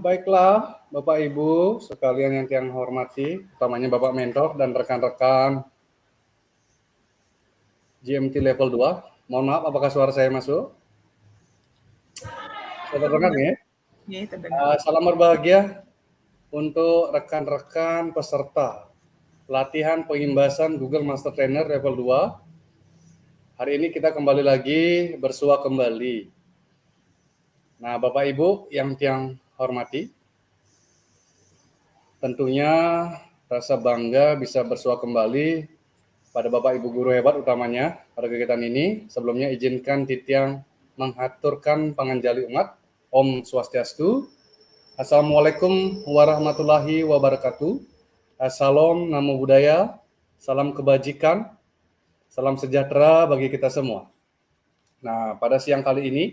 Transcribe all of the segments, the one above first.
Baiklah, Bapak Ibu sekalian yang tiang hormati, utamanya Bapak Mentor dan rekan-rekan GMT level 2. Mohon maaf, apakah suara saya masuk? Saya terdengar nih ya? Ya, terdengar. Salam berbahagia untuk rekan-rekan peserta latihan pengimbasan Google Master Trainer level 2. Hari ini kita kembali lagi bersua kembali. Nah, Bapak Ibu yang tiang hormati, tentunya rasa bangga bisa bersua kembali pada Bapak Ibu guru hebat utamanya pada kegiatan ini. Sebelumnya izinkan Titiang menghaturkan panganjali umat. Om Swastiastu. Assalamualaikum warahmatullahi wabarakatuh. Salam namo buddhaya, salam kebajikan, salam sejahtera bagi kita semua. Nah, pada siang kali ini,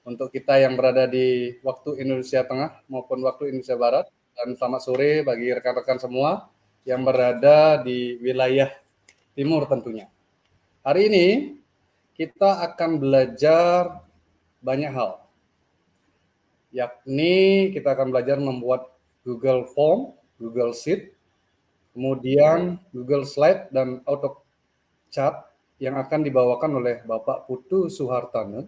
untuk kita yang berada di waktu Indonesia Tengah maupun waktu Indonesia Barat, dan selamat sore bagi rekan-rekan semua yang berada di wilayah timur tentunya. Hari ini kita akan belajar banyak hal, yakni kita akan belajar membuat Google Form, Google Sheet, kemudian Google Slide dan AutoChat yang akan dibawakan oleh Bapak Putu Suhartana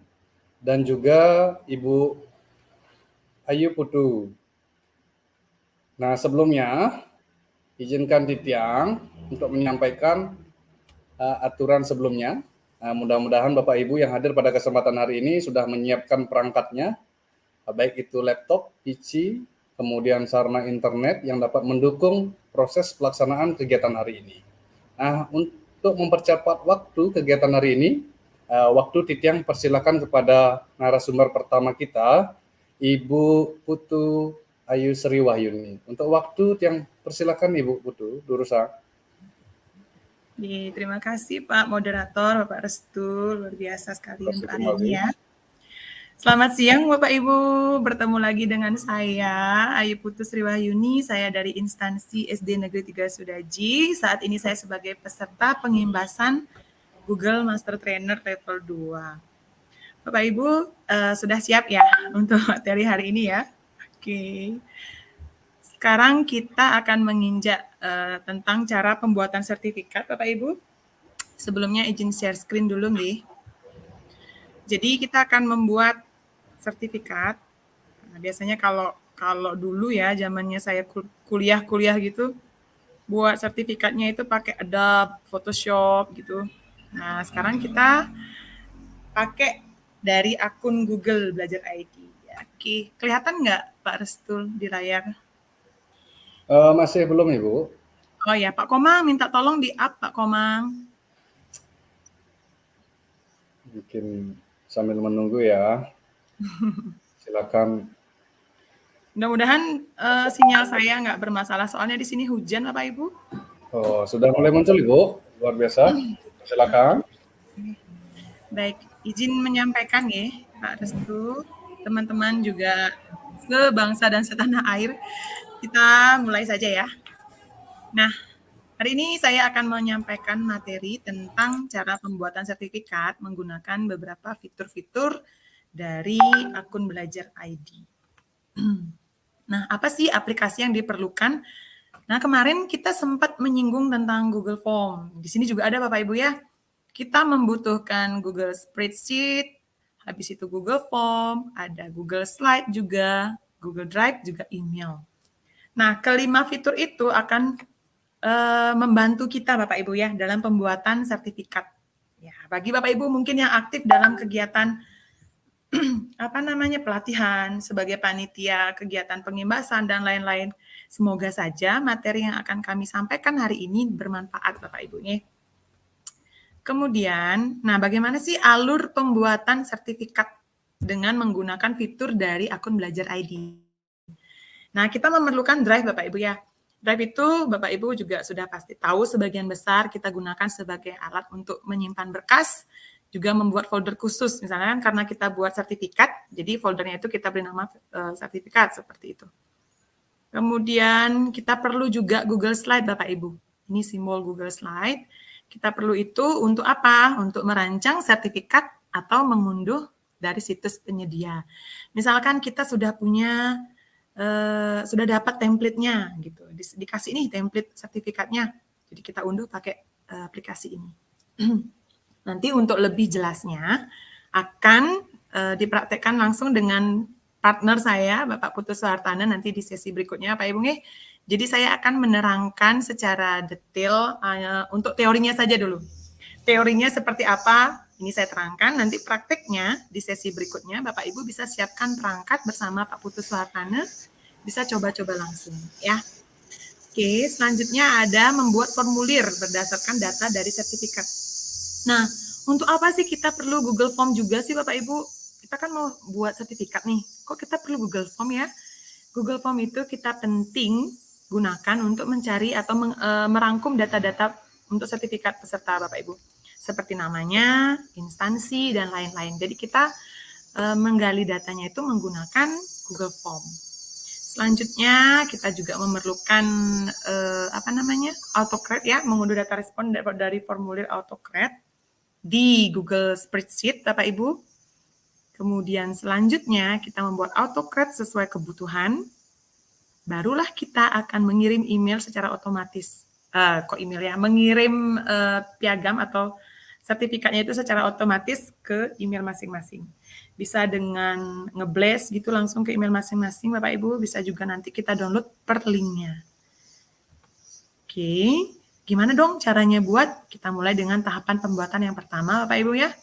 dan juga Ibu Ayu Putu. Nah, sebelumnya izinkan Titiang untuk menyampaikan aturan sebelumnya. Mudah-mudahan Bapak Ibu yang hadir pada kesempatan hari ini sudah menyiapkan perangkatnya, baik itu laptop, PC, kemudian sarana internet yang dapat mendukung proses pelaksanaan kegiatan hari ini. Nah, untuk mempercepat waktu kegiatan hari ini, waktu Titiang persilakan kepada narasumber pertama kita, Ibu Putu Ayu Sri Wahyuni. Untuk waktu yang persilakan Ibu Putu Durusa. Terima kasih Pak Moderator, Bapak Restu, luar biasa sekali untuk hari ini ya. Selamat siang Bapak Ibu, bertemu lagi dengan saya Ayu Putu Sri Wahyuni, saya dari instansi SD Negeri 3 Sudaji. Saat ini saya sebagai peserta pengimbasan Google Master Trainer level 2. Bapak Ibu sudah siap ya untuk materi hari ini ya? Oke. Sekarang kita akan menginjak tentang cara pembuatan sertifikat, Bapak Ibu. Sebelumnya izin share screen dulu nih. Jadi kita akan membuat sertifikat. Nah, biasanya kalau dulu ya, zamannya saya kuliah gitu, buat sertifikatnya itu pakai Adobe, Photoshop gitu. Nah, sekarang kita pakai dari akun Google Belajar ID. Oke, kelihatan nggak Pak Restul di layar? Masih belum Ibu. Oh ya, Pak Komang minta tolong di-up Pak Komang. Mungkin sambil menunggu ya. Silakan. Mudah-mudahan sinyal saya nggak bermasalah, soalnya di sini hujan Bapak Ibu. Oh, sudah mulai muncul Ibu, luar biasa. Silakan. Baik, izin menyampaikan ya Pak Restu, teman-teman juga sebangsa dan setanah air. Kita mulai saja ya. Nah, hari ini saya akan menyampaikan materi tentang cara pembuatan sertifikat menggunakan beberapa fitur-fitur dari akun Belajar ID. Nah, apa sih aplikasi yang diperlukan? Nah, kemarin kita sempat menyinggung tentang Google Form. Di sini juga ada Bapak Ibu ya. Kita membutuhkan Google Spreadsheet, habis itu Google Form, ada Google Slide juga, Google Drive, juga email. Nah, kelima fitur itu akan membantu kita Bapak Ibu ya dalam pembuatan sertifikat. Ya, bagi Bapak Ibu mungkin yang aktif dalam kegiatan pelatihan sebagai panitia, kegiatan pengimbasan dan lain-lain. Semoga saja materi yang akan kami sampaikan hari ini bermanfaat Bapak Ibu nih. Kemudian, nah bagaimana sih alur pembuatan sertifikat dengan menggunakan fitur dari akun Belajar ID? Nah, kita memerlukan Drive Bapak Ibu ya. Drive itu Bapak Ibu juga sudah pasti tahu sebagian besar kita gunakan sebagai alat untuk menyimpan berkas, juga membuat folder khusus. Misalnya kan karena kita buat sertifikat, jadi foldernya itu kita beri nama sertifikat seperti itu. Kemudian kita perlu juga Google Slide Bapak Ibu. Ini simbol Google Slide. Kita perlu itu untuk apa? Untuk merancang sertifikat atau mengunduh dari situs penyedia. Misalkan kita sudah punya, sudah dapat template-nya gitu, dikasih nih template sertifikatnya, jadi kita unduh pakai aplikasi ini. Nanti untuk lebih jelasnya akan dipraktekkan langsung dengan partner saya, Bapak Putu Suhartana, nanti di sesi berikutnya, Pak Ibu nggih. Jadi saya akan menerangkan secara detail untuk teorinya saja dulu. Teorinya seperti apa, ini saya terangkan. Nanti prakteknya di sesi berikutnya, Bapak Ibu bisa siapkan perangkat bersama Pak Putu Suhartana, bisa coba-coba langsung ya. Oke, selanjutnya ada membuat formulir berdasarkan data dari sertifikat. Nah, untuk apa sih kita perlu Google Form juga sih Bapak Ibu? Kita kan mau buat sertifikat nih, kok kita perlu Google Form ya? Google Form itu kita penting gunakan untuk mencari atau merangkum data-data untuk sertifikat peserta Bapak Ibu. Seperti namanya, instansi, dan lain-lain. Jadi kita menggali datanya itu menggunakan Google Form. Selanjutnya kita juga memerlukan AutoCRAD ya, mengunduh data respon dari formulir AutoCRAD di Google Spreadsheet Bapak Ibu. Kemudian selanjutnya kita membuat AutoCRAD sesuai kebutuhan. Barulah kita akan mengirim email secara otomatis. Mengirim piagam atau sertifikatnya itu secara otomatis ke email masing-masing. Bisa dengan nge-blast gitu langsung ke email masing-masing Bapak Ibu, bisa juga nanti kita download per linknya. Oke, gimana dong caranya buat? Kita mulai dengan tahapan pembuatan yang pertama Bapak Ibu ya.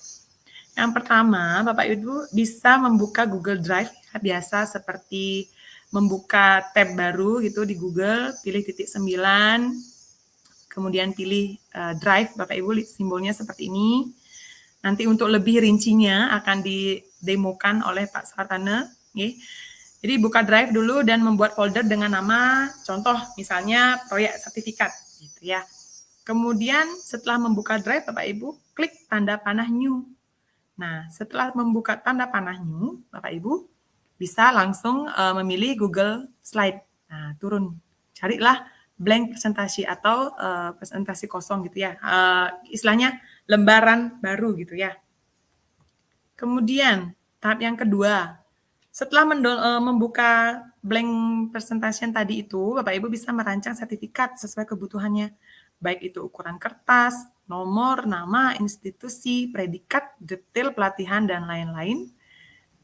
Yang pertama Bapak Ibu bisa membuka Google Drive, biasa seperti membuka tab baru gitu di Google, pilih titik 9, kemudian pilih Drive, Bapak Ibu simbolnya seperti ini. Nanti untuk lebih rincinya akan didemokan oleh Pak Suhartana. Jadi buka Drive dulu dan membuat folder dengan nama contoh, misalnya proyek sertifikat, gitu ya. Kemudian setelah membuka Drive, Bapak Ibu klik tanda panah New. Nah, setelah membuka tanda panah New, Bapak Ibu bisa langsung memilih Google Slide. Nah, turun. Carilah blank presentasi atau presentasi kosong gitu ya. Istilahnya lembaran baru gitu ya. Kemudian, tahap yang kedua. Setelah membuka blank presentation tadi itu, Bapak Ibu bisa merancang sertifikat sesuai kebutuhannya. Baik itu ukuran kertas, nomor, nama, institusi, predikat, detail pelatihan, dan lain-lain.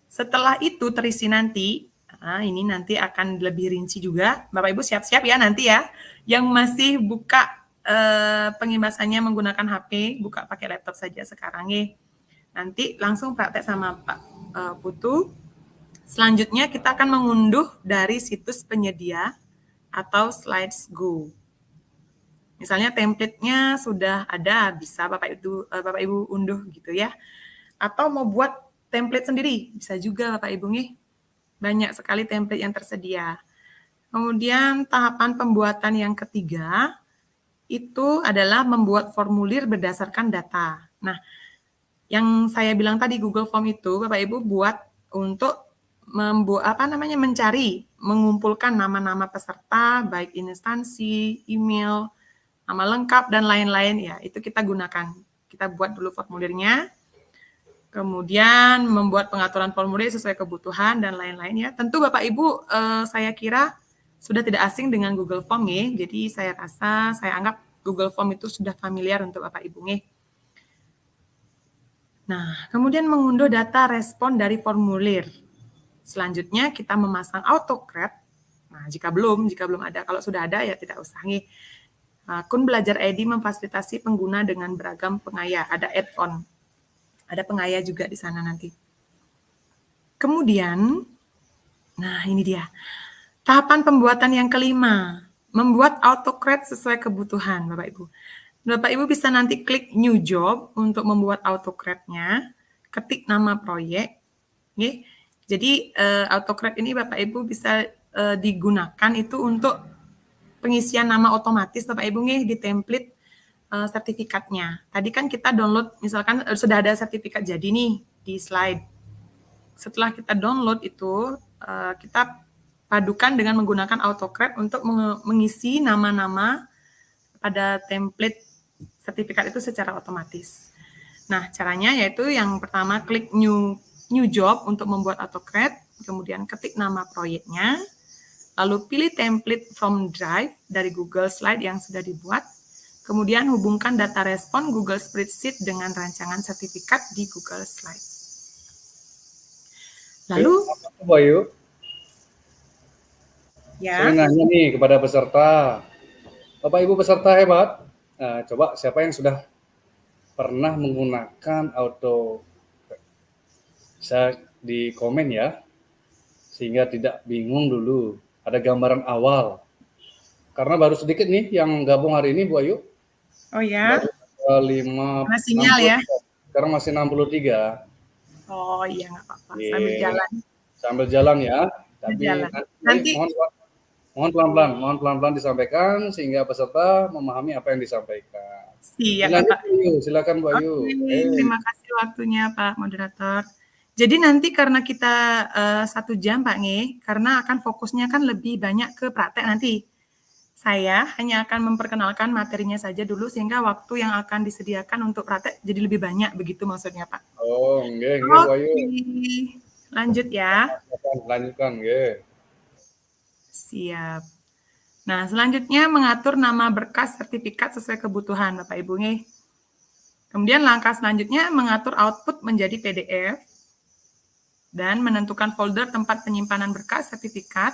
Setelah itu terisi nanti, ini nanti akan lebih rinci juga. Bapak Ibu siap-siap ya nanti ya. Yang masih buka pengimasannya menggunakan HP, buka pakai laptop saja sekarang ya. Nanti langsung praktek sama Pak Putu. Selanjutnya kita akan mengunduh dari situs penyedia atau SlidesGo. Misalnya template-nya sudah ada, bisa Bapak Ibu unduh gitu ya. Atau mau buat template sendiri, bisa juga Bapak Ibu nih. Banyak sekali template yang tersedia. Kemudian tahapan pembuatan yang ketiga itu adalah membuat formulir berdasarkan data. Nah, yang saya bilang tadi Google Form itu Bapak Ibu buat untuk mencari, mengumpulkan nama-nama peserta, baik instansi, email, nama lengkap dan lain-lain ya. Itu kita gunakan. Kita buat dulu formulirnya. Kemudian membuat pengaturan formulir sesuai kebutuhan dan lain-lain ya. Tentu Bapak Ibu saya kira sudah tidak asing dengan Google Form ya. Jadi saya anggap Google Form itu sudah familiar untuk Bapak Ibu ya. Nah, kemudian mengunduh data respon dari formulir. Selanjutnya kita memasang AutoCRAD. Nah, jika belum ada, kalau sudah ada ya tidak usah nih. Akun Belajar ID memfasilitasi pengguna dengan beragam pengaya, ada add-on. Ada pengaya juga di sana nanti. Kemudian, nah ini dia. Tahapan pembuatan yang kelima, membuat AutoCRAD sesuai kebutuhan, Bapak Ibu. Bapak Ibu bisa nanti klik New Job untuk membuat AutoCRAD-nya, ketik nama proyek. Okay. Jadi AutoCRAD ini Bapak Ibu bisa digunakan itu untuk pengisian nama otomatis Bapak Ibu nih di template sertifikatnya. Tadi kan kita download, misalkan sudah ada sertifikat jadi nih di slide. Setelah kita download itu, kita padukan dengan menggunakan AutoCRAD untuk mengisi nama-nama pada template sertifikat itu secara otomatis. Nah, caranya yaitu yang pertama klik New new job untuk membuat AutoCAD, kemudian ketik nama proyeknya, lalu pilih template from Drive dari Google Slide yang sudah dibuat, kemudian hubungkan data respon Google Spreadsheet dengan rancangan sertifikat di Google Slide. Lalu, Bu Ayu, ya. saya nanya nih kepada peserta. Bapak Ibu peserta hebat. Nah, coba siapa yang sudah pernah menggunakan auto, bisa di komen ya, sehingga tidak bingung dulu. Ada gambaran awal. Karena baru sedikit nih yang gabung hari ini, Bu Ayu. Oh ya. Baru 5, sinyal ya. Sekarang masih 63. Oh iya, nggak apa-apa. Sambil jalan. Sambil jalan ya. Tapi nanti mohon pelan-pelan disampaikan sehingga peserta memahami apa yang disampaikan. Siap, Pak. Silakan Bu Ayu. Terima kasih waktunya Pak Moderator. Jadi nanti karena kita 1 jam Pak Nge, karena akan fokusnya kan lebih banyak ke praktek nanti. Saya hanya akan memperkenalkan materinya saja dulu sehingga waktu yang akan disediakan untuk praktek jadi lebih banyak, begitu maksudnya Pak. Oh, nggih Bu Ayu. Lanjut ya. Lanjutkan, nggih. Siap. Nah, selanjutnya mengatur nama berkas sertifikat sesuai kebutuhan Bapak Ibu nih. Kemudian langkah selanjutnya mengatur output menjadi PDF dan menentukan folder tempat penyimpanan berkas sertifikat.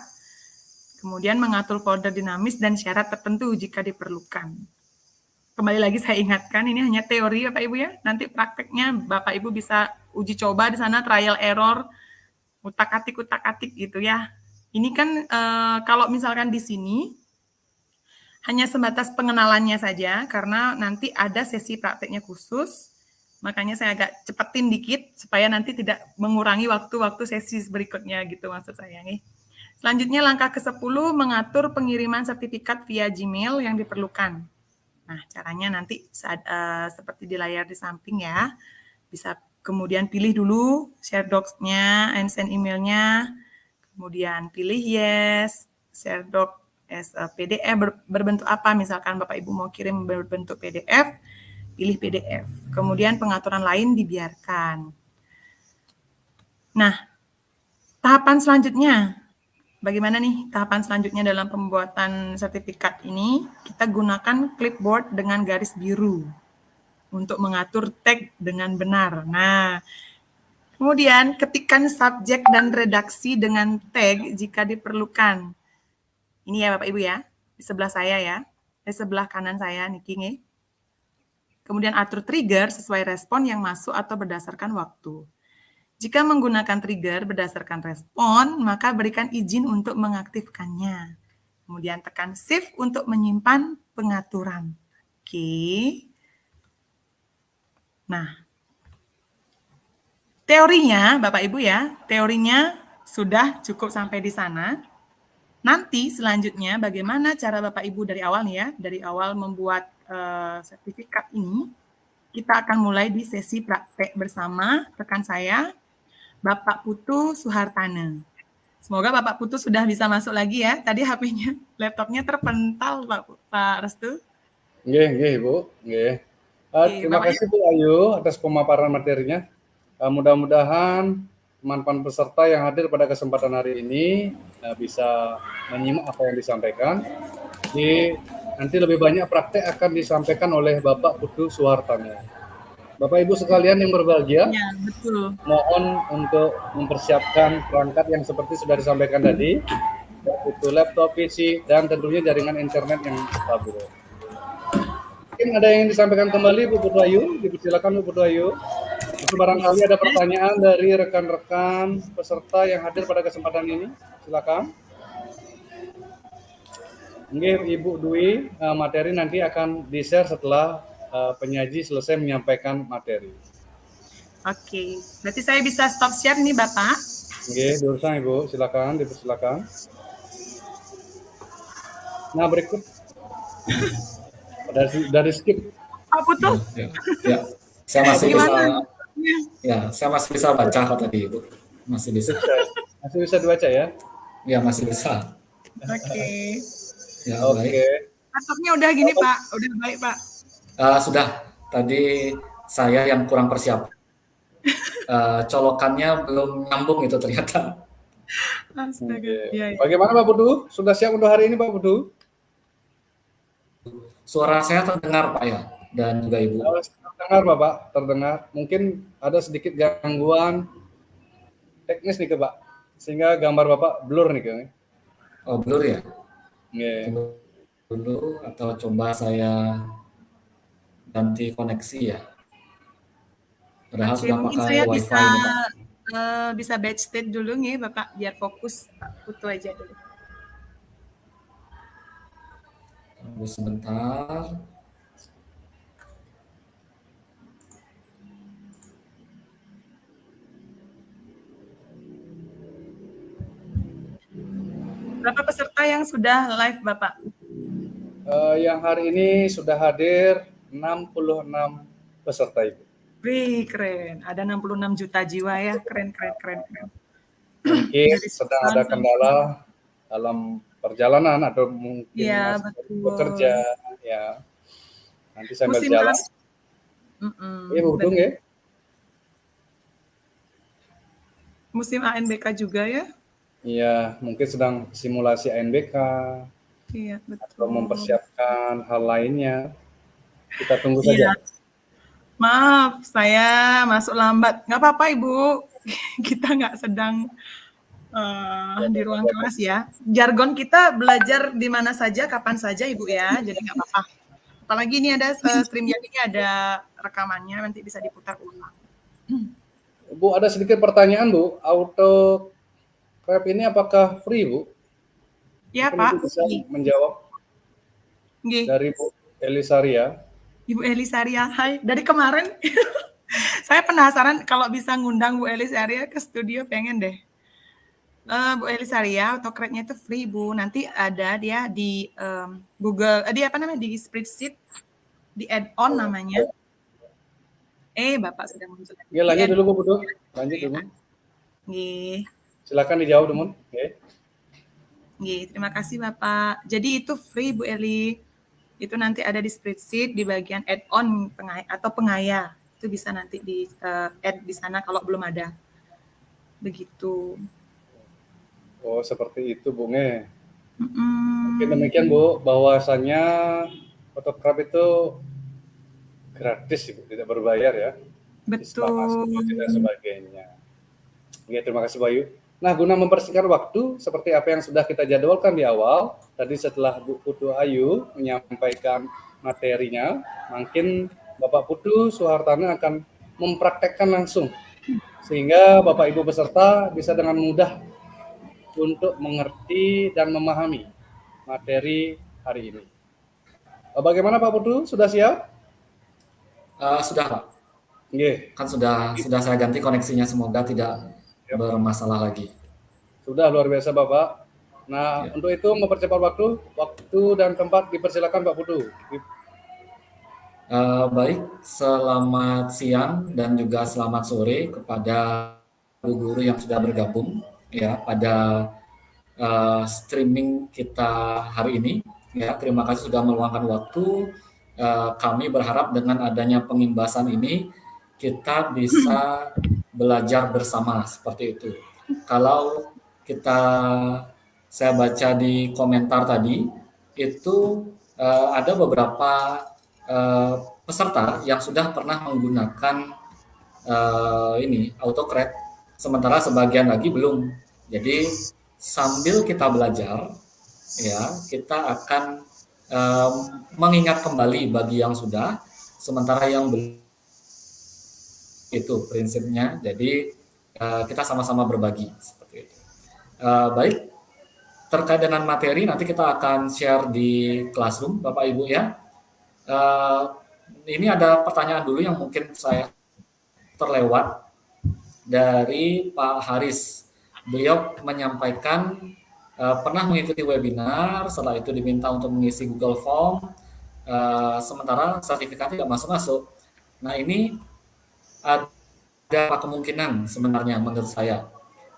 Kemudian mengatur folder dinamis dan syarat tertentu jika diperlukan. Kembali lagi saya ingatkan, ini hanya teori Bapak Ibu ya. Nanti prakteknya Bapak Ibu bisa uji coba di sana, trial error, utak-atik gitu ya. Ini kan kalau misalkan di sini hanya sebatas pengenalannya saja, karena nanti ada sesi prakteknya khusus, makanya saya agak cepetin dikit, supaya nanti tidak mengurangi waktu-waktu sesi berikutnya gitu maksud saya nih. Selanjutnya langkah ke-10, mengatur pengiriman sertifikat via Gmail yang diperlukan. Nah, caranya nanti seperti di layar di samping ya, bisa kemudian pilih dulu share docs-nya, and send email-nya, kemudian pilih yes, share doc as PDF berbentuk apa, misalkan Bapak Ibu mau kirim berbentuk PDF, pilih PDF. Kemudian pengaturan lain dibiarkan. Nah, tahapan selanjutnya, bagaimana nih tahapan selanjutnya dalam pembuatan sertifikat ini? Kita gunakan clipboard dengan garis biru untuk mengatur tag dengan benar. Nah, kemudian ketikkan subjek dan redaksi dengan tag jika diperlukan. Ini ya Bapak Ibu ya, di sebelah saya ya, di sebelah kanan saya Niki nih. Kemudian atur trigger sesuai respon yang masuk atau berdasarkan waktu. Jika menggunakan trigger berdasarkan respon, maka berikan izin untuk mengaktifkannya. Kemudian tekan Shift untuk menyimpan pengaturan. Oke. Nah, teorinya, Bapak Ibu ya, teorinya sudah cukup sampai di sana. Nanti selanjutnya bagaimana cara Bapak Ibu dari awal nih ya, dari awal membuat sertifikat ini, kita akan mulai di sesi praktek bersama rekan saya, Bapak Putu Suhartana. Semoga Bapak Putu sudah bisa masuk lagi ya. Tadi HP-nya, laptopnya terpental Pak Restu. Nggih, Bu. Nggih. Terima kasih Bu Ayu atas pemaparan materinya. Mudah-mudahan teman-teman peserta yang hadir pada kesempatan hari ini bisa menyimak apa yang disampaikan. Nanti lebih banyak praktek akan disampaikan oleh Bapak Putu Suhartana. Bapak Ibu sekalian yang berbahagia, ya, betul. Mohon untuk mempersiapkan perangkat yang seperti sudah disampaikan tadi, yaitu laptop, PC, dan tentunya jaringan internet yang stabil. Mungkin ada yang disampaikan kembali Bu Putu Ayu, dipersilakan Bu Putu Ayu. Barangkali ada pertanyaan dari rekan-rekan peserta yang hadir pada kesempatan ini, silakan. Nggih, Ibu Dwi, materi nanti akan di-share setelah penyaji selesai menyampaikan materi. Oke, berarti saya bisa stop share nih Bapak. Nggih, diurusan Ibu, silakan, dipersilakan. Nah, berikut dari skip. Pak Putu. Ya. Saya masih bisa. Ya, saya masih bisa baca kok tadi Ibu. Masih bisa. Masih bisa dibaca ya? Ya, masih bisa. Oke. Ya, oke. Laptopnya udah gini Pak, udah baik Pak. Sudah. Tadi saya yang kurang persiapan. colokannya belum nyambung itu ternyata. Astaga. Iya, iya. Bagaimana Pak Putu? Sudah siap untuk hari ini Pak Putu? Suara saya terdengar Pak ya, dan juga Ibu. Terdengar Bapak, terdengar. Mungkin ada sedikit gangguan teknis nih Pak, sehingga gambar Bapak blur nih Kang. Oh, blur ya? Yeah. Tunggu dulu atau coba saya ganti koneksi ya. Padahal Oke, sudah mungkin pakai saya wifi bisa ini Pak. bisa backstage dulu nih Bapak, biar fokus Pak Putu aja dulu. Tunggu sebentar. Berapa peserta yang sudah live Bapak? Yang hari ini sudah hadir 66 peserta Ibu. Wih, keren. Ada 66 juta jiwa ya. Keren. Mungkin Dari sedang Sabang ada sampai- kendala dalam perjalanan atau mungkin Iya, masih betul. bekerja ya. Nanti sambil Musim jalan. Iya, Budung ya. Musim ANBK juga ya? Iya, mungkin sedang simulasi ANBK Iya, atau betul. mempersiapkan hal lainnya. Kita tunggu Iya. saja. Maaf, saya masuk lambat. Nggak apa-apa, Ibu. Kita nggak sedang di ruang kelas ya. Jargon kita belajar di mana saja, kapan saja, Ibu ya. Jadi nggak apa-apa. Apalagi ini ada stream ini ada rekamannya, nanti bisa diputar ulang. Bu, ada sedikit pertanyaan, Bu. Auto Crab ini apakah free, Bu? Ya, Mungkin Pak. Ibu bisa menjawab Nggih. dari Bu Elisaria. Ibu Elisaria, hai. Dari kemarin saya penasaran kalau bisa ngundang Bu Elisaria ke studio, pengen deh. Bu Elisaria, autocrate-nya itu free, Bu. Nanti ada dia di Google, di apa namanya, di spreadsheet, di add-on namanya. Bapak sudah muncul. Ya, lanjut dulu, Bu Budung. Lanjut dulu. Nggih. Silakan dijawab, Dumun. Nggih, terima kasih, Bapak. Jadi itu free, Bu Eli. Itu nanti ada di spreadsheet di bagian add-on atau pengaya. Itu bisa nanti di add di sana kalau belum ada. Begitu. Oh, seperti itu, Bung. Mungkin demikian, Bu, bahwasannya Photocraft itu gratis, Ibu, tidak berbayar ya. Betul. Tidak sebagainya. Ya, terima kasih, Bayu. Nah, guna mempersingkat waktu, seperti apa yang sudah kita jadwalkan di awal, tadi setelah Bu Putu Ayu menyampaikan materinya, mungkin Bapak Putu Suhartana akan mempraktekkan langsung, sehingga Bapak Ibu peserta bisa dengan mudah untuk mengerti dan memahami materi hari ini. Bagaimana Pak Putu? Sudah siap? Sudah Pak. Nggih. Kan sudah saya ganti koneksinya, semoga tidak bermasalah lagi. Sudah, luar biasa Bapak. Nah, untuk itu mempercepat waktu dan tempat dipersilakan Pak Putu. Baik, selamat siang dan juga selamat sore kepada guru yang sudah bergabung ya pada streaming kita hari ini. Ya, terima kasih sudah meluangkan waktu. Kami berharap dengan adanya pengimbasan ini kita bisa belajar bersama seperti itu. Kalau saya baca di komentar tadi itu ada beberapa peserta yang sudah pernah menggunakan AutoCRAD, sementara sebagian lagi belum. Jadi sambil kita belajar, ya kita akan mengingat kembali bagi yang sudah, sementara yang belum. Itu prinsipnya. Jadi kita sama-sama berbagi seperti itu. Baik, terkait dengan materi nanti kita akan share di Classroom, Bapak Ibu ya. Ini ada pertanyaan dulu yang mungkin saya terlewat dari Pak Haris. Beliau menyampaikan pernah mengikuti webinar, setelah itu diminta untuk mengisi Google Form, sementara sertifikat tidak masuk-masuk. Nah, ini ada kemungkinan sebenarnya menurut saya.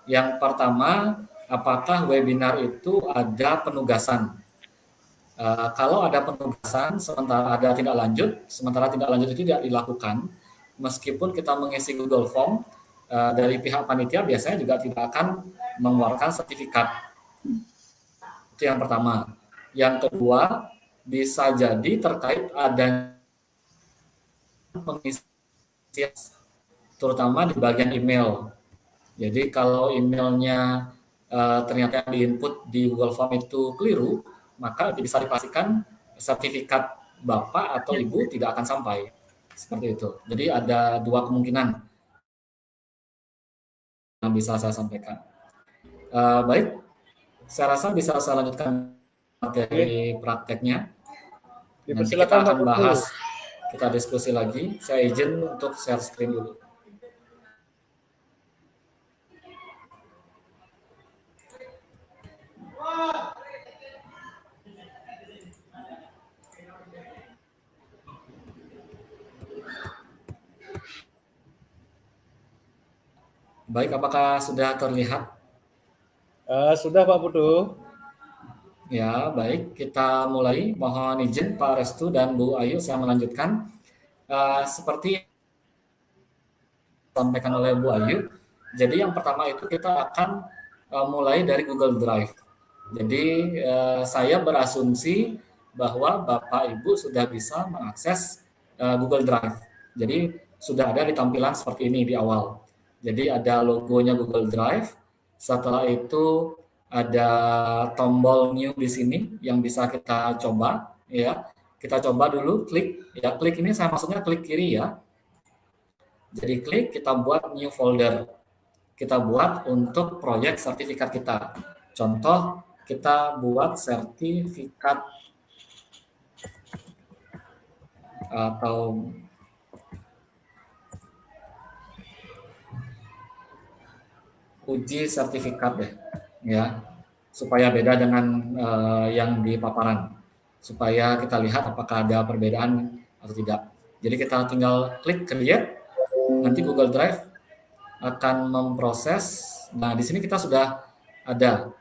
Yang pertama, apakah webinar itu ada penugasan? Kalau ada penugasan, sementara ada tindak lanjut, sementara tindak lanjut itu tidak dilakukan, meskipun kita mengisi Google Form, dari pihak panitia biasanya juga tidak akan mengeluarkan sertifikat. Itu yang pertama. Yang kedua, bisa jadi terkait adanya pengisian, terutama di bagian email. Jadi kalau emailnya ternyata yang diinput di Google Form itu keliru, maka bisa dipastikan sertifikat Bapak atau Ibu tidak akan sampai. Seperti itu. Jadi ada dua kemungkinan yang bisa saya sampaikan. Baik, saya rasa bisa saya lanjutkan materi prakteknya. Nanti kita akan bahas, kita diskusi lagi. Saya izin untuk share screen dulu. Baik, apakah sudah terlihat? Sudah Pak Putu. Ya, baik. Kita mulai. Mohon izin Pak Restu dan Bu Ayu, saya melanjutkan. Seperti disampaikan oleh Bu Ayu, jadi yang pertama itu kita akan mulai dari Google Drive. Jadi saya berasumsi bahwa Bapak Ibu sudah bisa mengakses Google Drive. Jadi sudah ada di tampilan seperti ini di awal. Jadi ada logonya Google Drive. Setelah itu ada tombol new di sini yang bisa kita coba, ya. Kita coba dulu, klik, ya. Klik ini saya maksudnya klik kiri, ya. Jadi klik, kita buat new folder. Kita buat untuk proyek sertifikat kita. Contoh, kita buat sertifikat atau uji sertifikat deh, ya, supaya beda dengan yang di paparan, supaya kita lihat apakah ada perbedaan atau tidak. Jadi kita tinggal klik create, nanti Google Drive akan memproses. Nah, di sini kita sudah ada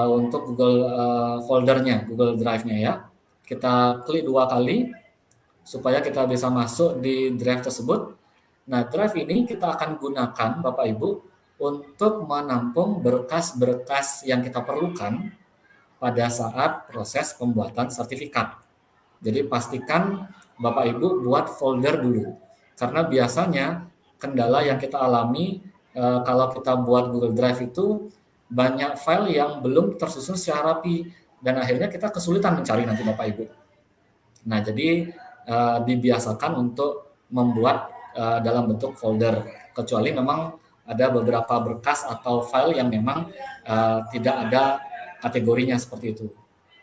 untuk Google foldernya, Google Drive-nya, ya. Kita klik 2 kali supaya kita bisa masuk di drive tersebut. Nah, drive ini kita akan gunakan, Bapak Ibu, untuk menampung berkas-berkas yang kita perlukan pada saat proses pembuatan sertifikat. Jadi pastikan Bapak Ibu buat folder dulu, karena biasanya kendala yang kita alami kalau kita buat Google Drive itu banyak file yang belum tersusun secara rapi, dan akhirnya kita kesulitan mencari nanti Bapak Ibu. Nah, jadi dibiasakan untuk membuat dalam bentuk folder, kecuali memang ada beberapa berkas atau file yang memang tidak ada kategorinya seperti itu.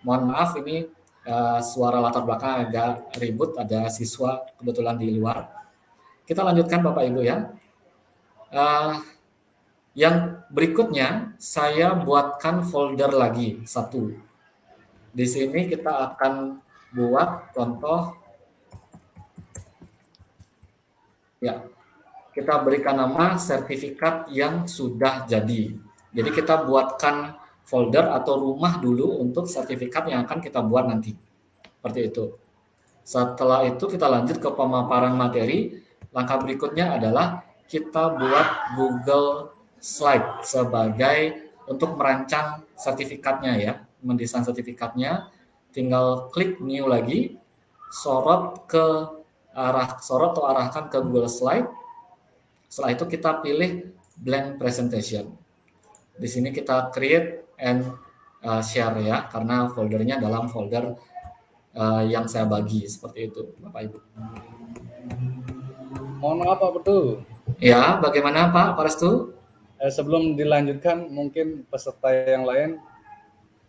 Mohon maaf, ini suara latar belakang agak ribut, ada siswa kebetulan di luar. Kita lanjutkan Bapak Ibu, ya. Yang berikutnya saya buatkan folder lagi satu. Di sini kita akan buat contoh, ya. Kita berikan nama sertifikat yang sudah jadi. Jadi kita buatkan folder atau rumah dulu untuk sertifikat yang akan kita buat nanti. Seperti itu. Setelah itu kita lanjut ke pemaparan materi. Langkah berikutnya adalah kita buat Google Slide sebagai untuk merancang sertifikatnya, ya. Mendesain sertifikatnya, tinggal klik new lagi, sorot atau arahkan ke Google Slide. Setelah itu kita pilih blank presentation. Di sini kita create and share, ya, karena foldernya dalam folder yang saya bagi, seperti itu Bapak Ibu. Mohon maaf Pak Putu. Ya, bagaimana Pak Restu? Sebelum dilanjutkan, mungkin peserta yang lain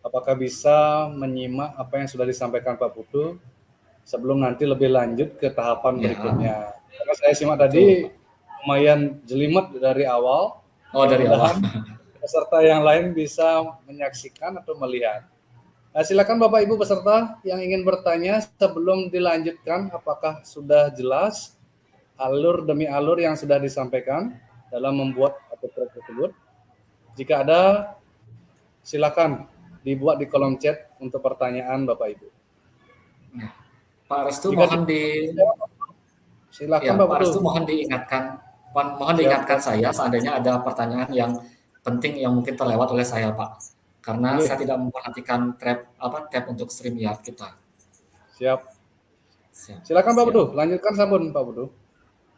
apakah bisa menyimak apa yang sudah disampaikan Pak Putu sebelum nanti lebih lanjut ke tahapan berikutnya. Karena saya simak tadi lumayan jelimet dari awal. Oh, dari awal. Peserta yang lain bisa menyaksikan atau melihat. Nah, silakan Bapak Ibu peserta yang ingin bertanya sebelum dilanjutkan, apakah sudah jelas alur demi alur yang sudah disampaikan dalam membuat APK tersebut? Jika ada, silakan dibuat di kolom chat untuk pertanyaan Bapak Ibu. Pak Restu, mohon Silakan Ya, Pak Pak Putu. Restu mohon Siap, diingatkan siap. saya seandainya ada pertanyaan yang penting yang mungkin terlewat oleh saya, Pak. Karena Boleh. saya tidak memperhatikan tab untuk StreamYard kita. Siap. Siap. Silakan Pak Siap. Putu, lanjutkan sabun Pak Putu.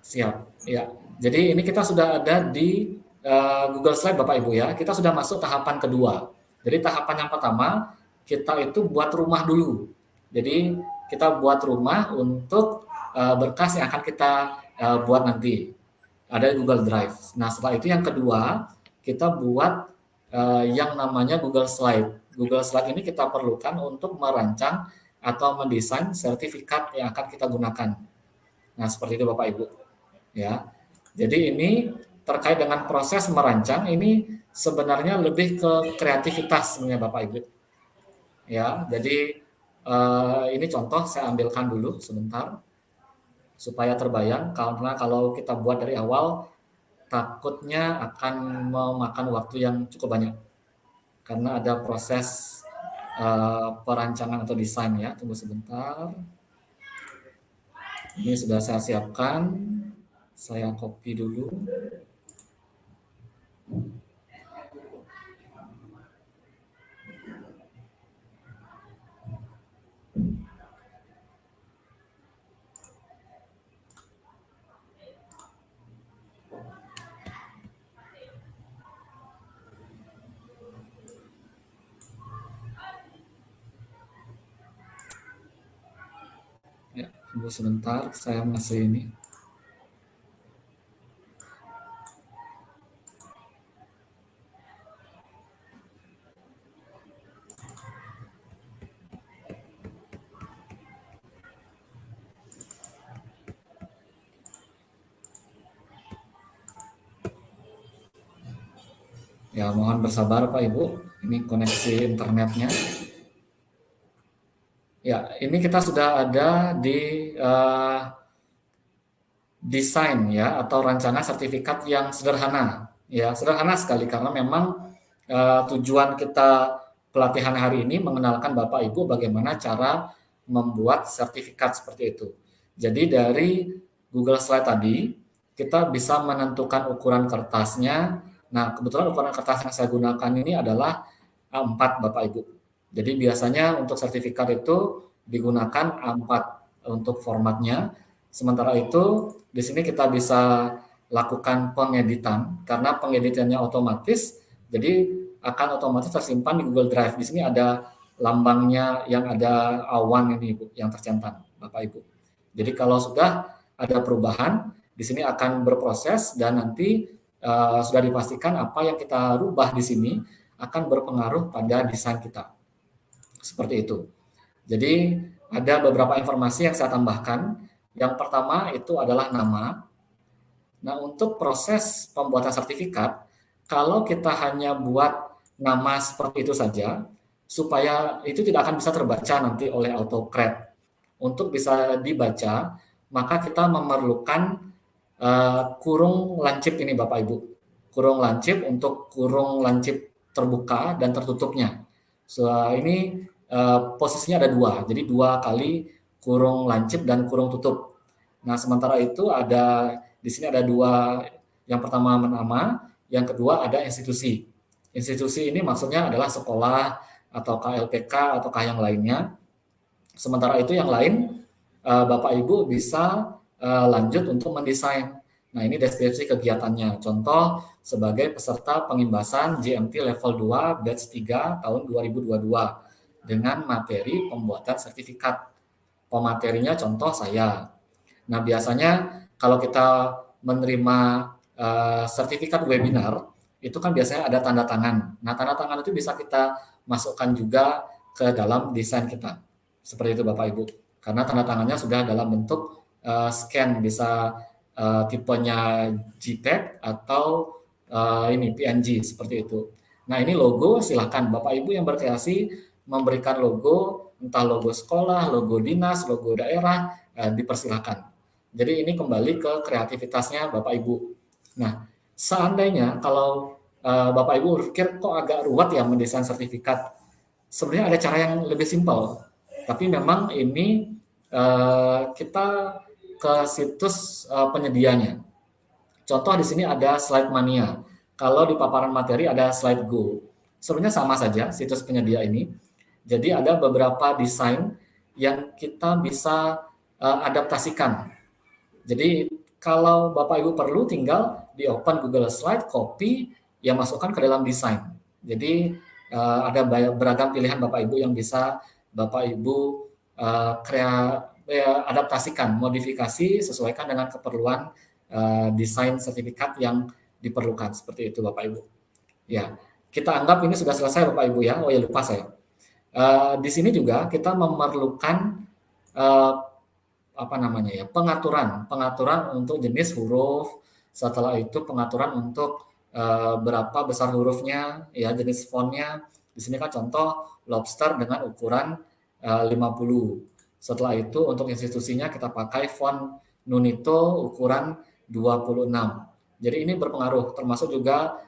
Siap. Ya. Jadi ini kita sudah ada di Google Slide Bapak Ibu ya. Kita sudah masuk tahapan kedua. Jadi tahapan yang pertama kita itu buat rumah dulu. Jadi kita buat rumah untuk berkas yang akan kita buat nanti. Ada di Google Drive. Nah, setelah itu yang kedua kita buat yang namanya Google Slide. Google Slide ini kita perlukan untuk merancang atau mendesain sertifikat yang akan kita gunakan. Nah, seperti itu Bapak Ibu. Ya. Jadi ini terkait dengan proses merancang ini sebenarnya lebih ke kreativitas sebenarnya Bapak Ibu. Ya, jadi ini contoh saya ambilkan dulu sebentar supaya terbayang, karena kalau kita buat dari awal takutnya akan memakan waktu yang cukup banyak karena ada proses perancangan atau desain ya. Tunggu sebentar. Ini sudah saya siapkan. Saya copy dulu. Ya, tunggu sebentar. Saya masih ini. Ya, mohon bersabar Pak Ibu, ini koneksi internetnya. Ya, ini kita sudah ada di desain ya atau rancangan sertifikat yang sederhana. Ya, sederhana sekali karena memang tujuan kita pelatihan hari ini mengenalkan Bapak Ibu bagaimana cara membuat sertifikat seperti itu. Jadi dari Google Slide tadi kita bisa menentukan ukuran kertasnya. Nah, kebetulan ukuran kertas yang saya gunakan ini adalah A4 Bapak Ibu. Jadi biasanya untuk sertifikat itu digunakan A4 untuk formatnya. Sementara itu di sini kita bisa lakukan pengeditan karena pengeditannya otomatis, jadi akan otomatis tersimpan di Google Drive. Di sini ada lambangnya yang ada awan ini Ibu yang tercentang Bapak Ibu. Jadi kalau sudah ada perubahan, di sini akan berproses dan nanti sudah dipastikan apa yang kita rubah di sini akan berpengaruh pada desain kita. Seperti itu. Jadi ada beberapa informasi yang saya tambahkan. Yang pertama itu adalah nama. Nah, untuk proses pembuatan sertifikat, kalau kita hanya buat nama seperti itu saja, supaya itu tidak akan bisa terbaca nanti oleh AutoCAD. Untuk bisa dibaca, maka kita memerlukan kurung lancip ini Bapak Ibu. Kurung lancip untuk kurung lancip terbuka dan tertutupnya. So, ini posisinya ada dua, jadi 2 kali kurung lancip dan kurung tutup. Nah, sementara itu ada di sini ada 2, yang pertama nama, yang kedua ada institusi. Institusi ini maksudnya adalah sekolah atau LPK ataukah yang lainnya. Sementara itu yang lain Bapak Ibu bisa lanjut untuk mendesain. Nah, ini deskripsi kegiatannya. Contoh sebagai peserta pengimbasan GMT level 2 batch 3 tahun 2022 dengan materi pembuatan sertifikat. Pematerinya contoh saya. Nah, biasanya kalau kita menerima sertifikat webinar, itu kan biasanya ada tanda tangan. Nah, tanda tangan itu bisa kita masukkan juga ke dalam desain kita. Seperti itu Bapak Ibu. Karena tanda tangannya sudah dalam bentuk scan, bisa tipenya JPEG atau ini PNG seperti itu. Nah, ini logo, silakan Bapak Ibu yang berkreasi memberikan logo, entah logo sekolah, logo dinas, logo daerah, dipersilakan. Jadi ini kembali ke kreativitasnya Bapak Ibu. Nah, seandainya kalau Bapak Ibu berpikir kok agak ruwet ya mendesain sertifikat, sebenarnya ada cara yang lebih simpel. Tapi memang ini kita ke situs penyedianya. Contoh di sini ada Slide Mania. Kalau di paparan materi ada Slide Go. Sebenarnya sama saja situs penyedia ini. Jadi ada beberapa desain yang kita bisa adaptasikan. Jadi kalau Bapak Ibu perlu tinggal di open Google Slide, copy, ya masukkan ke dalam desain. Jadi ada beragam pilihan Bapak Ibu yang bisa Bapak Ibu adaptasikan, modifikasi, sesuaikan dengan keperluan desain sertifikat yang diperlukan. Seperti itu Bapak Ibu. Ya, kita anggap ini sudah selesai Bapak Ibu ya. Oh ya, lupa saya. Di sini juga kita memerlukan pengaturan untuk jenis huruf, setelah itu pengaturan untuk berapa besar hurufnya, ya jenis fontnya. Di sini kan contoh Lobster dengan ukuran 50. Setelah itu untuk institusinya kita pakai font Nunito ukuran 26. Jadi ini berpengaruh, termasuk juga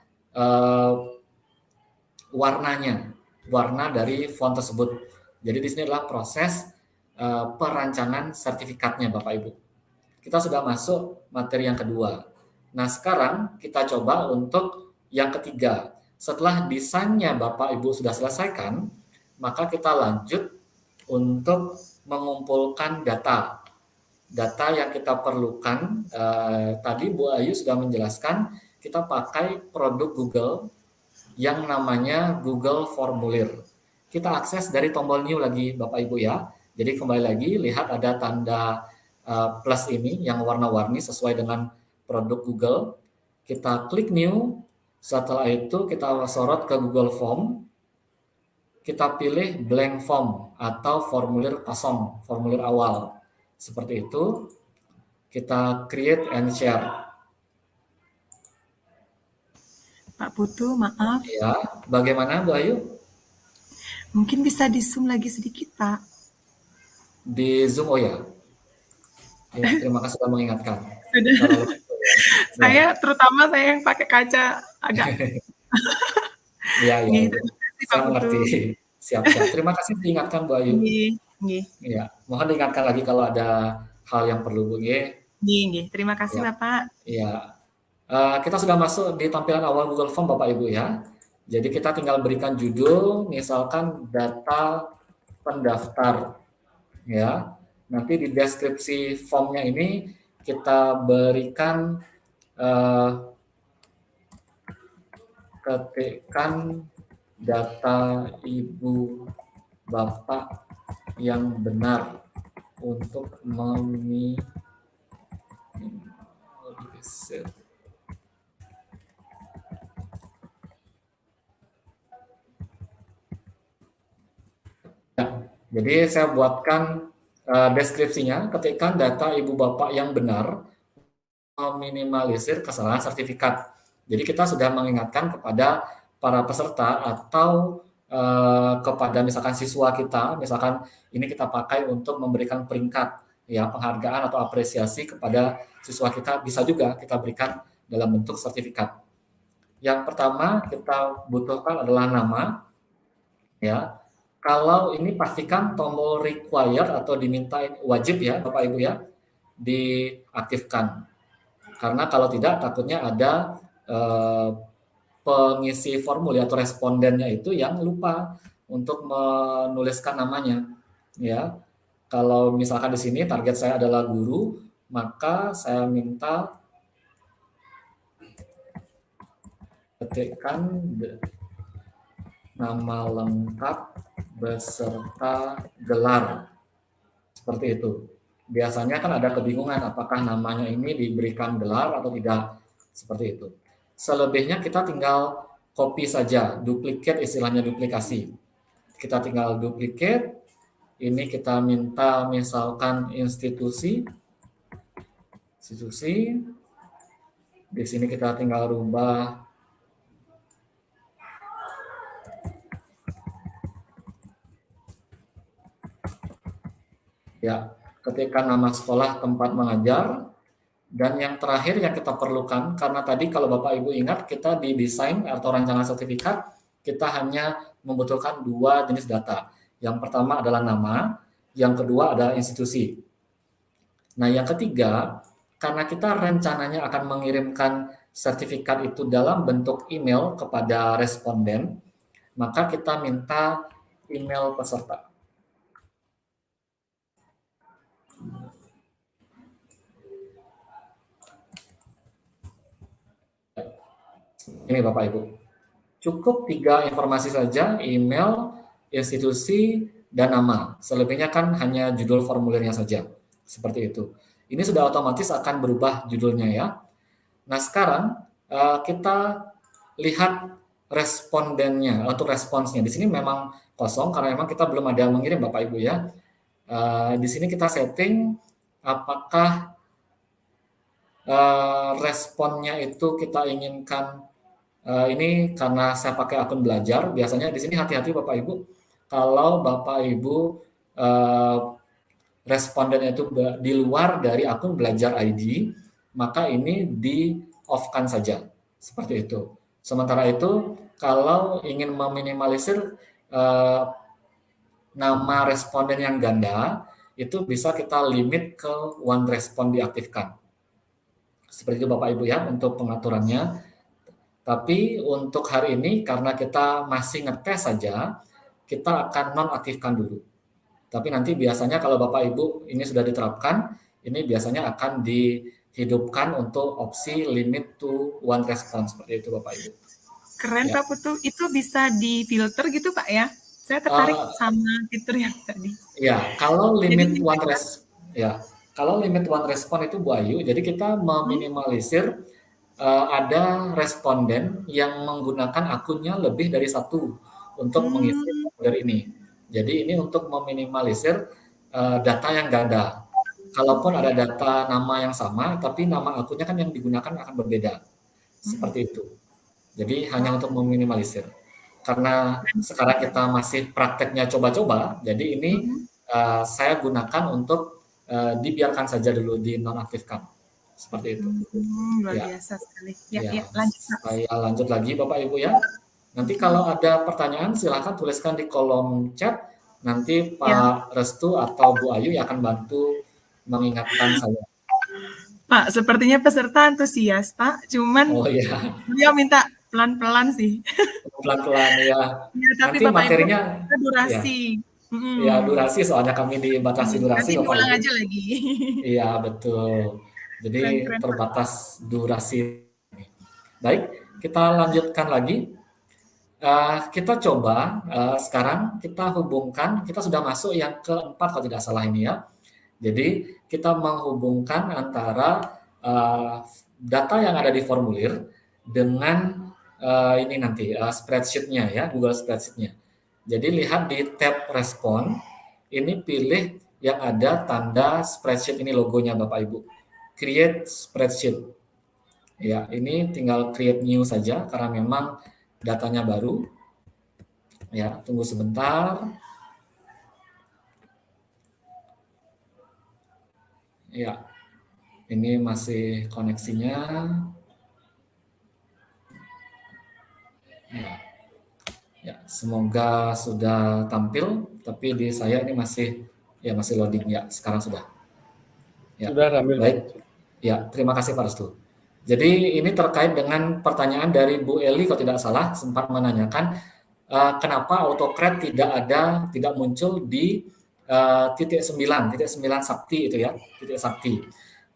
warna dari font tersebut. Jadi di sini adalah proses perancangan sertifikatnya Bapak Ibu. Kita sudah masuk materi yang kedua. Nah sekarang kita coba untuk yang ketiga. Setelah desainnya Bapak Ibu sudah selesaikan, maka kita lanjut untuk mengumpulkan data. Data yang kita perlukan, tadi Bu Ayu sudah menjelaskan, kita pakai produk Google yang namanya Google Formulir. Kita akses dari tombol new lagi Bapak Ibu ya. Jadi kembali lagi, lihat ada tanda plus ini yang warna-warni sesuai dengan produk Google. Kita klik new, setelah itu kita sorot ke Google Form. Kita pilih blank form atau formulir kosong, formulir awal. Seperti itu, kita create and share. Pak Putu, maaf. Ya, bagaimana Bu Ayu? Mungkin bisa di zoom lagi sedikit Pak. Di Zoom, oh ya. Ya, terima kasih sudah mengingatkan. Sudah. Saya terutama saya yang pakai kaca agak. Iya. Gitu. Saya mengerti. Siap. Terima kasih diingatkan Bu Ayu. Iya, mohon diingatkan lagi kalau ada hal yang perlu Bu G. Terima kasih ya. Bapak. Iya. Kita sudah masuk di tampilan awal Google Form Bapak Ibu ya. Jadi kita tinggal berikan judul, misalkan data pendaftar. Ya, nanti di deskripsi formnya ini kita berikan ketikkan data Ibu Bapak yang benar untuk meminimalisir. Jadi saya buatkan deskripsinya, ketikkan data Ibu Bapak yang benar, meminimalisir kesalahan sertifikat. Jadi kita sudah mengingatkan kepada para peserta atau kepada misalkan siswa kita, misalkan ini kita pakai untuk memberikan peringkat, ya penghargaan atau apresiasi kepada siswa kita, bisa juga kita berikan dalam bentuk sertifikat. Yang pertama kita butuhkan adalah nama, ya. Kalau ini pastikan tombol required atau diminta wajib ya Bapak Ibu ya, diaktifkan. Karena kalau tidak takutnya ada pengisi formulir atau respondennya itu yang lupa untuk menuliskan namanya. Ya, kalau misalkan di sini target saya adalah guru, maka saya minta ketikkan nama lengkap beserta gelar, seperti itu. Biasanya kan ada kebingungan apakah namanya ini diberikan gelar atau tidak, seperti itu. Selebihnya kita tinggal copy saja, duplicate, istilahnya duplikasi. Kita tinggal duplicate, ini kita minta misalkan institusi, di sini kita tinggal rubah ya, ketikkan nama sekolah tempat mengajar, dan yang terakhir yang kita perlukan, karena tadi kalau Bapak Ibu ingat kita di desain atau rancangan sertifikat kita hanya membutuhkan 2 jenis data. Yang pertama adalah nama, yang kedua adalah institusi. Nah, yang ketiga, karena kita rencananya akan mengirimkan sertifikat itu dalam bentuk email kepada responden, maka kita minta email peserta. Ini Bapak Ibu. Cukup 3 informasi saja, email, institusi, dan nama. Selebihnya kan hanya judul formulirnya saja. Seperti itu. Ini sudah otomatis akan berubah judulnya ya. Nah sekarang kita lihat respondennya, untuk responsnya. Di sini memang kosong karena memang kita belum ada mengirim Bapak Ibu ya. Di sini kita setting apakah responnya itu kita inginkan. Ini karena saya pakai akun belajar, biasanya di sini hati-hati Bapak Ibu, kalau Bapak Ibu respondennya itu di luar dari akun belajar ID, maka ini di off-kan saja, seperti itu. Sementara itu, kalau ingin meminimalisir nama responden yang ganda, itu bisa kita limit ke one respond diaktifkan. Seperti itu Bapak Ibu ya, untuk pengaturannya. Tapi untuk hari ini karena kita masih ngetes saja, kita akan nonaktifkan dulu. Tapi nanti biasanya kalau Bapak Ibu ini sudah diterapkan, ini biasanya akan dihidupkan untuk opsi limit to one response seperti itu Bapak Ibu. Keren Pak Putu, itu bisa difilter gitu Pak ya? Saya tertarik sama fitur yang tadi. Ya, kalau limit kalau limit one response itu Bu Ayu, jadi kita meminimalisir ada responden yang menggunakan akunnya lebih dari satu untuk mengisi formulir ini. Jadi ini untuk meminimalisir data yang ganda. Kalaupun ada data nama yang sama, tapi nama akunnya kan yang digunakan akan berbeda. Seperti itu. Jadi hanya untuk meminimalisir. Karena sekarang kita masih prakteknya coba-coba, jadi ini saya gunakan untuk dibiarkan saja dulu, dinonaktifkan. Seperti itu. Luar biasa sekali. Ya, lanjut. Saya lanjut lagi Bapak Ibu ya. Nanti kalau ada pertanyaan silakan tuliskan di kolom chat. Nanti Pak Restu atau Bu Ayu yang akan bantu mengingatkan saya. Pak, sepertinya peserta antusias Pak, cuman dia minta pelan-pelan sih. Pelan-pelan ya. Tapi Nanti Bapak materinya Ibu, durasi. Ya durasi soalnya kami dibatasi durasi. Nanti ulang aja lagi. Iya betul. Jadi terbatas durasi. Baik, kita lanjutkan lagi. Kita coba sekarang kita hubungkan, kita sudah masuk yang keempat kalau tidak salah ini ya. Jadi kita menghubungkan antara data yang ada di formulir dengan ini nanti spreadsheet-nya ya, Google Spreadsheet-nya. Jadi lihat di tab respon, ini pilih yang ada tanda spreadsheet, ini logonya Bapak Ibu. Create spreadsheet. Ya, ini tinggal create new saja karena memang datanya baru. Ya, tunggu sebentar. Ya, ini masih koneksinya. Ya, semoga sudah tampil, tapi di saya ini masih loading ya. Sekarang sudah. Ya. Sudah tampil. Baik. Ya, terima kasih Pak Restu. Jadi ini terkait dengan pertanyaan dari Bu Eli kalau tidak salah sempat menanyakan kenapa AutoCred tidak muncul di titik 9 sakti itu ya, titik sakti.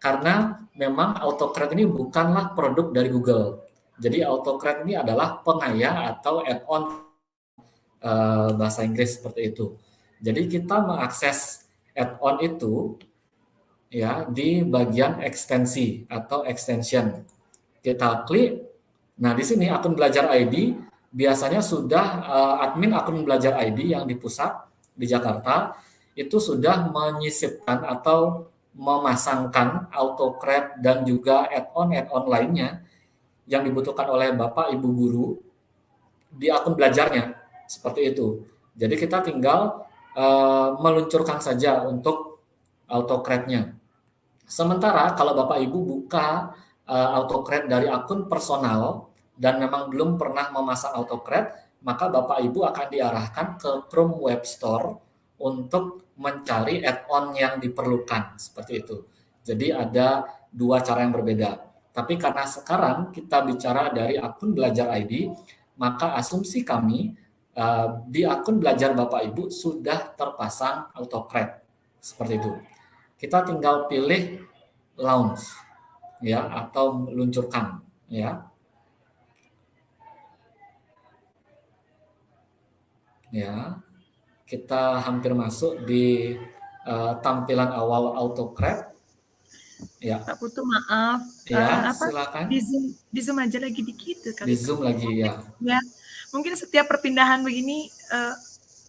Karena memang AutoCred ini bukanlah produk dari Google. Jadi AutoCred ini adalah pengaya atau add-on bahasa Inggris seperti itu. Jadi kita mengakses add-on itu ya di bagian ekstensi atau extension. Kita klik. Nah, di sini akun belajar ID biasanya sudah admin akun belajar ID yang di pusat di Jakarta itu sudah menyisipkan atau memasangkan AutoCred dan juga add-on lainnya yang dibutuhkan oleh Bapak Ibu guru di akun belajarnya seperti itu. Jadi kita tinggal meluncurkan saja untuk AutoCred-nya. Sementara kalau Bapak Ibu buka AutoCred dari akun personal dan memang belum pernah memasang AutoCred, maka Bapak Ibu akan diarahkan ke Chrome Web Store untuk mencari add-on yang diperlukan seperti itu. Jadi ada dua cara yang berbeda. Tapi karena sekarang kita bicara dari akun Belajar ID, maka asumsi kami di akun Belajar Bapak Ibu sudah terpasang autocrat seperti itu. Kita tinggal pilih launch ya atau luncurkan ya. Ya. Kita hampir masuk di tampilan awal autocrat. Ya. Pak Putu maaf, Ya, silakan. Di zoom aja lagi dikit kali. Di zoom lagi ya. Ya, mungkin setiap perpindahan begini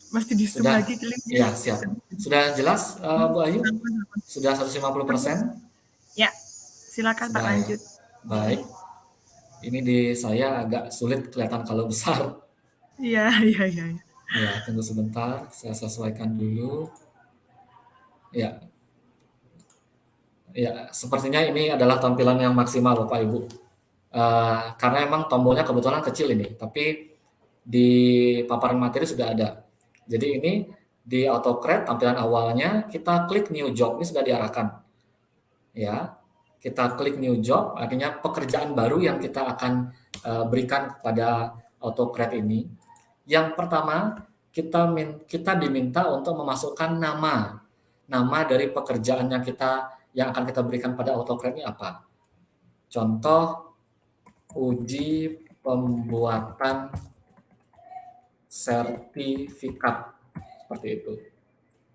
mesti di zoom lagi. Ya, siap. Sudah jelas Bu Ayu? Sudah 150%? Ya, silakan Pak lanjut. Baik. Ini di saya agak sulit kelihatan kalau besar. Iya. Ya, tunggu sebentar, saya sesuaikan dulu. Ya. Ya, sepertinya ini adalah tampilan yang maksimal Bapak Ibu. Karena emang tombolnya kebetulan kecil ini, tapi di paparan materi sudah ada. Jadi ini di autocrat tampilan awalnya kita klik new job, ini sudah diarahkan. Ya, kita klik new job, artinya pekerjaan baru yang kita akan berikan kepada autocrat ini. Yang pertama kita diminta untuk memasukkan nama dari pekerjaan yang akan kita berikan pada autocrat ini apa? Contoh uji pembuatan sertifikat seperti itu.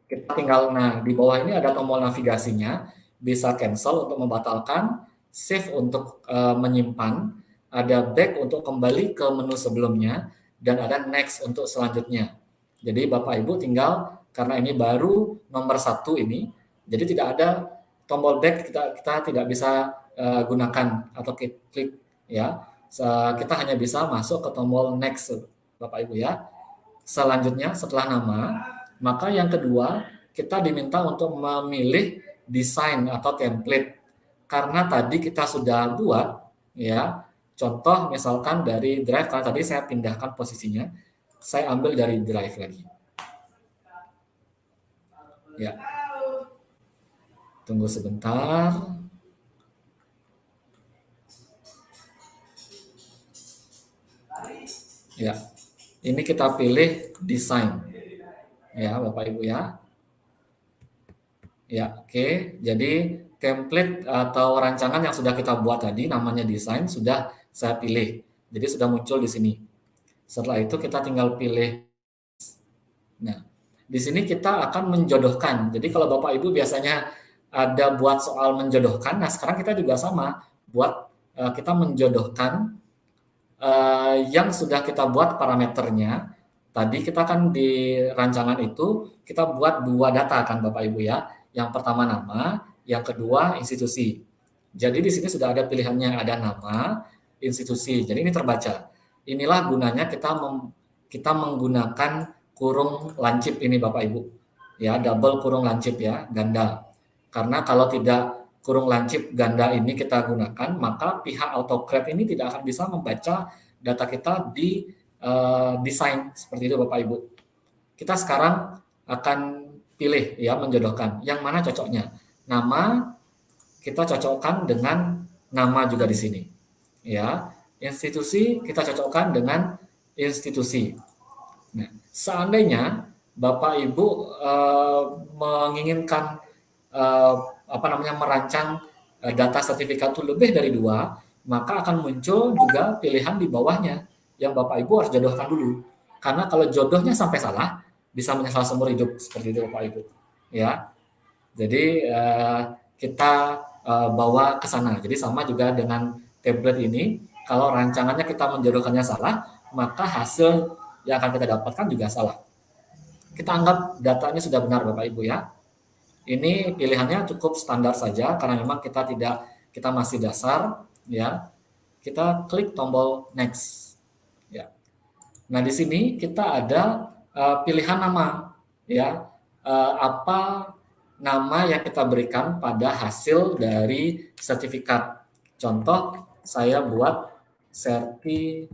Kita tinggal di bawah ini ada tombol navigasinya, bisa cancel untuk membatalkan, save untuk menyimpan, ada back untuk kembali ke menu sebelumnya, dan ada next untuk selanjutnya. Jadi Bapak Ibu tinggal, karena ini baru nomor 1 ini, jadi tidak ada tombol back, kita tidak bisa gunakan atau klik ya. Kita hanya bisa masuk ke tombol next Bapak Ibu ya. Selanjutnya setelah nama, maka yang kedua kita diminta untuk memilih desain atau template. Karena tadi kita sudah buat ya. Contoh misalkan dari drive, karena tadi saya pindahkan posisinya, saya ambil dari drive lagi. Ya. Tunggu sebentar. Ya. Ini kita pilih desain. Ya, Bapak Ibu ya. Ya, oke. Jadi template atau rancangan yang sudah kita buat tadi namanya desain sudah saya pilih. Jadi sudah muncul di sini. Setelah itu kita tinggal pilih. Nah, di sini kita akan menjodohkan. Jadi kalau Bapak Ibu biasanya ada buat soal menjodohkan, nah sekarang kita juga sama buat kita menjodohkan yang sudah kita buat parameternya. Tadi kita kan di rancangan itu kita buat 2 data kan Bapak Ibu ya. Yang pertama nama, yang kedua institusi. Jadi di sini sudah ada pilihannya, ada nama, institusi. Jadi ini terbaca. Inilah gunanya kita menggunakan kurung lancip ini Bapak Ibu. Ya, double kurung lancip ya, ganda. Karena kalau tidak kurung lancip ganda ini kita gunakan, maka pihak autocrat ini tidak akan bisa membaca data kita di desain seperti itu Bapak Ibu. Kita sekarang akan pilih ya menjodohkan yang mana cocoknya. Nama kita cocokkan dengan nama juga di sini. Ya, institusi kita cocokkan dengan institusi. Nah, seandainya Bapak Ibu menginginkan merancang data sertifikat itu lebih dari 2, maka akan muncul juga pilihan di bawahnya yang Bapak Ibu harus jodohkan dulu. Karena kalau jodohnya sampai salah, bisa menyesal seumur hidup seperti itu Bapak Ibu. Ya, jadi kita bawa ke sana. Jadi sama juga dengan template ini, kalau rancangannya kita menjodohkannya salah, maka hasil yang akan kita dapatkan juga salah. Kita anggap datanya sudah benar Bapak Ibu ya. Ini pilihannya cukup standar saja karena memang kita masih dasar ya. Kita klik tombol next. Ya. Nah, di sini kita ada pilihan nama ya. Apa nama yang kita berikan pada hasil dari sertifikat. Contoh saya buat sertifikat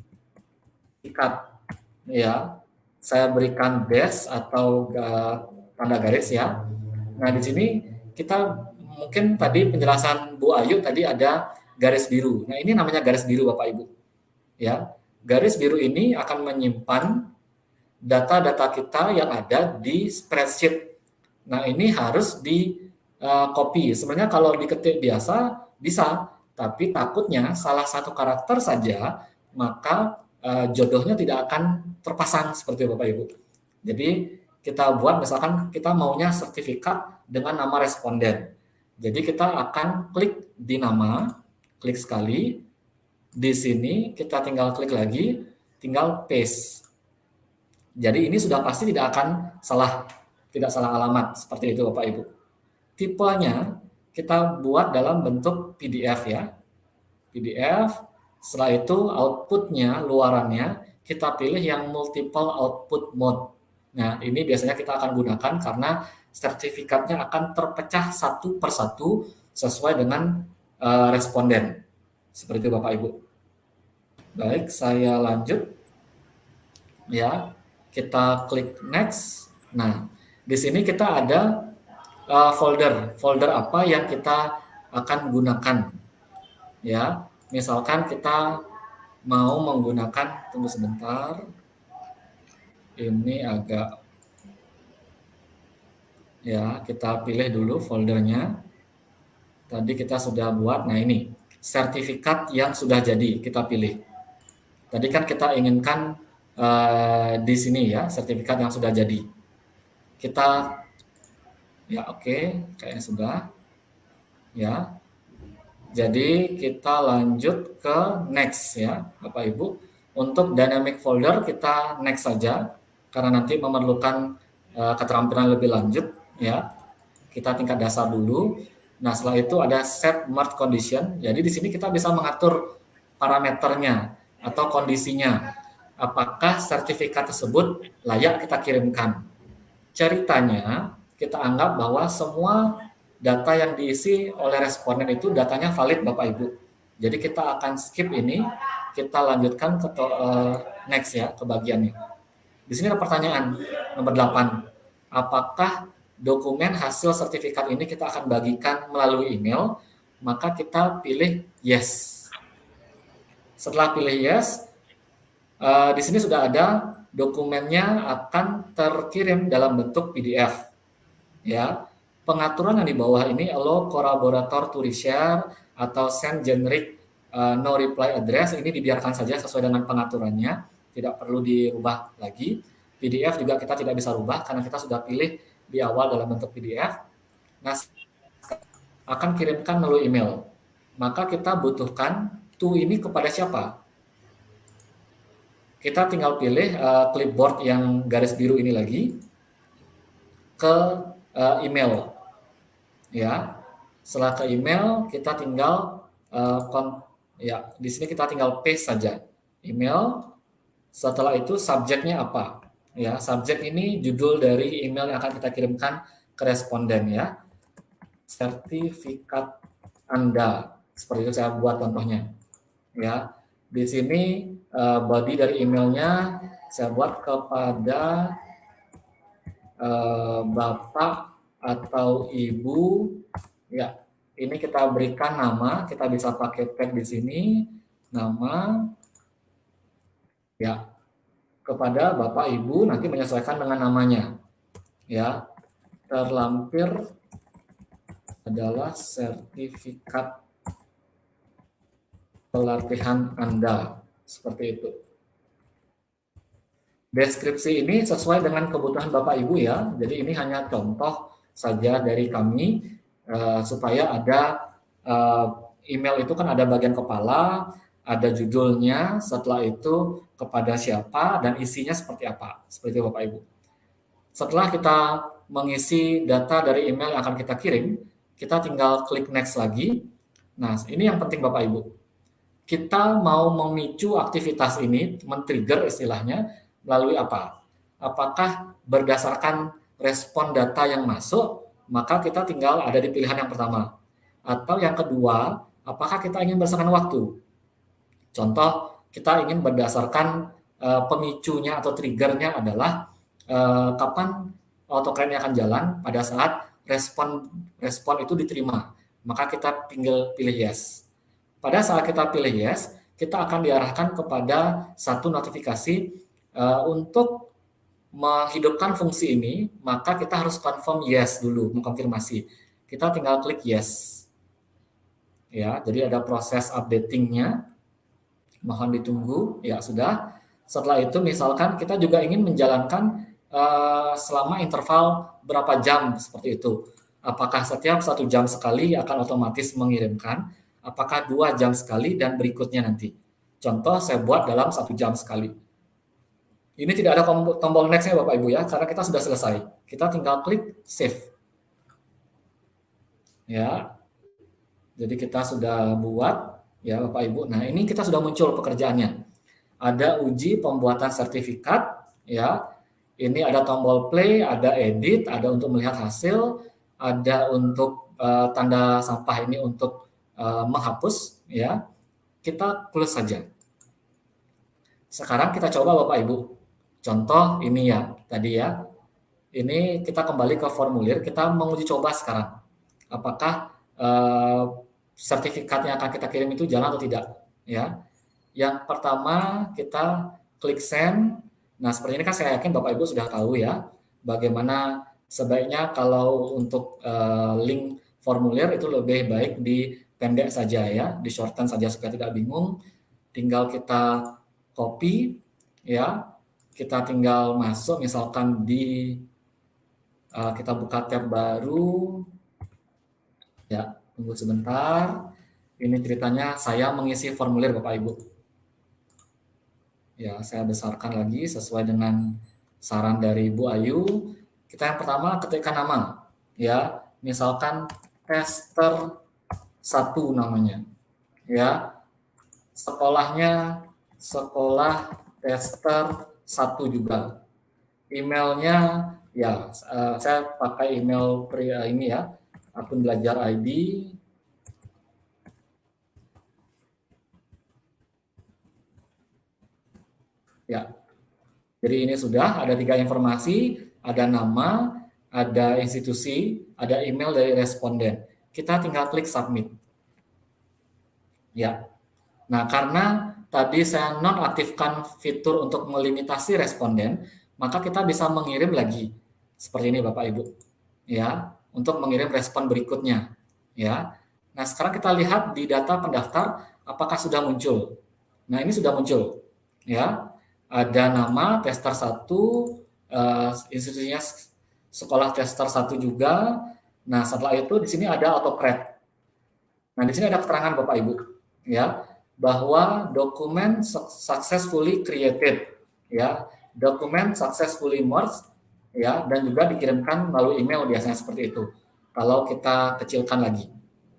ya. Saya berikan dash atau tanda garis ya. Nah, di sini kita mungkin tadi penjelasan Bu Ayu tadi ada garis biru. Nah, ini namanya garis biru Bapak Ibu. Ya, garis biru ini akan menyimpan data-data kita yang ada di spreadsheet. Nah, ini harus di copy. Sebenarnya kalau diketik biasa bisa, tapi takutnya salah satu karakter saja, maka jodohnya tidak akan terpasang seperti Bapak Ibu. Jadi kita buat misalkan kita maunya sertifikat dengan nama responden. Jadi kita akan klik di nama, klik sekali. Di sini kita tinggal klik lagi, tinggal paste. Jadi ini sudah pasti tidak akan tidak salah alamat seperti itu Bapak Ibu. Tipenya kita buat dalam bentuk PDF ya. PDF, setelah itu outputnya, luarannya kita pilih yang multiple output mode. Nah, ini biasanya kita akan gunakan karena sertifikatnya akan terpecah satu persatu sesuai dengan responden. Seperti itu Bapak Ibu. Baik, saya lanjut. Ya, kita klik next. Nah, di sini kita ada folder apa yang kita akan gunakan. Ya, misalkan kita mau menggunakan, tunggu sebentar. Ini agak, ya, kita pilih dulu foldernya. Tadi kita sudah buat, nah ini, sertifikat yang sudah jadi, kita pilih. Tadi kan kita inginkan di sini ya, sertifikat yang sudah jadi. Kita, ya oke, kayaknya sudah. Ya, jadi kita lanjut ke next ya, Bapak Ibu. Untuk dynamic folder kita next saja, karena nanti memerlukan keterampilan lebih lanjut ya. Kita tingkat dasar dulu. Nah, setelah itu ada set merge condition. Jadi di sini kita bisa mengatur parameternya atau kondisinya. Apakah sertifikat tersebut layak kita kirimkan? Ceritanya kita anggap bahwa semua data yang diisi oleh responden itu datanya valid Bapak Ibu. Jadi kita akan skip ini, kita lanjutkan ke next ya, ke bagiannya. Di sini ada pertanyaan nomor 8. Apakah dokumen hasil sertifikat ini kita akan bagikan melalui email? Maka kita pilih yes. Setelah pilih yes, di sini sudah ada dokumennya akan terkirim dalam bentuk PDF. Ya, pengaturan yang di bawah ini allow collaborator to reshare atau send generic no reply address, ini dibiarkan saja sesuai dengan pengaturannya. Tidak perlu dirubah lagi. PDF juga kita tidak bisa rubah karena kita sudah pilih di awal dalam bentuk PDF. Nah, akan kirimkan melalui email. Maka kita butuhkan to ini kepada siapa? Kita tinggal pilih clipboard yang garis biru ini lagi ke email. Ya. Setelah ke email kita tinggal di sini kita tinggal paste saja email. Setelah itu subjeknya apa? Ya, subjek ini judul dari email yang akan kita kirimkan ke responden ya. Sertifikat Anda. Seperti itu saya buat contohnya. Ya. Di sini body dari emailnya saya buat kepada Bapak atau Ibu. Ya, ini kita berikan nama, kita bisa pakai tag di sini, nama. Ya, kepada Bapak Ibu nanti menyesuaikan dengan namanya. Ya, terlampir adalah sertifikat pelatihan Anda, seperti itu. Deskripsi ini sesuai dengan kebutuhan Bapak Ibu ya. Jadi ini hanya contoh saja dari kami supaya ada email itu kan ada bagian kepala, ada judulnya, setelah itu kepada siapa, dan isinya seperti apa. Seperti itu Bapak Ibu. Setelah kita mengisi data dari email yang akan kita kirim, kita tinggal klik next lagi. Nah, ini yang penting Bapak Ibu. Kita mau memicu aktivitas ini, men-trigger istilahnya, melalui apa? Apakah berdasarkan respon data yang masuk, maka kita tinggal ada di pilihan yang pertama. Atau yang kedua, apakah kita ingin berdasarkan waktu? Contoh, kita ingin berdasarkan pemicunya atau triggernya adalah kapan autocrane akan jalan pada saat respon itu diterima, maka kita tinggal pilih yes. Pada saat kita pilih yes, kita akan diarahkan kepada satu notifikasi untuk menghidupkan fungsi ini, maka kita harus confirm yes dulu, mengkonfirmasi. Kita tinggal klik yes. Ya, jadi ada proses updating-nya. Mohon ditunggu, ya sudah. Setelah itu misalkan kita juga ingin menjalankan selama interval berapa jam seperti itu. Apakah setiap 1 jam sekali akan otomatis mengirimkan, apakah 2 jam sekali dan berikutnya nanti. Contoh saya buat dalam 1 jam sekali. Ini tidak ada tombol next-nya Bapak Ibu ya, karena kita sudah selesai. Kita tinggal klik save. Ya. Jadi kita sudah buat ya Bapak Ibu. Nah, ini kita sudah muncul pekerjaannya. Ada uji pembuatan sertifikat ya. Ini ada tombol play, ada edit, ada untuk melihat hasil, ada untuk tanda sampah ini untuk menghapus ya. Kita close saja. Sekarang kita coba Bapak Ibu. Contoh ini ya, tadi ya. Ini kita kembali ke formulir, kita menguji coba sekarang. Apakah sertifikat yang akan kita kirim itu jalan atau tidak, ya. Yang pertama kita klik send. Nah, seperti ini kan saya yakin Bapak Ibu sudah tahu ya, bagaimana sebaiknya kalau untuk link formulir itu lebih baik dipendek saja ya, di shorten saja supaya tidak bingung. Tinggal kita copy ya. Kita tinggal masuk misalkan di kita buka tab baru ya, tunggu sebentar. Ini ceritanya saya mengisi formulir Bapak Ibu ya, saya besarkan lagi sesuai dengan saran dari Bu Ayu. Kita yang pertama ketikkan nama ya, misalkan tester 1 namanya ya, sekolahnya sekolah tester 1 juga. Emailnya ya saya pakai email ini ya, akun belajar ID. Ya. Jadi ini sudah ada 3 informasi, ada nama, ada institusi, ada email dari responden. Kita tinggal klik submit. Ya. Nah, karena tadi saya nonaktifkan fitur untuk melimitasi responden, maka kita bisa mengirim lagi seperti ini Bapak Ibu. Ya, untuk mengirim respon berikutnya, ya. Nah, sekarang kita lihat di data pendaftar apakah sudah muncul. Nah, ini sudah muncul. Ya. Ada nama tester 1, institusinya sekolah tester 1 juga. Nah, setelah itu di sini ada autocrate. Nah, di sini ada keterangan Bapak Ibu, ya, bahwa dokumen successfully created, ya, dokumen successfully merged, ya, dan juga dikirimkan melalui email biasanya seperti itu. Kalau kita kecilkan lagi,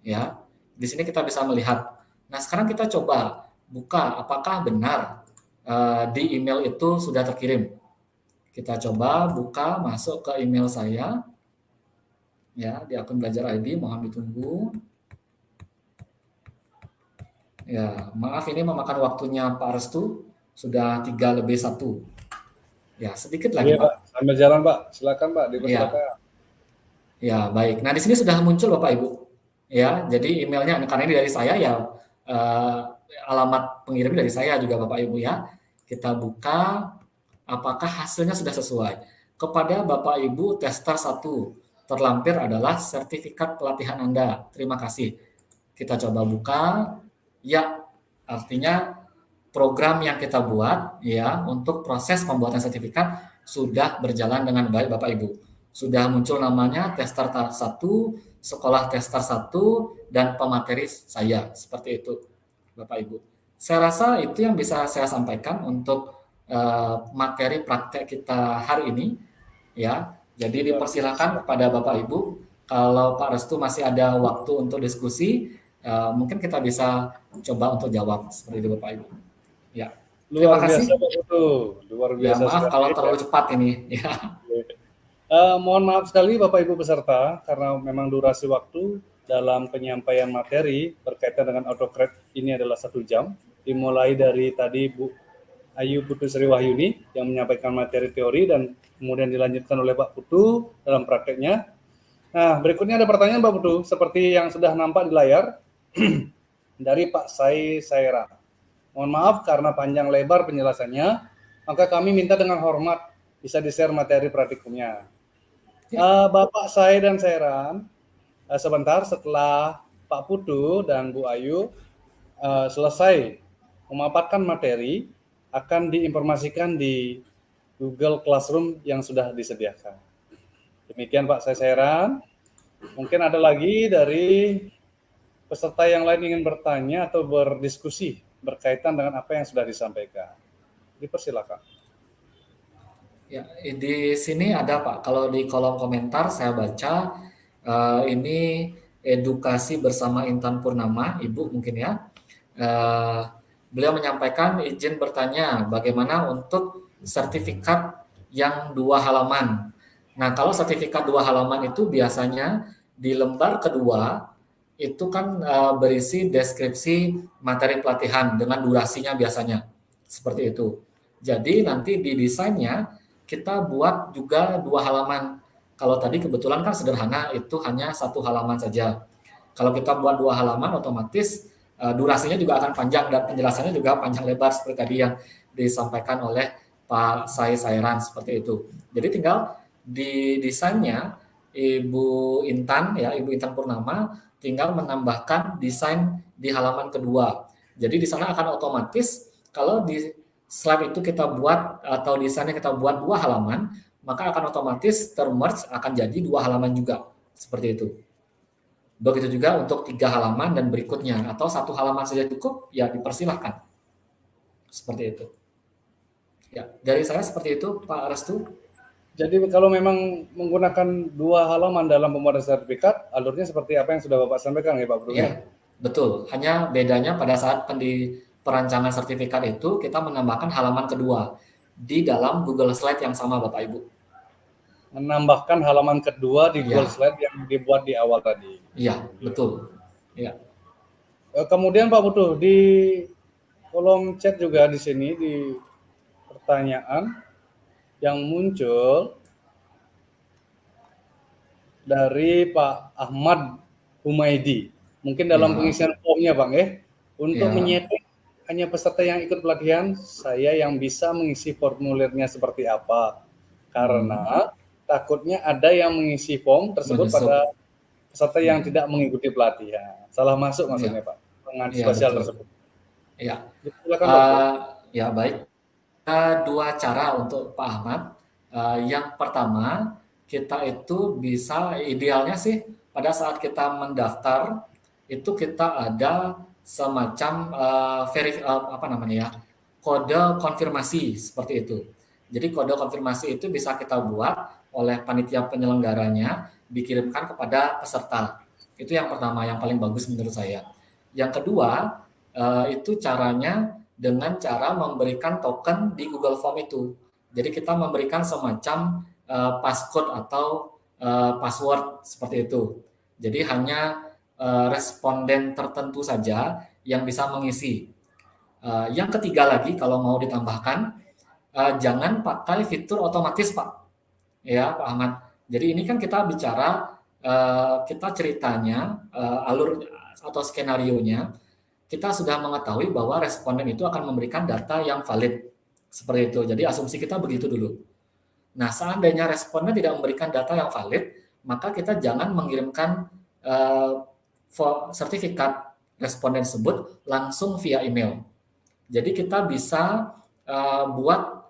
ya, di sini kita bisa melihat. Nah, sekarang kita coba buka apakah benar di email itu sudah terkirim. Kita coba buka, masuk ke email saya, ya, di akun belajar ID. Mohon ditunggu. Ya, maaf ini memakan waktunya Pak Restu, sudah 3+1. Ya, sedikit lagi, Pak. Sambil jalan, Pak. Silakan, Pak, dipersilakan. Ya, baik. Nah, di sini sudah muncul Bapak Ibu. Ya, jadi emailnya karena ini dari saya ya, alamat pengirim dari saya juga Bapak Ibu ya. Kita buka apakah hasilnya sudah sesuai. Kepada Bapak Ibu tester 1 terlampir adalah sertifikat pelatihan Anda. Terima kasih. Kita coba buka. Ya, artinya program yang kita buat ya untuk proses pembuatan sertifikat sudah berjalan dengan baik Bapak Ibu. Sudah muncul namanya tester 1, sekolah tester 1 dan pemateri saya, seperti itu Bapak Ibu. Saya rasa itu yang bisa saya sampaikan untuk materi praktek kita hari ini ya. Jadi dipersilakan kepada Bapak Ibu, kalau Pak Restu masih ada waktu untuk diskusi, mungkin kita bisa coba untuk jawab seperti itu Bapak Ibu. Ya. Terima kasih. Luar biasa. Ya, maaf kalau terlalu cepat ini ya. Mohon maaf sekali Bapak Ibu peserta karena memang durasi waktu dalam penyampaian materi berkaitan dengan autocrate ini adalah 1 jam. Dimulai dari tadi Bu Ayu Putu Sri Wahyuni yang menyampaikan materi teori dan kemudian dilanjutkan oleh Pak Putu dalam prakteknya. Nah, berikutnya ada pertanyaan Pak Putu, seperti yang sudah nampak di layar dari Pak Saira. Mohon maaf karena panjang lebar penjelasannya, maka kami minta dengan hormat bisa di-share materi praktikumnya. Bapak Sai dan Sairan, sebentar setelah Pak Putu dan Bu Ayu selesai memaparkan materi, akan diinformasikan di Google Classroom yang sudah disediakan. Demikian Pak Sairan. Mungkin ada lagi dari peserta yang lain ingin bertanya atau berdiskusi berkaitan dengan apa yang sudah disampaikan. Dipersilakan. Ya, di sini ada Pak. Kalau di kolom komentar saya baca ini edukasi bersama Intan Purnama, Ibu mungkin ya. Beliau menyampaikan izin bertanya bagaimana untuk sertifikat yang 2 halaman. Nah, kalau sertifikat 2 halaman itu biasanya di lembar kedua itu kan berisi deskripsi materi pelatihan dengan durasinya biasanya. Seperti itu. Jadi nanti di desainnya kita buat juga 2 halaman. Kalau tadi kebetulan kan sederhana, itu hanya 1 halaman saja. Kalau kita buat 2 halaman, otomatis durasinya juga akan panjang dan penjelasannya juga panjang lebar seperti tadi yang disampaikan oleh Pak Sairan seperti itu. Jadi tinggal di desainnya Ibu Intan ya, Ibu Intan Purnama tinggal menambahkan desain di halaman kedua. Jadi di sana akan otomatis kalau di slide itu kita buat atau desainnya kita buat 2 halaman, maka akan otomatis termerge akan jadi 2 halaman juga. Seperti itu. Begitu juga untuk 3 halaman dan berikutnya. Atau 1 halaman saja cukup, ya dipersilahkan. Seperti itu. Ya, dari saya seperti itu, Pak Restu. Jadi kalau memang menggunakan 2 halaman dalam pembuatan sertifikat, alurnya seperti apa yang sudah Bapak sampaikan ya Pak Bro? Ya, betul. Hanya bedanya pada saat perancangan sertifikat itu kita menambahkan halaman kedua di dalam Google Slide yang sama Bapak Ibu. Menambahkan halaman kedua di Google Slide yang dibuat di awal tadi. Iya, betul. Ya. Kemudian Pak Putu, di kolom chat juga di sini di pertanyaan yang muncul dari Pak Ahmad Humaydi. Mungkin dalam pengisian formnya Bang untuk menyeting hanya peserta yang ikut pelatihan, saya yang bisa mengisi formulirnya seperti apa. Karena takutnya ada yang mengisi form tersebut pada peserta yang tidak mengikuti pelatihan. Salah masuk maksudnya Pak, mengantisipasi hal tersebut. Iya. Silakan Pak. Ya baik. Ada 2 cara untuk Pak Ahmad. Yang pertama, kita itu bisa idealnya sih pada saat kita mendaftar itu kita ada semacam kode konfirmasi seperti itu. Jadi kode konfirmasi itu bisa kita buat oleh panitia penyelenggaranya dikirimkan kepada peserta. Itu yang pertama, yang paling bagus menurut saya. Yang kedua, itu caranya dengan cara memberikan token di Google Form itu. Jadi kita memberikan semacam passcode atau password seperti itu. Jadi hanya responden tertentu saja yang bisa mengisi. Yang ketiga lagi kalau mau ditambahkan, jangan pakai fitur otomatis Pak. Ya Pak Ahmad. Jadi ini kan kita bicara, kita ceritanya, alur atau skenario-nya, kita sudah mengetahui bahwa responden itu akan memberikan data yang valid. Seperti itu. Jadi asumsi kita begitu dulu. Nah, seandainya responden tidak memberikan data yang valid, maka kita jangan mengirimkan sertifikat responden tersebut langsung via email. Jadi kita bisa buat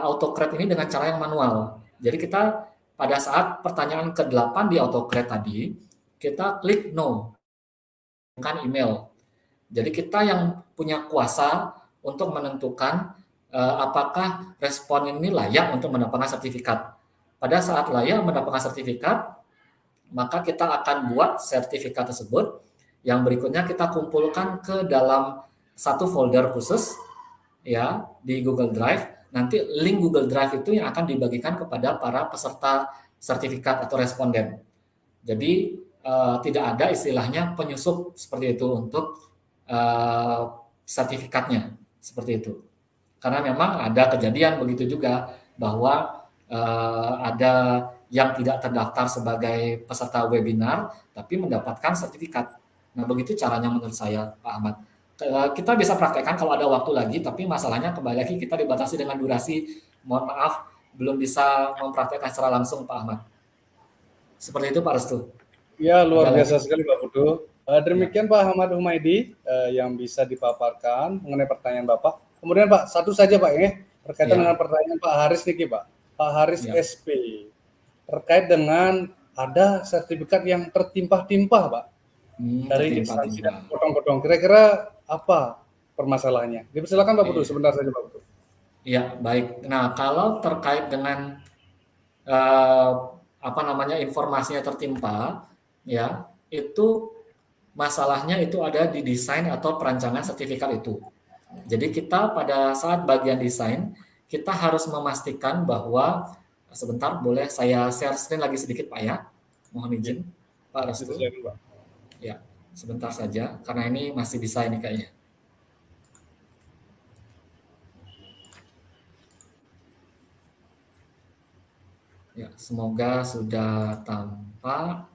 autocrate ini dengan cara yang manual. Jadi kita pada saat pertanyaan ke-8 di autocrate tadi, kita klik no, kan email. Jadi kita yang punya kuasa untuk menentukan apakah responden ini layak untuk mendapatkan sertifikat. Pada saat layak mendapatkan sertifikat, maka kita akan buat sertifikat tersebut. Yang berikutnya kita kumpulkan ke dalam satu folder khusus ya di Google Drive. Nanti link Google Drive itu yang akan dibagikan kepada para peserta sertifikat atau responden. Jadi tidak ada istilahnya penyusup seperti itu untuk sertifikatnya seperti itu. Karena memang ada kejadian begitu juga bahwa ada yang tidak terdaftar sebagai peserta webinar, tapi mendapatkan sertifikat. Nah, begitu caranya menurut saya, Pak Ahmad. Kita bisa praktekkan kalau ada waktu lagi, tapi masalahnya kembali lagi kita dibatasi dengan durasi. Mohon maaf, belum bisa mempraktekkan secara langsung, Pak Ahmad. Seperti itu, Pak Restu. Ya, luar Ada biasa lagi? sekali Pak Putu. Demikian Pak Ahmad Humaydi yang bisa dipaparkan mengenai pertanyaan Bapak. Kemudian Pak, satu saja Pak ya, berkaitan Ya. dengan pertanyaan Pak Haris niki Pak. Pak Haris Ya. SP. Terkait dengan ada sertifikat yang tertimpah-timpah Pak. Dari instansi dan potong-potong. Kira-kira apa permasalahannya? Dipersilakan Pak Putu, sebentar saja Pak Putu. Ya, baik. Nah, kalau terkait dengan informasinya tertimpa, ya, itu masalahnya itu ada di desain atau perancangan sertifikat itu. Jadi kita pada saat bagian desain, kita harus memastikan bahwa, sebentar boleh saya share screen lagi sedikit Pak ya? Mohon izin Pak Restu. Ya, sebentar saja, karena ini masih bisa ini kayaknya. Ya, semoga sudah tampak.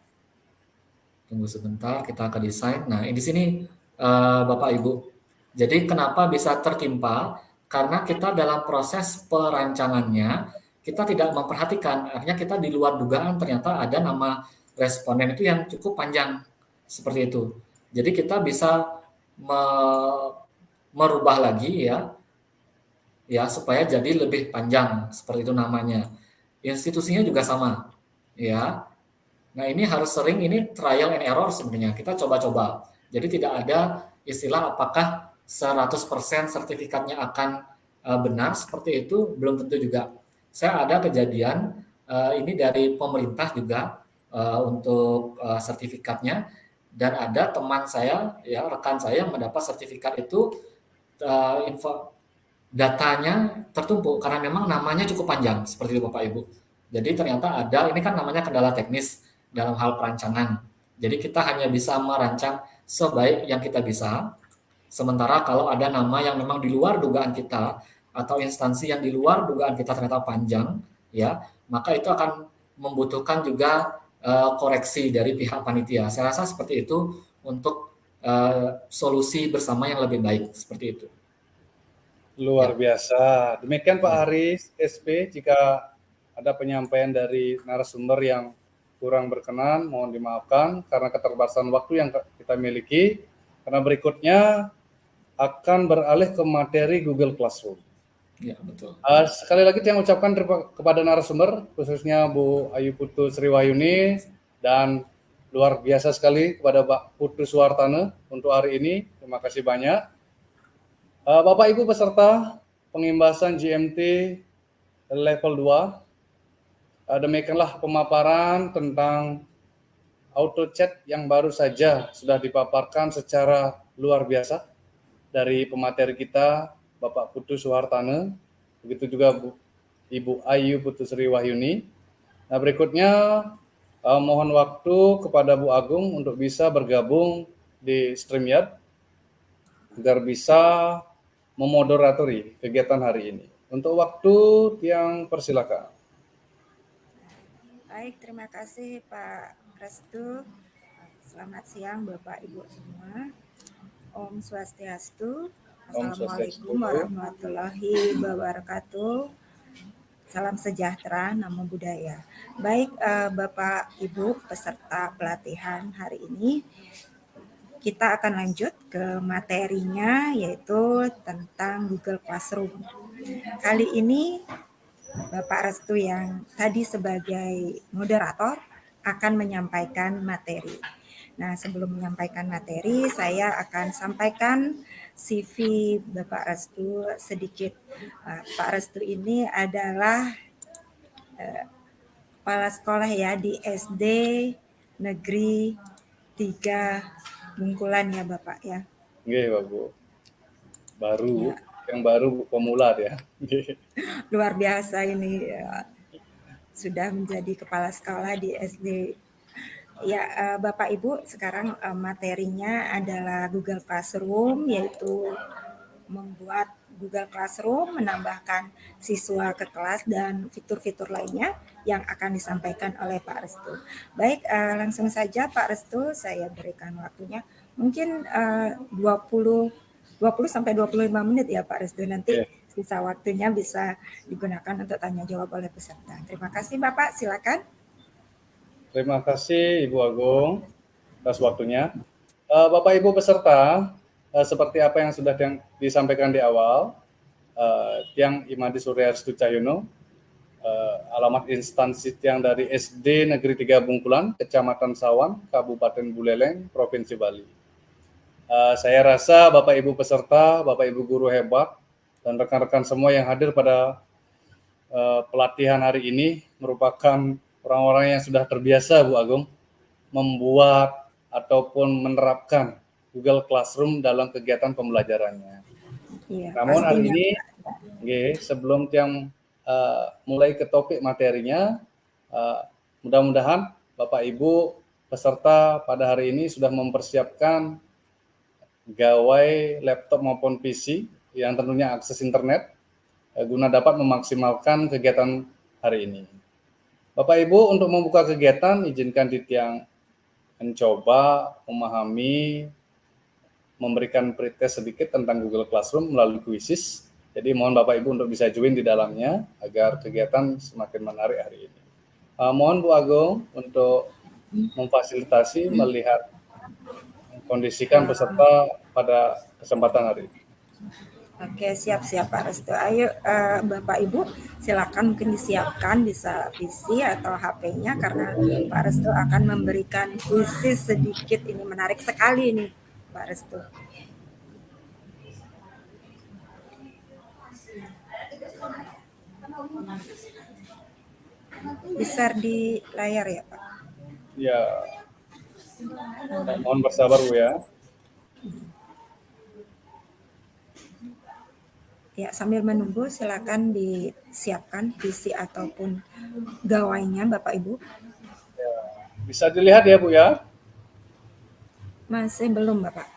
Tunggu sebentar, kita ke desain. Nah, di sini Bapak Ibu. Jadi kenapa bisa tertimpa? Karena kita dalam proses perancangannya, kita tidak memperhatikan. Akhirnya kita di luar dugaan ternyata ada nama responden itu yang cukup panjang. Seperti itu. Jadi kita bisa merubah lagi ya supaya jadi lebih panjang. Seperti itu namanya. Institusinya juga sama. Ya. Nah, ini harus sering, ini trial and error sebenarnya. Kita coba-coba. Jadi tidak ada istilah apakah 100% sertifikatnya akan benar, seperti itu belum tentu juga. Saya ada kejadian ini dari pemerintah juga untuk sertifikatnya, dan ada teman saya, ya rekan saya yang mendapat sertifikat itu datanya tertumpuk karena memang namanya cukup panjang, seperti itu Bapak Ibu. Jadi ternyata ada, ini kan namanya kendala teknis dalam hal perancangan. Jadi kita hanya bisa merancang sebaik yang kita bisa. Sementara kalau ada nama yang memang di luar dugaan kita atau instansi yang di luar dugaan kita ternyata panjang, ya, maka itu akan membutuhkan juga koreksi dari pihak panitia. Saya rasa seperti itu untuk solusi bersama yang lebih baik, seperti itu. Luar biasa. Demikian Pak Haris SP. Jika ada penyampaian dari narasumber yang kurang berkenan, mohon dimaafkan karena keterbatasan waktu yang kita miliki. Karena berikutnya akan beralih ke materi Google Classroom. Ya, betul. Sekali lagi saya ucapkan kepada narasumber, khususnya Bu Ayu Putu Sriwahyuni, dan luar biasa sekali kepada Pak Putu Suhartana untuk hari ini. Terima kasih banyak. Bapak Ibu peserta pengimbasan GMT level 2, demikianlah pemaparan tentang auto chat yang baru saja sudah dipaparkan secara luar biasa dari pemateri kita Bapak Putu Suhartana, begitu juga Ibu Ayu Putu Sriwahyuni. Nah, berikutnya mohon waktu kepada Bu Agung untuk bisa bergabung di StreamYard agar bisa memoderatori kegiatan hari ini. Untuk waktu yang persilakan. Baik, terima kasih Pak Restu. Selamat siang Bapak Ibu semua. Om Swastiastu. Assalamualaikum warahmatullahi wabarakatuh. Salam sejahtera, namo buddhaya. Baik Bapak Ibu peserta pelatihan hari ini, kita akan lanjut ke materinya yaitu tentang Google Classroom. Kali ini Bapak Restu yang tadi sebagai moderator akan menyampaikan materi. Nah, sebelum menyampaikan materi, saya akan sampaikan CV Bapak Restu sedikit. Pak Restu ini adalah kepala sekolah ya di SD Negeri 3 Bungkulan ya Bapak ya. Nggih, Pak Bu. Baru, ya. Yang baru pemula ya. Luar biasa ini ya. Sudah menjadi kepala sekolah di SD. Ya, Bapak Ibu, sekarang materinya adalah Google Classroom, yaitu membuat Google Classroom, menambahkan siswa ke kelas, dan fitur-fitur lainnya yang akan disampaikan oleh Pak Restu. Baik, langsung saja Pak Restu, saya berikan waktunya. Mungkin 20 sampai 25 menit ya Pak Restu, nanti sisa waktunya bisa digunakan untuk tanya jawab oleh peserta. Terima kasih Bapak, silakan. Terima kasih Ibu Agung atas waktunya. Bapak Ibu peserta, seperti apa yang sudah disampaikan di awal, Tiang Imadi Surya Restu Cahyono, alamat instansi Tiang dari SD Negeri 3 Bungkulan, Kecamatan Sawan, Kabupaten Buleleng, Provinsi Bali. Saya rasa Bapak Ibu peserta, Bapak Ibu guru hebat, dan rekan-rekan semua yang hadir pada pelatihan hari ini merupakan orang-orang yang sudah terbiasa, Bu Agung, membuat ataupun menerapkan Google Classroom dalam kegiatan pembelajarannya. Iya, Namun hari pastinya. ini, sebelum Tiang mulai ke topik materinya, mudah-mudahan Bapak Ibu peserta pada hari ini sudah mempersiapkan gawai laptop maupun PC yang tentunya akses internet guna dapat memaksimalkan kegiatan hari ini. Bapak Ibu, untuk membuka kegiatan, izinkan Tiang mencoba memahami, memberikan pretest sedikit tentang Google Classroom melalui Quizzes. Jadi mohon Bapak Ibu untuk bisa join di dalamnya agar kegiatan semakin menarik hari ini. Mohon Bu Agung untuk memfasilitasi, melihat, mengkondisikan peserta pada kesempatan hari ini. Oke, siap-siap Pak Restu. Ayo Bapak Ibu, silakan mungkin disiapkan, bisa PC atau HP-nya, karena Pak Restu akan memberikan kuisis sedikit. Ini menarik sekali nih Pak Restu. Besar di layar ya Pak? Ya, mohon bersabar Bu ya. Ya, sambil menunggu silakan disiapkan PC ataupun gawainya Bapak Ibu. Ya, bisa dilihat ya Bu ya? Masih belum Bapak?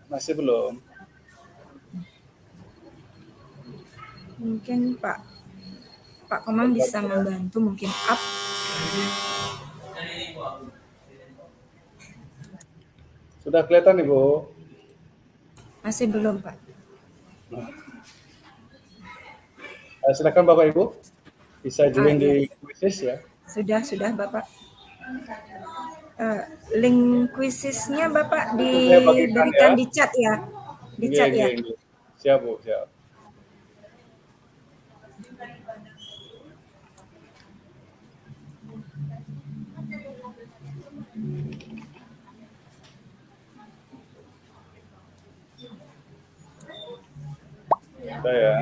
Masih belum. Mungkin Pak Komang bisa membantu, mungkin up. Sudah kelihatan Ibu? Masih belum Pak. Silakan Bapak Ibu bisa join di Quizzes ya. Sudah Bapak. Link Quizzesnya Bapak diberikan ya. di chat ya. Di chat ya. Siap Bu, siap. Sudah ya.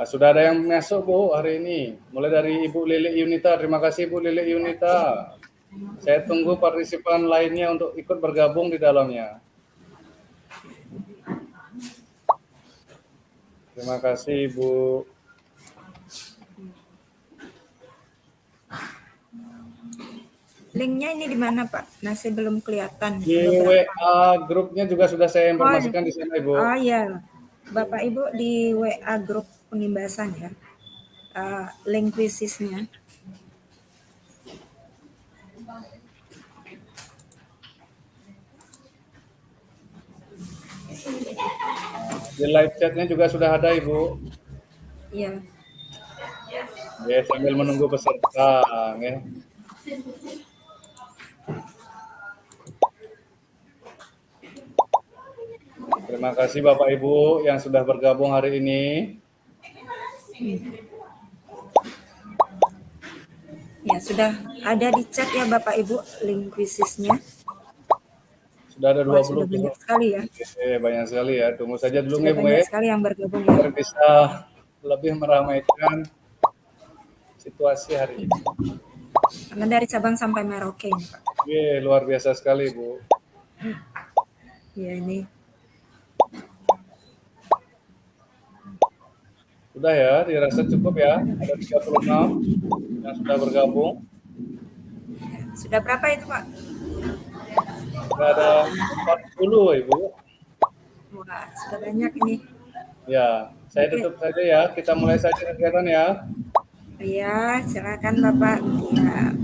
Sudah ada yang masuk Bu hari ini. Mulai dari Ibu Lili Yunita. Terima kasih Bu Lili Yunita. Saya tunggu partisipan lainnya untuk ikut bergabung di dalamnya. Terima kasih Bu. Linknya ini di mana Pak? Masih belum kelihatan. Di WA grupnya juga sudah saya informasikan di sana Ibu. Oh iya, Bapak Ibu di WA grup pengimbasan ya. Link Quizzesnya. Di live chatnya juga sudah ada Ibu. Iya. Ya, sambil menunggu peserta ya. Terima kasih Bapak Ibu yang sudah bergabung hari ini. Ya, sudah ada di chat ya Bapak Ibu link Quizzesnya. Sudah ada 20. Sudah banyak sekali ya. Banyak sekali ya. Tunggu saja dulu ya Bu. Banyak sekali yang bergabung ya. Biar bisa lebih meramaikan situasi hari ini. Karena dari Sabang sampai Merauke ini Pak. Luar biasa sekali Bu. Ya ini. Sudah ya, dirasa cukup ya. Ada 36 yang sudah bergabung. Sudah berapa itu Pak? Sudah ada 40 Ibu. Wah, sudah banyak ini. Ya, saya tutup saja ya. Kita mulai saja kegiatan ya. Ya, silakan Bapak. Ya,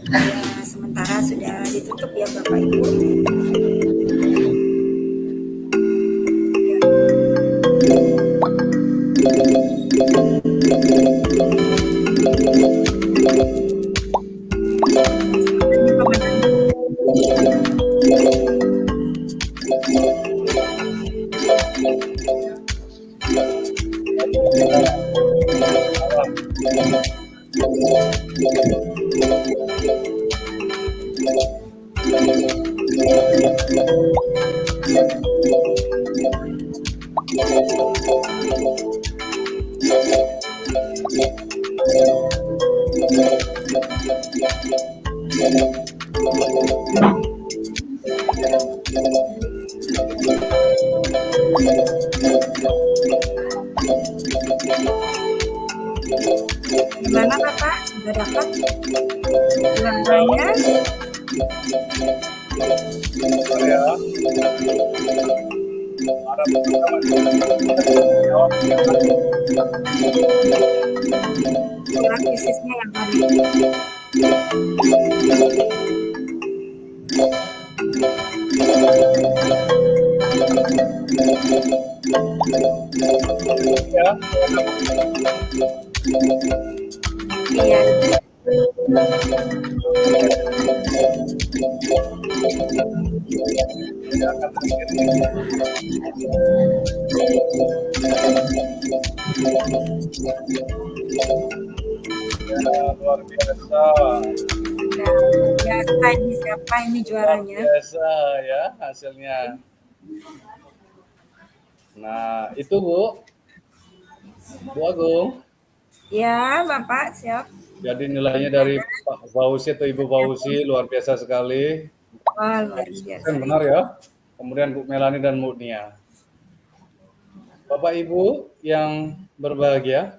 ya sementara sudah ditutup ya Bapak Ibu. Gimana Bapak? Sudah dapat jawabannya? Ya. Surat fisisnya yang mana? Ya. Iya. Ya, luar biasa. Biasa ini siapa ini juaranya? Luar biasa ya hasilnya. Nah, itu Bu Agung. Ya, Bapak siap. Jadi nilainya dari Pak Fauzi atau Ibu Fauzi luar biasa sekali. Wah, luar biasa. Benar ya. Kemudian Bu Melani dan Bu Nia. Bapak Ibu yang berbahagia,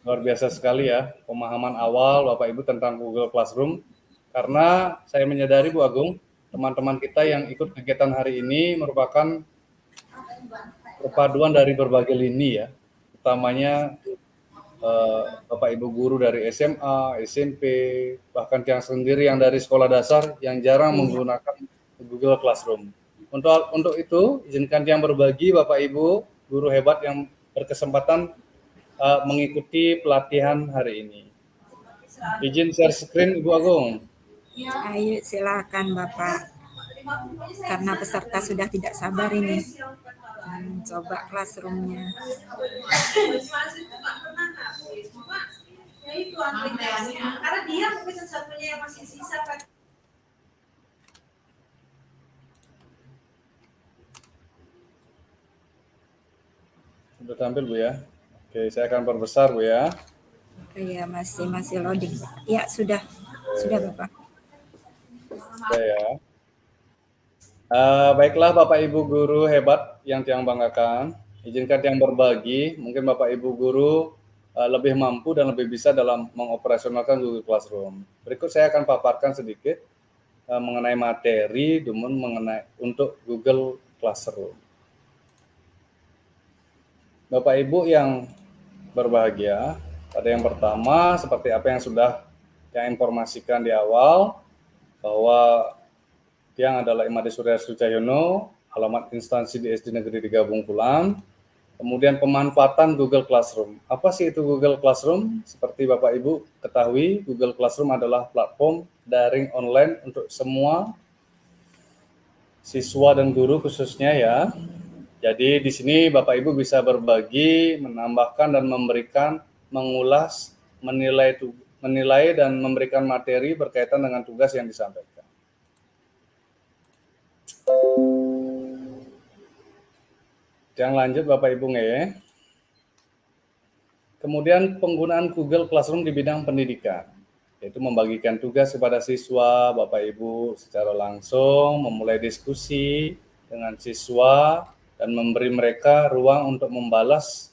luar biasa sekali ya pemahaman awal Bapak Ibu tentang Google Classroom. Karena saya menyadari Bu Agung, teman-teman kita yang ikut kegiatan hari ini merupakan perpaduan dari berbagai lini ya, utamanya Bapak Ibu guru dari SMA, SMP, bahkan yang sendiri yang dari sekolah dasar yang jarang menggunakan Google Classroom. Untuk itu, izinkan yang berbagi Bapak Ibu guru hebat yang berkesempatan mengikuti pelatihan hari ini. Izin share screen Ibu Agung. Ayo silakan Bapak. Karena peserta sudah tidak sabar ini. Coba classroom-nya. Karena dia mungkin satu-satunya yang masih sisa kan. Sudah tampil Bu ya. Oke, saya akan perbesar Bu ya. Iya, masih loading. Ya, sudah Bapak. Sudah ya. Baiklah Bapak Ibu guru hebat yang Tiang banggakan. Izinkan Tiang berbagi, mungkin Bapak Ibu guru lebih mampu dan lebih bisa dalam mengoperasionalkan Google Classroom. Berikut saya akan paparkan sedikit mengenai materi untuk Google Classroom. Bapak Ibu yang berbahagia, pada yang pertama seperti apa yang sudah Tiang informasikan di awal, bahwa Tiang adalah Imade Surya Sucahyono, alamat instansi di SD Negeri 3 Bungkulan. Kemudian pemanfaatan Google Classroom. Apa sih itu Google Classroom? Seperti Bapak Ibu ketahui, Google Classroom adalah platform daring online untuk semua siswa dan guru khususnya ya. Jadi di sini Bapak Ibu bisa berbagi, menambahkan dan memberikan, mengulas, menilai dan memberikan materi berkaitan dengan tugas yang disampaikan. Yang lanjut Bapak Ibu ya. Kemudian penggunaan Google Classroom di bidang pendidikan, yaitu membagikan tugas kepada siswa, Bapak Ibu secara langsung, memulai diskusi dengan siswa, dan memberi mereka ruang untuk membalas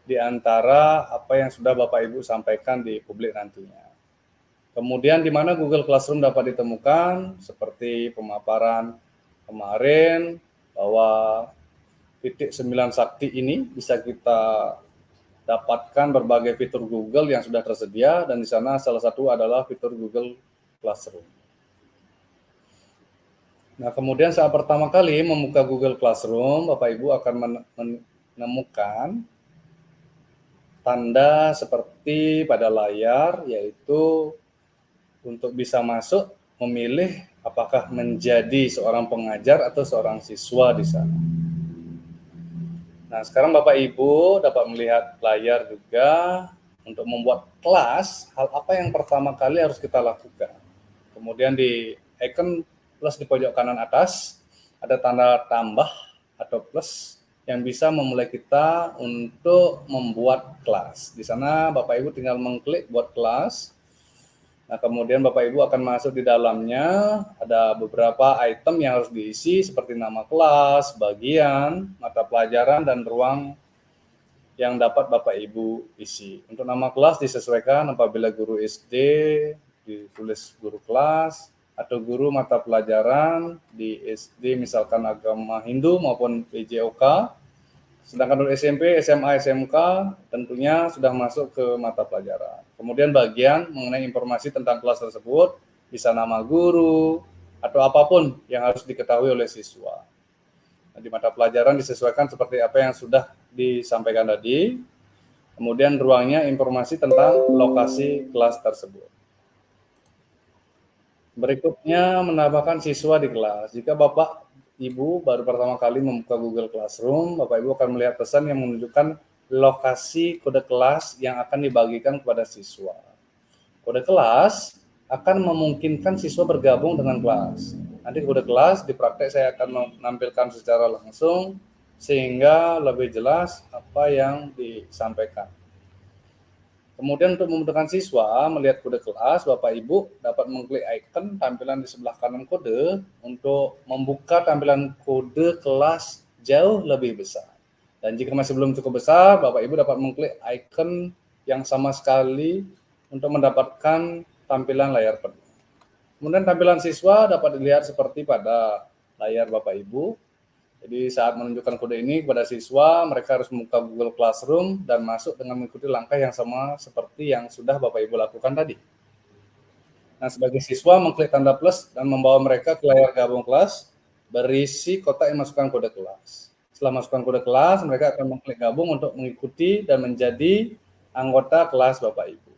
di antara apa yang sudah Bapak Ibu sampaikan di publik nantinya. Kemudian di mana Google Classroom dapat ditemukan, seperti pemaparan kemarin, bahwa titik 9 sakti ini bisa kita dapatkan berbagai fitur Google yang sudah tersedia, dan di sana salah satu adalah fitur Google Classroom. Nah, kemudian saat pertama kali membuka Google Classroom, Bapak Ibu akan menemukan tanda seperti pada layar, yaitu untuk bisa masuk memilih apakah menjadi seorang pengajar atau seorang siswa di sana. Nah, sekarang Bapak Ibu dapat melihat layar juga. Untuk membuat kelas, hal apa yang pertama kali harus kita lakukan? Kemudian di icon plus di pojok kanan atas, ada tanda tambah atau plus yang bisa memulai kita untuk membuat kelas. Di sana Bapak Ibu tinggal mengklik buat kelas. Nah, kemudian Bapak Ibu akan masuk di dalamnya, ada beberapa item yang harus diisi seperti nama kelas, bagian, mata pelajaran, dan ruang yang dapat Bapak Ibu isi. Untuk nama kelas disesuaikan apabila guru SD, ditulis guru kelas, atau guru mata pelajaran di SD misalkan agama Hindu maupun PJOK. Sedangkan untuk SMP, SMA, SMK tentunya sudah masuk ke mata pelajaran. Kemudian bagian mengenai informasi tentang kelas tersebut, bisa nama guru, atau apapun yang harus diketahui oleh siswa. Di mata pelajaran disesuaikan seperti apa yang sudah disampaikan tadi. Kemudian ruangnya informasi tentang lokasi kelas tersebut. Berikutnya menambahkan siswa di kelas. Jika Bapak Ibu baru pertama kali membuka Google Classroom, Bapak Ibu akan melihat pesan yang menunjukkan lokasi kode kelas yang akan dibagikan kepada siswa. Kode kelas akan memungkinkan siswa bergabung dengan kelas. Nanti kode kelas di praktek saya akan menampilkan secara langsung sehingga lebih jelas apa yang disampaikan. Kemudian untuk memudahkan siswa melihat kode kelas, Bapak Ibu dapat mengklik icon tampilan di sebelah kanan kode untuk membuka tampilan kode kelas jauh lebih besar. Dan jika masih belum cukup besar, Bapak Ibu dapat mengklik icon yang sama sekali untuk mendapatkan tampilan layar penuh. Kemudian tampilan siswa dapat dilihat seperti pada layar Bapak Ibu. Jadi saat menunjukkan kode ini kepada siswa, mereka harus membuka Google Classroom dan masuk dengan mengikuti langkah yang sama seperti yang sudah Bapak Ibu lakukan tadi. Nah, sebagai siswa mengklik tanda plus dan membawa mereka ke layar gabung kelas berisi kotak yang masukkan kode kelas. Setelah masukkan kode kelas, mereka akan mengklik gabung untuk mengikuti dan menjadi anggota kelas Bapak Ibu.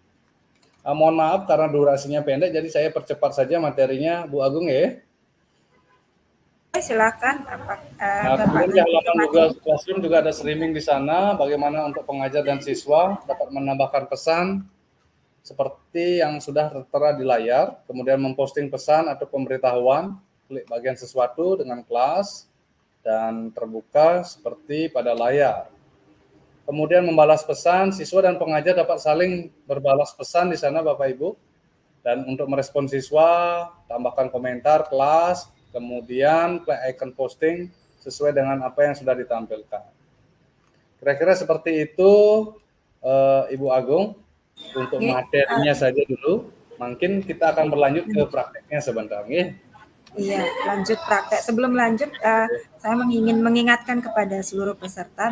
Mohon maaf karena durasinya pendek, jadi saya percepat saja materinya, Bu Agung ya. Silakan. Kemudian di halaman Google Classroom juga ada streaming di sana, bagaimana untuk pengajar dan siswa dapat menambahkan pesan seperti yang sudah tertera di layar, kemudian memposting pesan atau pemberitahuan, klik bagian sesuatu dengan kelas, dan terbuka seperti pada layar. Kemudian membalas pesan, siswa dan pengajar dapat saling berbalas pesan di sana Bapak Ibu. Dan untuk merespon siswa, tambahkan komentar kelas, kemudian klik icon posting sesuai dengan apa yang sudah ditampilkan. Kira-kira seperti itu Ibu Agung, untuk materinya saja dulu. Mungkin kita akan berlanjut ke prakteknya sebentar. Iya, lanjut praktek. Sebelum lanjut, saya ingin mengingatkan kepada seluruh peserta,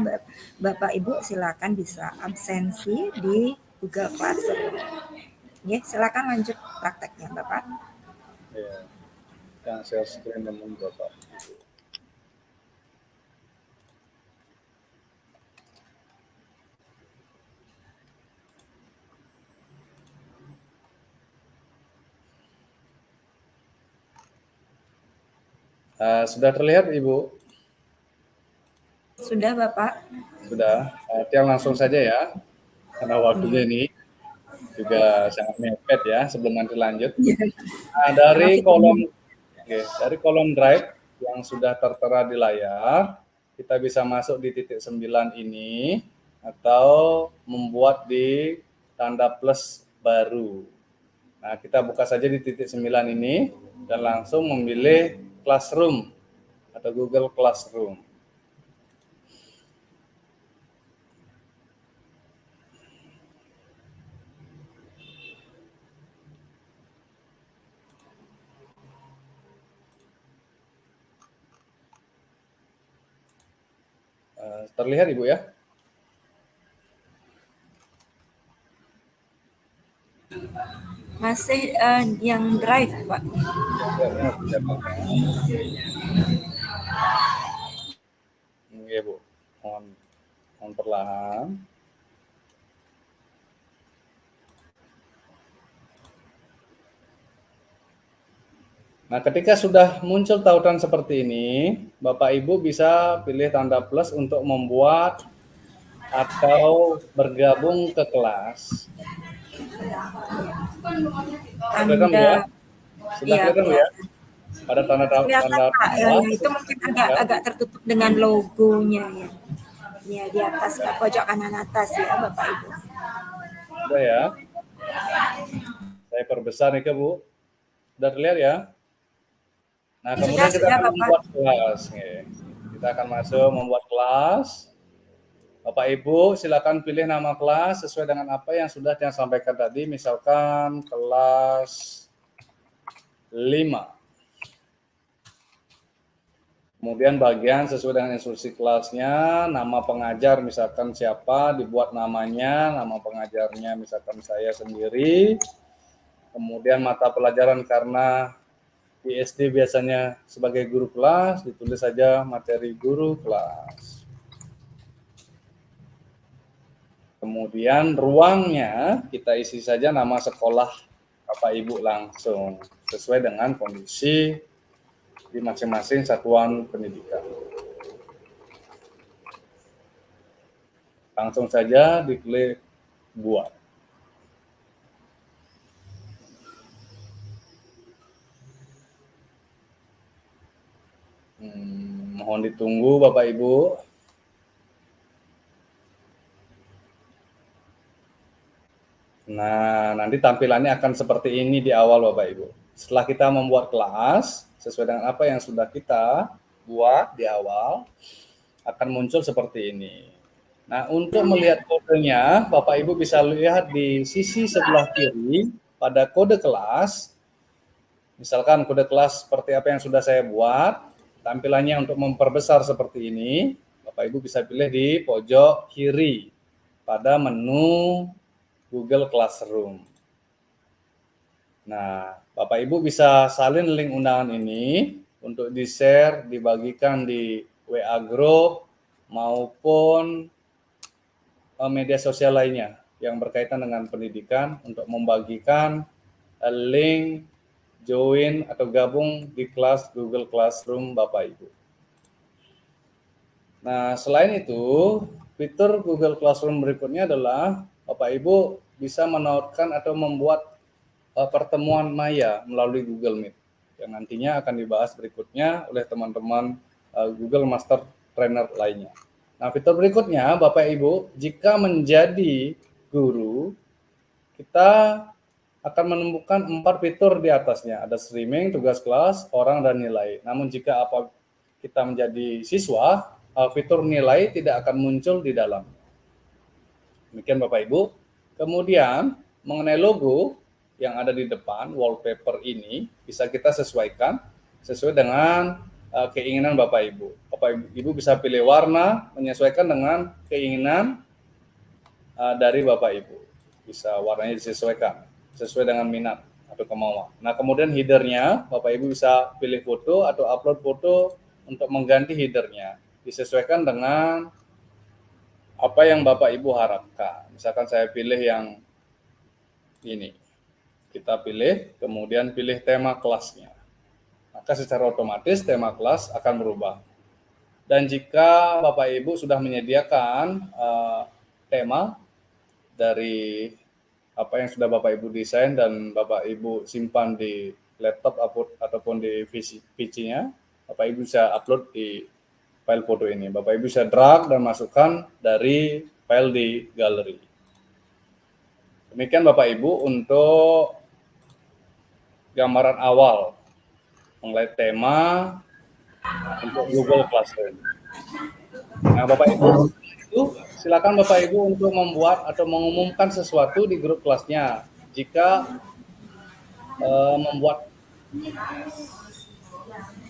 Bapak Ibu silakan bisa absensi di Google Classroom. Ya, silakan lanjut prakteknya, Bapak. Ya, yang share screen dulu, Bapak. Sudah terlihat, Ibu? Sudah, Bapak. Sudah. Yang langsung saja ya, karena waktunya ini juga sangat mepet ya sebelum nanti lanjut. Nah, dari kolom drive yang sudah tertera di layar, kita bisa masuk di titik 9 ini atau membuat di tanda plus baru. Nah, kita buka saja di titik 9 ini dan langsung memilih Classroom atau Google Classroom. Terlihat Ibu ya? Masih yang drive, Pak. Iya Bu, mohon perlahan. Nah, ketika sudah muncul tautan seperti ini, Bapak Ibu bisa pilih tanda plus untuk membuat atau bergabung ke kelas. Kelihatan Bu ya? Sudah Iya, kelihatan Bu ya? Ada kelihatan tanda Pak. plus. Itu mungkin agak tertutup dengan logonya ya. Ya, di atas pojok kanan atas ya, Bapak Ibu. Sudah ya? Saya perbesar nih ke Bu. Sudah terlihat ya? Nah, kemudian kita akan membuat kelas. Kita akan masuk membuat kelas. Bapak Ibu silakan pilih nama kelas sesuai dengan apa yang sudah saya sampaikan tadi. Misalkan kelas 5. Kemudian bagian sesuai dengan instruksi kelasnya, nama pengajar misalkan siapa, dibuat namanya, nama pengajarnya misalkan saya sendiri. Kemudian mata pelajaran karena di SD biasanya sebagai guru kelas, ditulis saja materi guru kelas. Kemudian ruangnya kita isi saja nama sekolah Bapak Ibu langsung sesuai dengan kondisi di masing-masing satuan pendidikan. Langsung saja diklik buat. Mohon ditunggu Bapak Ibu. Nah, nanti tampilannya akan seperti ini di awal Bapak Ibu. Setelah kita membuat kelas, sesuai dengan apa yang sudah kita buat di awal, akan muncul seperti ini. Nah, untuk melihat kodenya, Bapak Ibu bisa lihat di sisi sebelah kiri pada kode kelas. Misalkan kode kelas seperti apa yang sudah saya buat, tampilannya untuk memperbesar seperti ini, Bapak Ibu bisa pilih di pojok kiri pada menu Google Classroom. Nah, Bapak Ibu bisa salin link undangan ini untuk di-share, dibagikan di WA Group maupun media sosial lainnya yang berkaitan dengan pendidikan untuk membagikan link join atau gabung di kelas Google Classroom Bapak Ibu. Nah, selain itu, fitur Google Classroom berikutnya adalah Bapak Ibu bisa menautkan atau membuat pertemuan maya melalui Google Meet yang nantinya akan dibahas berikutnya oleh teman-teman Google Master Trainer lainnya. Nah, fitur berikutnya Bapak Ibu, jika menjadi guru, kita akan menemukan 4 fitur di atasnya. Ada streaming, tugas kelas, orang, dan nilai. Namun jika kita menjadi siswa, fitur nilai tidak akan muncul di dalam. Demikian Bapak Ibu. Kemudian mengenai logo yang ada di depan, wallpaper ini bisa kita sesuaikan sesuai dengan keinginan Bapak Ibu. Bapak Ibu bisa pilih warna menyesuaikan dengan keinginan dari Bapak Ibu. Bisa warnanya disesuaikan sesuai dengan minat atau kemauan. Nah, kemudian headernya Bapak Ibu bisa pilih foto atau upload foto untuk mengganti headernya. Disesuaikan dengan apa yang Bapak Ibu harapkan. Misalkan saya pilih yang ini. Kita pilih, kemudian pilih tema kelasnya. Maka secara otomatis tema kelas akan berubah. Dan jika Bapak Ibu sudah menyediakan tema dari apa yang sudah Bapak Ibu desain dan Bapak Ibu simpan di laptop ataupun di PC-nya, Bapak Ibu bisa upload di file foto ini. Bapak Ibu bisa drag dan masukkan dari file di galeri. Demikian Bapak Ibu untuk gambaran awal mengenai tema untuk Google Classroom. Nah, Bapak Ibu, silakan Bapak Ibu untuk membuat atau mengumumkan sesuatu di grup kelasnya. Jika membuat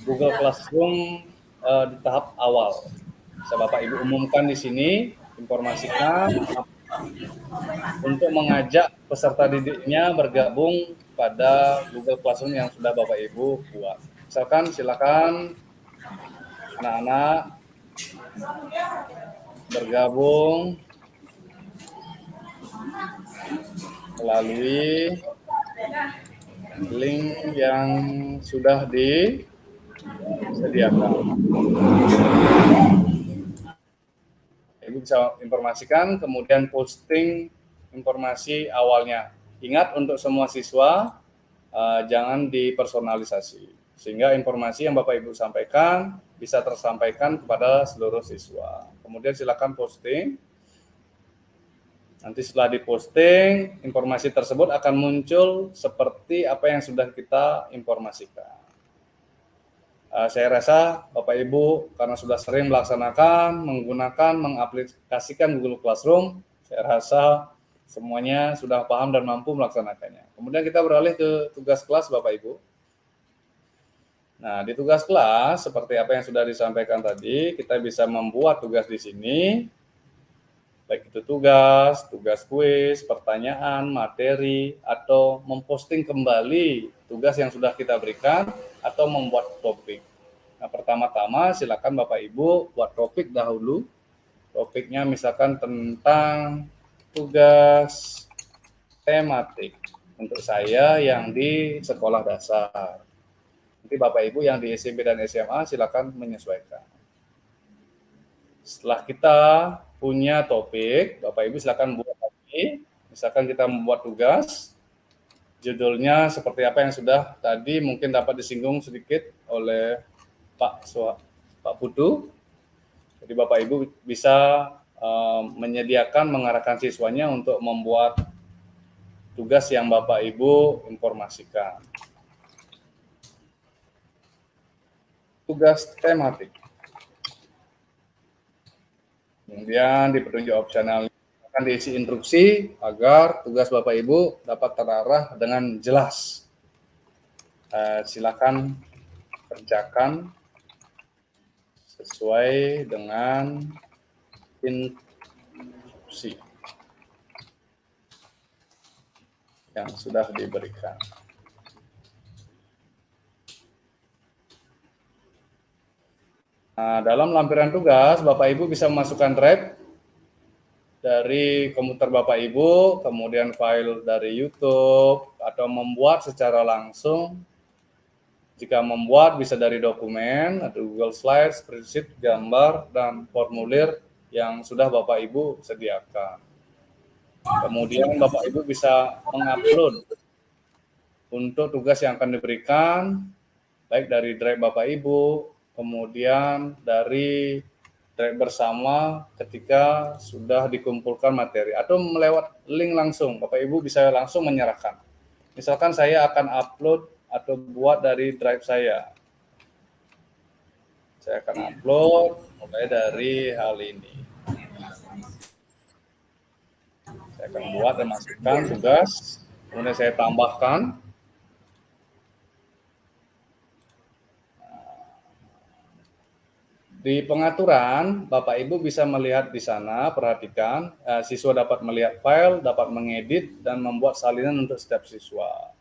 Google Classroom di tahap awal. Bisa Bapak Ibu umumkan di sini, informasikan untuk mengajak peserta didiknya bergabung pada Google Classroom yang sudah Bapak Ibu buat. Misalkan silakan anak-anak bergabung melalui link yang sudah disediakan. Ibu bisa informasikan, kemudian posting informasi awalnya. Ingat untuk semua siswa, jangan dipersonalisasi. Sehingga informasi yang Bapak Ibu sampaikan bisa tersampaikan kepada seluruh siswa. Kemudian silakan posting. Nanti setelah diposting, informasi tersebut akan muncul seperti apa yang sudah kita informasikan. Saya rasa Bapak Ibu karena sudah sering melaksanakan, menggunakan, mengaplikasikan Google Classroom, saya rasa semuanya sudah paham dan mampu melaksanakannya. Kemudian kita beralih ke tugas kelas Bapak Ibu. Nah, di tugas kelas seperti apa yang sudah disampaikan tadi, kita bisa membuat tugas di sini, baik itu tugas kuis, pertanyaan, materi, atau memposting kembali tugas yang sudah kita berikan, atau membuat topik. Nah, pertama-tama silakan Bapak Ibu buat topik dahulu. Topiknya misalkan tentang tugas tematik untuk saya yang di sekolah dasar. Nanti Bapak Ibu yang di SMP dan SMA silakan menyesuaikan. Setelah kita punya topik, Bapak Ibu silakan buat lagi. Misalkan kita membuat tugas, judulnya seperti apa yang sudah tadi mungkin dapat disinggung sedikit oleh Pak Putu. Jadi Bapak Ibu bisa menyediakan, mengarahkan siswanya untuk membuat tugas yang Bapak Ibu informasikan. Tugas tematik. Kemudian di petunjuk opsional akan diisi instruksi agar tugas Bapak Ibu dapat terarah dengan jelas. Silakan kerjakan sesuai dengan instruksi yang sudah diberikan. Nah, dalam lampiran tugas, Bapak Ibu bisa memasukkan drive dari komputer Bapak Ibu, kemudian file dari YouTube, atau membuat secara langsung. Jika membuat bisa dari dokumen, atau Google Slides, spreadsheet, gambar, dan formulir yang sudah Bapak Ibu sediakan. Kemudian Bapak Ibu bisa mengupload untuk tugas yang akan diberikan, baik dari drive Bapak Ibu, kemudian dari drive bersama ketika sudah dikumpulkan materi, atau melewat link langsung, Bapak Ibu bisa langsung menyerahkan. Misalkan saya akan upload atau buat dari drive saya. Saya akan upload mulai dari hal ini. Saya akan buat dan masukkan tugas, kemudian saya tambahkan. Di pengaturan, Bapak Ibu bisa melihat di sana, perhatikan, siswa dapat melihat file, dapat mengedit, dan membuat salinan untuk setiap siswa.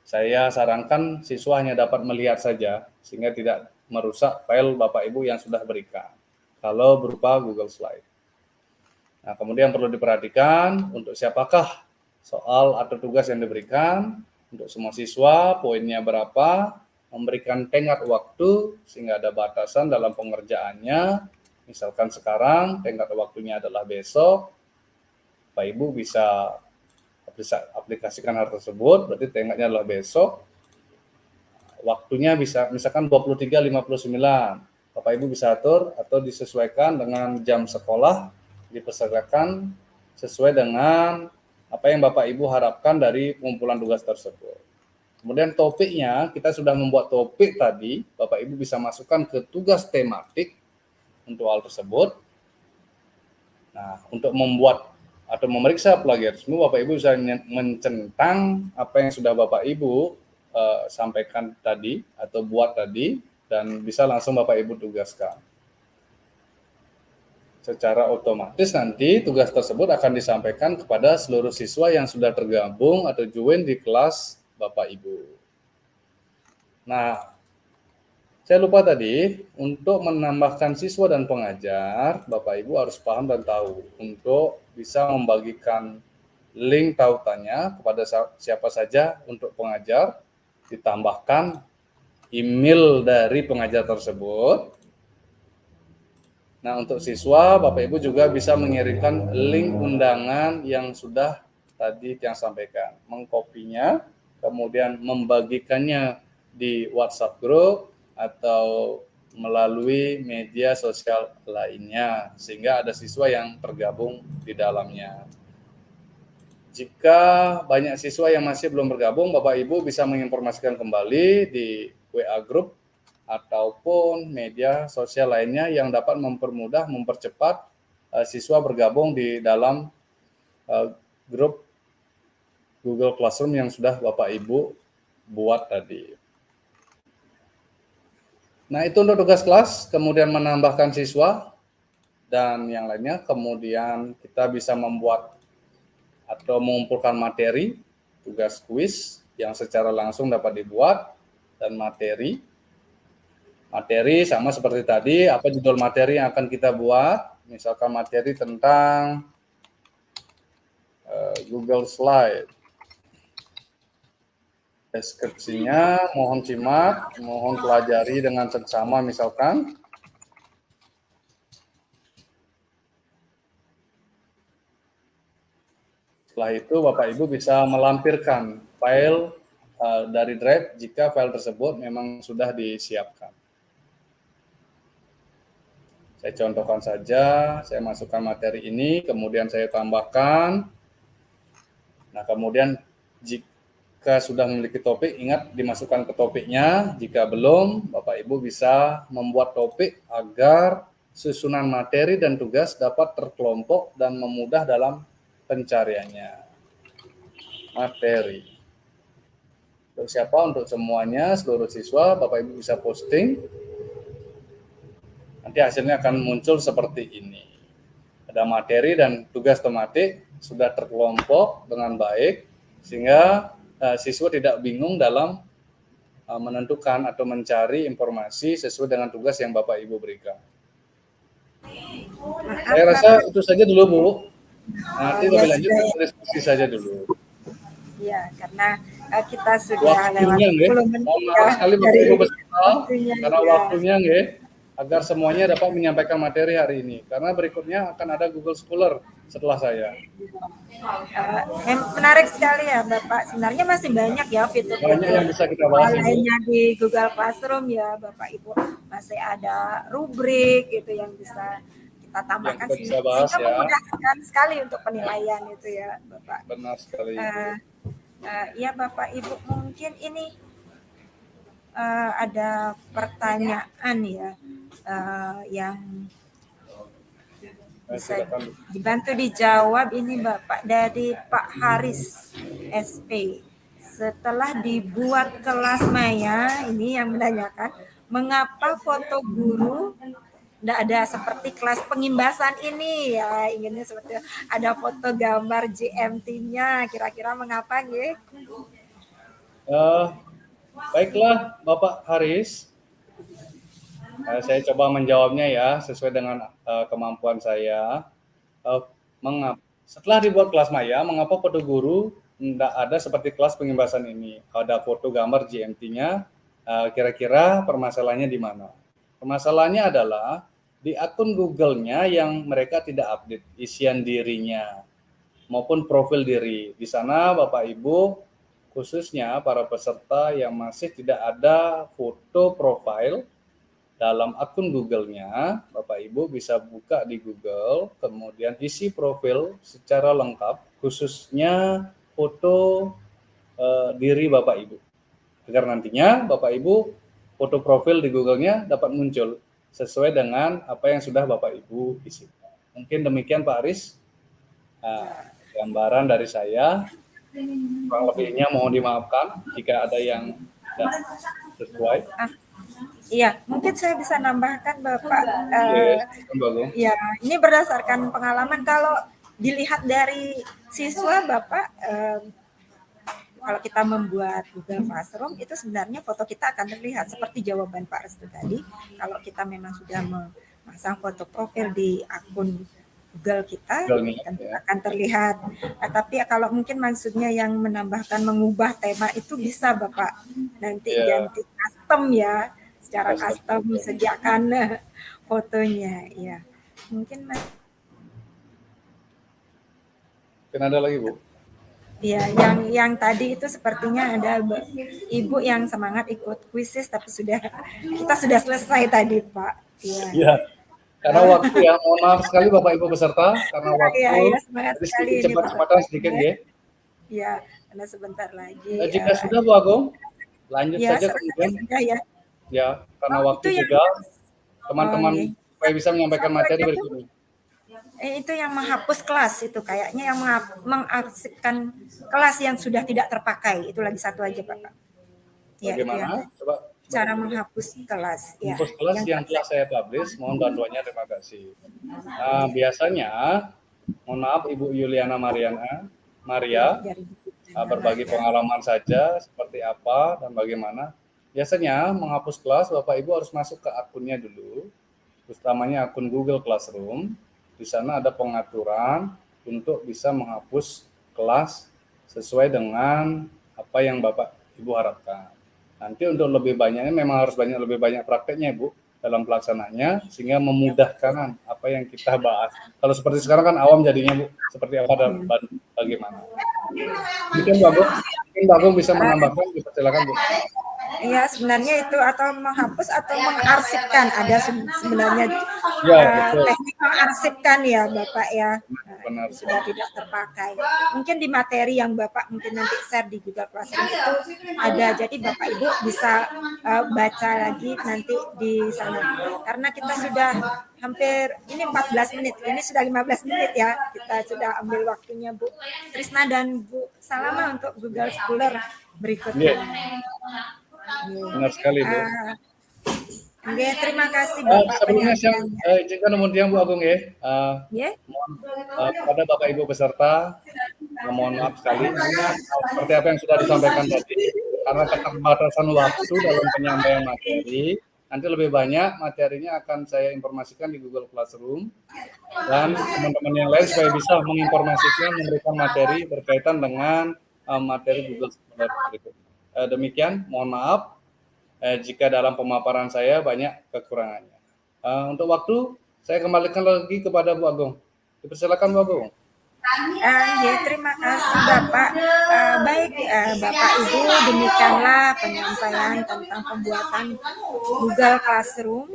Saya sarankan siswa hanya dapat melihat saja, sehingga tidak merusak file Bapak Ibu yang sudah berikan, kalau berupa Google Slide. Nah, kemudian perlu diperhatikan untuk siapakah soal atau tugas yang diberikan, untuk semua siswa, poinnya berapa, memberikan tenggat waktu sehingga ada batasan dalam pengerjaannya. Misalkan sekarang tenggat waktunya adalah besok, Bapak Ibu bisa aplikasikan hal tersebut, berarti tenggatnya adalah besok. Waktunya bisa misalkan 23.59. Bapak Ibu bisa atur atau disesuaikan dengan jam sekolah, dipesertakan sesuai dengan apa yang Bapak Ibu harapkan dari pengumpulan tugas tersebut. Kemudian topiknya, kita sudah membuat topik tadi, Bapak Ibu bisa masukkan ke tugas tematik untuk hal tersebut. Nah, untuk membuat atau memeriksa plagiarisme, Bapak Ibu bisa mencentang apa yang sudah Bapak Ibu sampaikan tadi atau buat tadi, dan bisa langsung Bapak Ibu tugaskan. secara otomatis nanti tugas tersebut akan disampaikan kepada seluruh siswa yang sudah tergabung atau join di kelas Bapak Ibu. Nah, saya lupa tadi, untuk menambahkan siswa dan pengajar, Bapak Ibu harus paham dan tahu untuk bisa membagikan link tautannya kepada siapa saja untuk pengajar, ditambahkan email dari pengajar tersebut. Nah, untuk siswa, Bapak Ibu juga bisa mengirimkan link undangan yang sudah tadi yang sampaikan, mengkopinya, kemudian membagikannya di WhatsApp group atau melalui media sosial lainnya, sehingga ada siswa yang tergabung di dalamnya. Jika banyak siswa yang masih belum bergabung, Bapak Ibu bisa menginformasikan kembali di WA group ataupun media sosial lainnya yang dapat mempercepat siswa bergabung di dalam grup Google Classroom yang sudah Bapak Ibu buat tadi. Nah, itu untuk tugas kelas, kemudian menambahkan siswa dan yang lainnya. Kemudian kita bisa membuat atau mengumpulkan materi, tugas kuis yang secara langsung dapat dibuat, dan materi. Materi sama seperti tadi, apa judul materi yang akan kita buat, misalkan materi tentang Google Slide. Deskripsinya mohon simak, mohon pelajari dengan seksama misalkan. Setelah itu Bapak Ibu bisa melampirkan file dari Drive jika file tersebut memang sudah disiapkan. Saya contohkan saja, saya masukkan materi ini, kemudian saya tambahkan. Nah, kemudian jika sudah memiliki topik, ingat dimasukkan ke topiknya. Jika belum, Bapak Ibu bisa membuat topik agar susunan materi dan tugas dapat terkelompok dan memudah dalam pencariannya. Materi. Untuk siapa? Untuk semuanya, seluruh siswa, Bapak Ibu bisa posting. Nanti hasilnya akan muncul seperti ini. Ada materi dan tugas tematik sudah terkelompok dengan baik, sehingga siswa tidak bingung dalam menentukan atau mencari informasi sesuai dengan tugas yang Bapak Ibu berikan. Saya rasa itu saja dulu, Bu. Nanti lebih lanjut kita diskusi saja dulu. Ya, karena kita sudah waktunya, lewat 10 menit. Mohon maaf sekali Bapak Ibu beserta, karena waktunya nggih, agar semuanya dapat menyampaikan materi hari ini. Karena berikutnya akan ada Google Scholar setelah saya. Menarik sekali ya Bapak. Sebenarnya masih banyak ya fitur-fitur yang bisa kita bahas lainnya di Google Classroom ya Bapak Ibu. Masih ada rubrik gitu yang bisa kita tambahkan bisa bahas, sehingga memudahkan sekali untuk penilaian itu ya Bapak. Benar sekali. Ya Bapak Ibu, mungkin ini ada pertanyaan ya yang bisa dibantu dijawab ini Bapak dari Pak Haris SP. Setelah dibuat kelas maya, ini yang menanyakan, mengapa foto guru tidak ada seperti kelas pengimbasan ini ya, inginnya seperti ada foto gambar GMT-nya, kira-kira mengapa nggih? Baiklah Bapak Haris, saya coba menjawabnya ya sesuai dengan kemampuan saya. Setelah dibuat kelas maya, mengapa foto guru tidak ada seperti kelas pengimbasan ini? Ada foto gambar GMT-nya, kira-kira permasalahannya di mana? Permasalahannya adalah di akun Google-nya yang mereka tidak update isian dirinya maupun profil diri. Di sana Bapak Ibu, khususnya para peserta yang masih tidak ada foto profil dalam akun Google-nya, Bapak Ibu bisa buka di Google, kemudian isi profil secara lengkap, khususnya foto diri Bapak Ibu. Agar nantinya Bapak Ibu foto profil di Google-nya dapat muncul sesuai dengan apa yang sudah Bapak Ibu isi. Mungkin demikian Pak Aris, gambaran dari saya. Kurang lebihnya mohon dimaafkan jika ada yang tidak sesuai. Iya, mungkin saya bisa nambahkan Bapak. Mbak Agung. Ya, ini berdasarkan pengalaman kalau dilihat dari siswa Bapak, kalau kita membuat Google Classroom itu sebenarnya foto kita akan terlihat seperti jawaban Pak Restu tadi. Kalau kita memang sudah memasang foto profil di akun Google kita, tentu akan terlihat. Nah, tapi kalau mungkin maksudnya yang menambahkan mengubah tema itu bisa Bapak nanti ganti custom ya, secara custom sediakan fotonya ya. Mungkin ada lagi Bu? Ya, yang tadi itu sepertinya ada Ibu yang semangat ikut kuisis tapi kita sudah selesai tadi Pak. Iya. Karena waktu ya, mohon maaf sekali Bapak Ibu peserta, karena waktu semangat sekali cepat-cepatan sedikit ya. Iya, karena sebentar lagi. Jika sudah Bu Agung, lanjut saja kemudian. Ya, karena waktu juga teman-teman supaya bisa menyampaikan materi berikutnya. Itu yang menghapus kelas itu kayaknya yang mengarsipkan kelas yang sudah tidak terpakai. Itu lagi satu aja Pak. Bagaimana? Coba cara menghapus kelas. Menghapus kelas yang telah saya publish, mohon bantuannya, terima kasih. Nah, biasanya, mohon maaf Ibu Yuliana Maria, berbagi pengalaman saja seperti apa dan bagaimana. Biasanya menghapus kelas, Bapak Ibu harus masuk ke akunnya dulu, utamanya akun Google Classroom. Di sana ada pengaturan untuk bisa menghapus kelas sesuai dengan apa yang Bapak Ibu harapkan. Nanti untuk lebih banyaknya memang harus lebih banyak prakteknya Bu dalam pelaksanaannya sehingga memudahkan apa yang kita bahas. Kalau seperti sekarang kan awam jadinya Bu, seperti apa dan bagaimana. Mungkin Mbak Agung bisa menambahkan, silakan Bu. Iya, sebenarnya itu atau menghapus atau mengarsipkan ada sebenarnya teknik mengarsipkan ya Bapak ya. Benar. Sudah tidak terpakai. Mungkin di materi yang Bapak mungkin nanti share di Google Classroom itu ada, jadi Bapak Ibu bisa baca lagi nanti di sana. Karena kita sudah hampir ini 14 menit, ini sudah 15 menit ya. Kita sudah ambil waktunya Bu Trisna dan Bu Salama untuk Google Scholar berikutnya. Benar sekali Bu. Oke, terima kasih Bapak. Sebelumnya saya izinkan kemudian Bu Agung ya. Kepada Bapak Ibu peserta, mohon maaf sekali seperti apa yang sudah disampaikan tadi, karena keterbatasan waktu dalam penyampaian materi. Nanti lebih banyak materinya akan saya informasikan di Google Classroom dan teman-teman yang lain supaya bisa menginformasikan, memberikan materi berkaitan dengan materi Google Scholar berikut. Demikian, mohon maaf jika dalam pemaparan saya banyak kekurangannya. Untuk waktu, saya kembalikan lagi kepada Bu Agung. Dipersilakan Bu Agung. Ya, terima kasih Bapak. Baik Bapak Ibu, demikianlah penyampaian tentang pembuatan Google Classroom.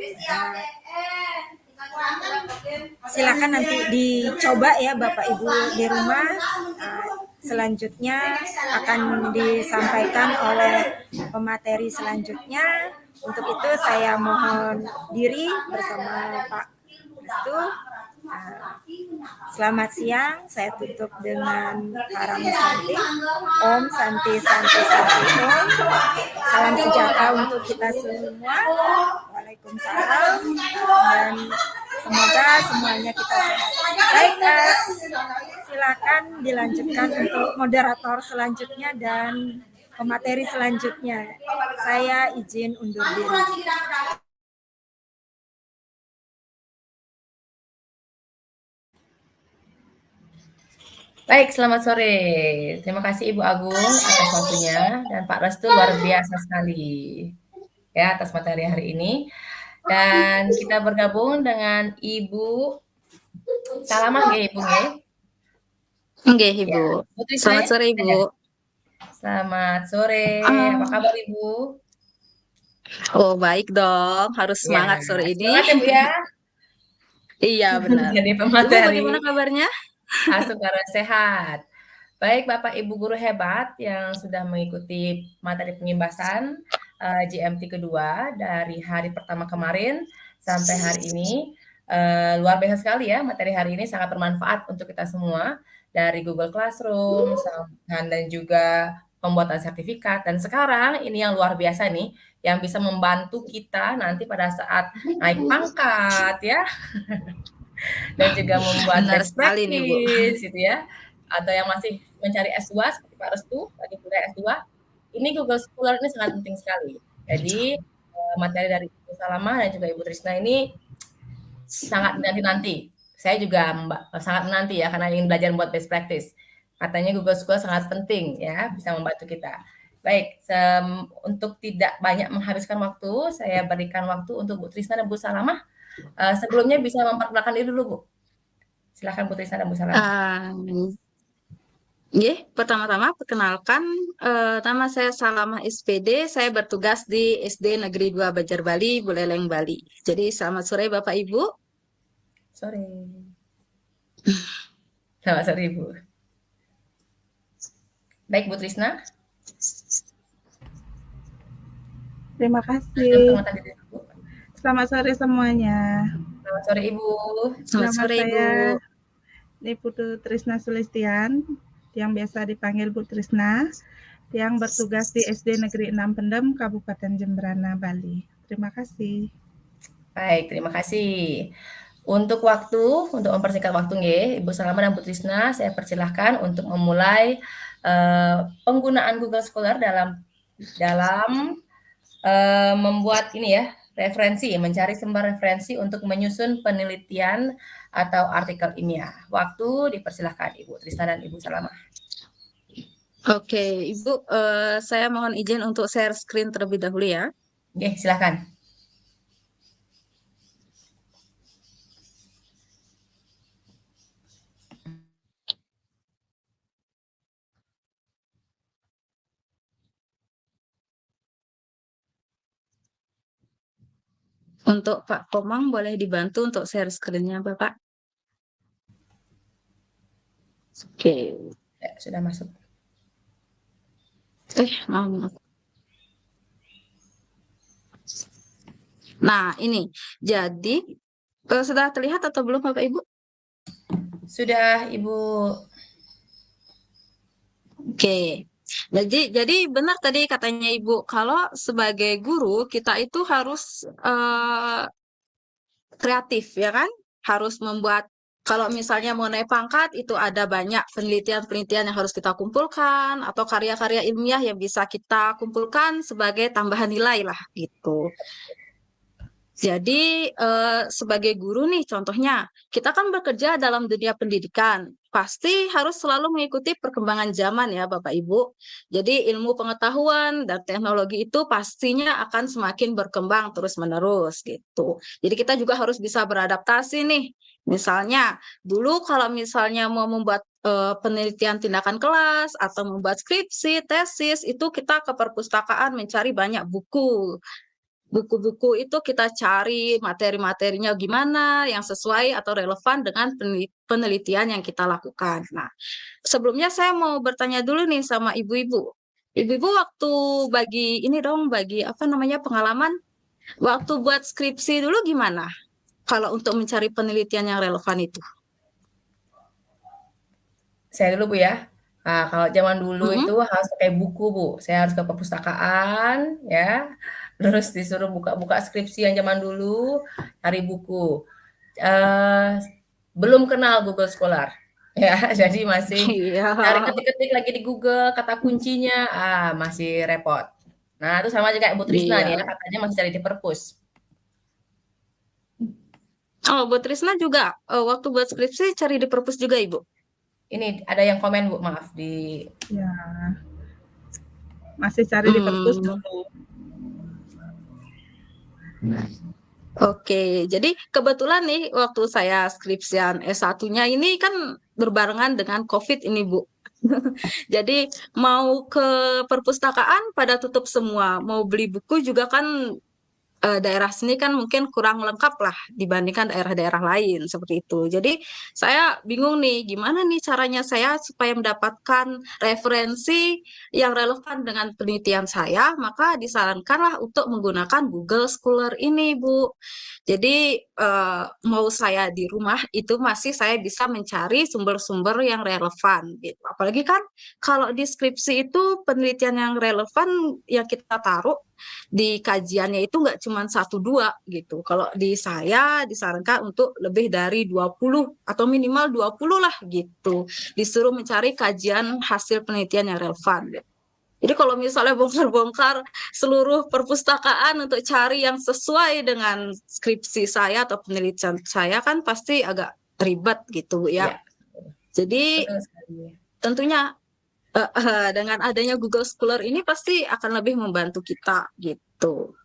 Silakan nanti dicoba ya Bapak Ibu di rumah. Selanjutnya akan disampaikan oleh pemateri selanjutnya. Untuk itu saya mohon diri bersama Pak Restu. Selamat siang, saya tutup dengan Parami Santi. Om Santi Santi Santi Om. Salam sejahtera untuk kita semua. Waalaikumsalam. Dan semoga semuanya kita sehat. Baik, silakan dilanjutkan untuk moderator selanjutnya dan pemateri selanjutnya. Saya izin undur diri. Baik, selamat sore. Terima kasih Ibu Agung atas waktunya dan Pak Restu luar biasa sekali ya atas materi hari ini. Dan kita bergabung dengan Ibu Salamah nggih Ibu nggih. Nggih Ibu. Ya, selamat sore Ibu. Selamat sore. Apa kabar Ibu? Oh, baik dong. Harus semangat ya, sore ini. Semangat ya Bu ya. Iya, benar. Jadi pemateri. Ibu, bagaimana kabarnya? Saudara sehat. Baik Bapak Ibu guru hebat yang sudah mengikuti materi pengimbasan GMT kedua dari hari pertama kemarin sampai hari ini. Luar biasa sekali ya, materi hari ini sangat bermanfaat untuk kita semua dari Google Classroom dan juga pembuatan sertifikat, dan sekarang ini yang luar biasa nih, yang bisa membantu kita nanti pada saat naik pangkat ya, dan juga membuat Benar best sekali nih, Bu. practice gitu ya, atau yang masih mencari S2 seperti Pak Restu, lagi kuliah S2, ini Google Scholar ini sangat penting sekali. Jadi materi dari Ibu Salamah dan juga Ibu Trisna ini sangat menanti-nanti. Saya juga sangat menanti ya, karena ingin belajar membuat best practice. Katanya Google Scholar sangat penting ya, bisa membantu kita. Baik, untuk tidak banyak menghabiskan waktu, saya berikan waktu untuk Bu Trisna dan Bu Salamah. Sebelumnya bisa memperkenalkan diri dulu, Bu. Silakan Bu Trisna dan Bu Salamah. Pertama-tama perkenalkan, nama saya Salamah SPD, saya bertugas di SD Negeri 2 Banjar Bali, Buleleng, Bali. Jadi selamat sore Bapak Ibu. Sore. Selamat sore Ibu. Baik Bu Trisna. Terima kasih. Perkenalkan diri dulu, Bu. Selamat sore semuanya. Selamat sore Ibu. Selamat sore Ibu. Ini Putu Trisna Sulistian, yang biasa dipanggil Bu Trisna, yang bertugas di SD Negeri 6 Pendem, Kabupaten Jemberana, Bali. Terima kasih. Baik, terima kasih. Untuk mempersingkat waktu Ibu Salamah dan Bu Trisna, saya persilahkan untuk memulai penggunaan Google Scholar dalam membuat ini ya, referensi, mencari sumber referensi untuk menyusun penelitian atau artikel ilmiah. Waktu dipersilahkan Ibu Trisna dan Ibu Salamah. Oke, Ibu, saya mohon izin untuk share screen terlebih dahulu ya. Oke, silakan. Untuk Pak Komang, boleh dibantu untuk share screen-nya, Bapak? Oke. Ya, sudah masuk. Maaf. Nah, ini. Jadi, sudah terlihat atau belum, Bapak Ibu? Sudah, Ibu. Oke. Jadi benar tadi katanya Ibu, kalau sebagai guru kita itu harus kreatif ya kan? Harus membuat, kalau misalnya mau naik pangkat itu ada banyak penelitian-penelitian yang harus kita kumpulkan atau karya-karya ilmiah yang bisa kita kumpulkan sebagai tambahan nilai lah gitu. Jadi sebagai guru nih contohnya, kita kan bekerja dalam dunia pendidikan, pasti harus selalu mengikuti perkembangan zaman ya Bapak Ibu. Jadi ilmu pengetahuan dan teknologi itu pastinya akan semakin berkembang terus-menerus gitu. Jadi kita juga harus bisa beradaptasi nih. Misalnya dulu kalau misalnya mau membuat penelitian tindakan kelas atau membuat skripsi, tesis, itu kita ke perpustakaan mencari banyak buku. Buku-buku itu kita cari materi-materinya gimana yang sesuai atau relevan dengan penelitian yang kita lakukan. Nah, sebelumnya saya mau bertanya dulu nih sama ibu-ibu. Ibu-ibu waktu bagi pengalaman waktu buat skripsi dulu gimana? Kalau untuk mencari penelitian yang relevan itu. Saya dulu Bu ya. Nah, kalau zaman dulu itu harus pakai buku Bu. Saya harus ke perpustakaan ya. Terus disuruh buka-buka skripsi yang zaman dulu, cari buku. Belum kenal Google Scholar. Ya, jadi masih cari ketik-ketik lagi di Google kata kuncinya, masih repot. Nah, itu sama juga Ibu Trisna nih ya, katanya masih cari di perpus. Oh, Bu Trisna juga waktu buat skripsi cari di perpus juga, Ibu? Ini ada yang komen Bu, maaf di. Ya, masih cari di perpus dulu. Oke, jadi kebetulan nih waktu saya skripsian S1-nya ini kan berbarengan dengan COVID ini, Bu. Jadi mau ke perpustakaan pada tutup semua, mau beli buku juga kan daerah sini kan mungkin kurang lengkap lah dibandingkan daerah-daerah lain seperti itu. Jadi saya bingung nih gimana nih caranya saya supaya mendapatkan referensi yang relevan dengan penelitian saya, maka disarankanlah untuk menggunakan Google Scholar ini, Bu. Jadi mau saya di rumah itu masih saya bisa mencari sumber-sumber yang relevan gitu. Apalagi kan kalau di skripsi itu penelitian yang relevan yang kita taruh di kajiannya itu nggak cuma 1-2 gitu. Kalau di saya disarankan untuk lebih dari 20 atau minimal 20 lah gitu. Disuruh mencari kajian hasil penelitian yang relevan gitu. Jadi kalau misalnya bongkar-bongkar seluruh perpustakaan untuk cari yang sesuai dengan skripsi saya atau penelitian saya kan pasti agak ribet gitu ya. Iya, Jadi betul sekali. tentunya dengan adanya Google Scholar ini pasti akan lebih membantu kita gitu.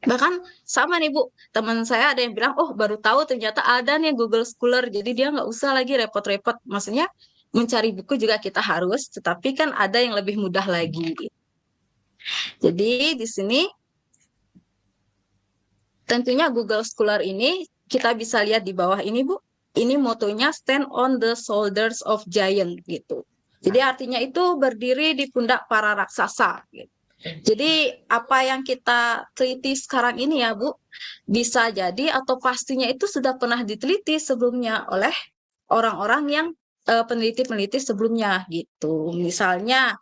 Bahkan sama nih Bu, teman saya ada yang bilang, oh baru tahu ternyata ada nih Google Scholar, jadi dia nggak usah lagi repot-repot. Maksudnya mencari buku juga kita harus, tetapi kan ada yang lebih mudah lagi. Jadi di sini tentunya Google Scholar ini kita bisa lihat di bawah ini Bu, ini motonya stand on the shoulders of giant gitu. Jadi artinya itu berdiri di pundak para raksasa gitu. Jadi apa yang kita teliti sekarang ini ya Bu, bisa jadi atau pastinya itu sudah pernah diteliti sebelumnya oleh orang-orang yang peneliti-peneliti sebelumnya gitu. Misalnya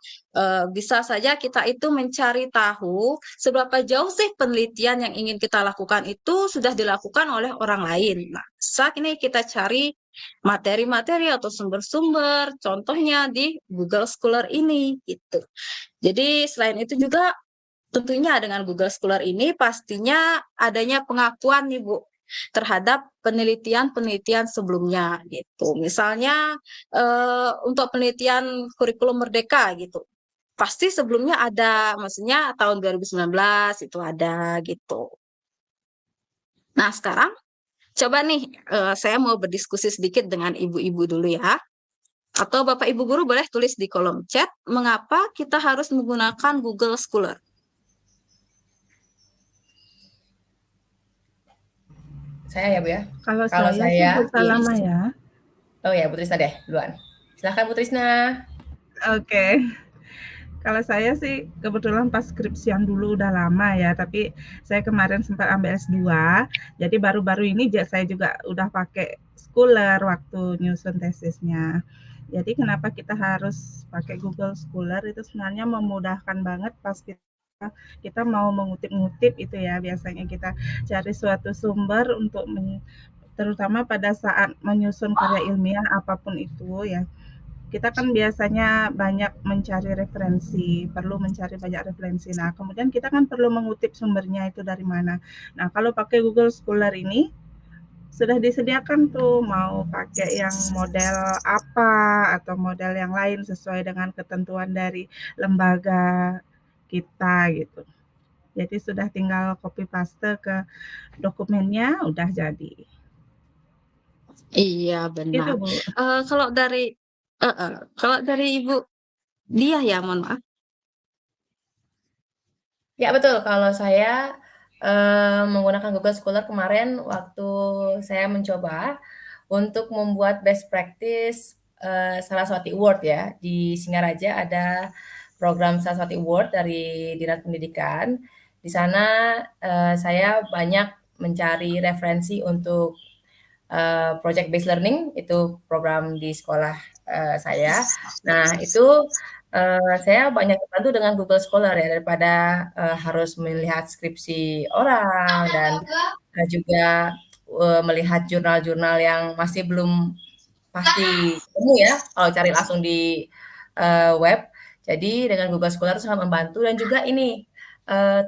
bisa saja kita itu mencari tahu seberapa jauh sih penelitian yang ingin kita lakukan itu sudah dilakukan oleh orang lain. Nah, saat ini kita cari materi-materi atau sumber-sumber, contohnya di Google Scholar ini gitu. Jadi selain itu juga tentunya dengan Google Scholar ini pastinya adanya pengakuan nih Bu terhadap penelitian-penelitian sebelumnya gitu. Misalnya untuk penelitian kurikulum merdeka gitu. Pasti sebelumnya ada, maksudnya tahun 2019 itu ada gitu. Nah, sekarang coba nih saya mau berdiskusi sedikit dengan ibu-ibu dulu ya. Atau Bapak Ibu guru boleh tulis di kolom chat mengapa kita harus menggunakan Google Scholar. Saya ya Bu ya. Kalau Kalau saya saya, sebut lama ya. oh ya Bu Trisna deh duluan. Silahkan Bu Trisna. Oke. Kalau saya sih kebetulan pas skripsian dulu udah lama ya, tapi saya kemarin sempat ambil S2, jadi baru-baru ini saya juga udah pakai Scholar waktu nyusun tesisnya. Jadi kenapa kita harus pakai Google Scholar itu sebenarnya memudahkan banget pas kita mau mengutip-ngutip itu ya, biasanya kita cari suatu sumber untuk terutama pada saat menyusun karya ilmiah apapun itu ya. Kita kan biasanya banyak mencari referensi, perlu mencari banyak referensi. Nah, kemudian kita kan perlu mengutip sumbernya itu dari mana. Nah, kalau pakai Google Scholar ini sudah disediakan tuh mau pakai yang model apa atau model yang lain sesuai dengan ketentuan dari lembaga kita gitu. Jadi sudah tinggal copy paste ke dokumennya, udah jadi. Iya benar. Gitu, Bu. Kalau dari Ibu Dia ya, mohon maaf. Ya betul, kalau saya menggunakan Google Scholar kemarin waktu saya mencoba untuk membuat best practice Saraswati Award ya. Di Singaraja ada program Saraswati Award dari Dinas Pendidikan. Di sana saya banyak mencari referensi untuk project based learning, itu program di sekolah saya. Nah, itu saya banyak terbantu dengan Google Scholar ya, daripada harus melihat skripsi orang dan juga melihat jurnal-jurnal yang masih belum pasti ketemu ya, kalau cari langsung di web. Jadi dengan Google Scholar sangat membantu, dan juga ini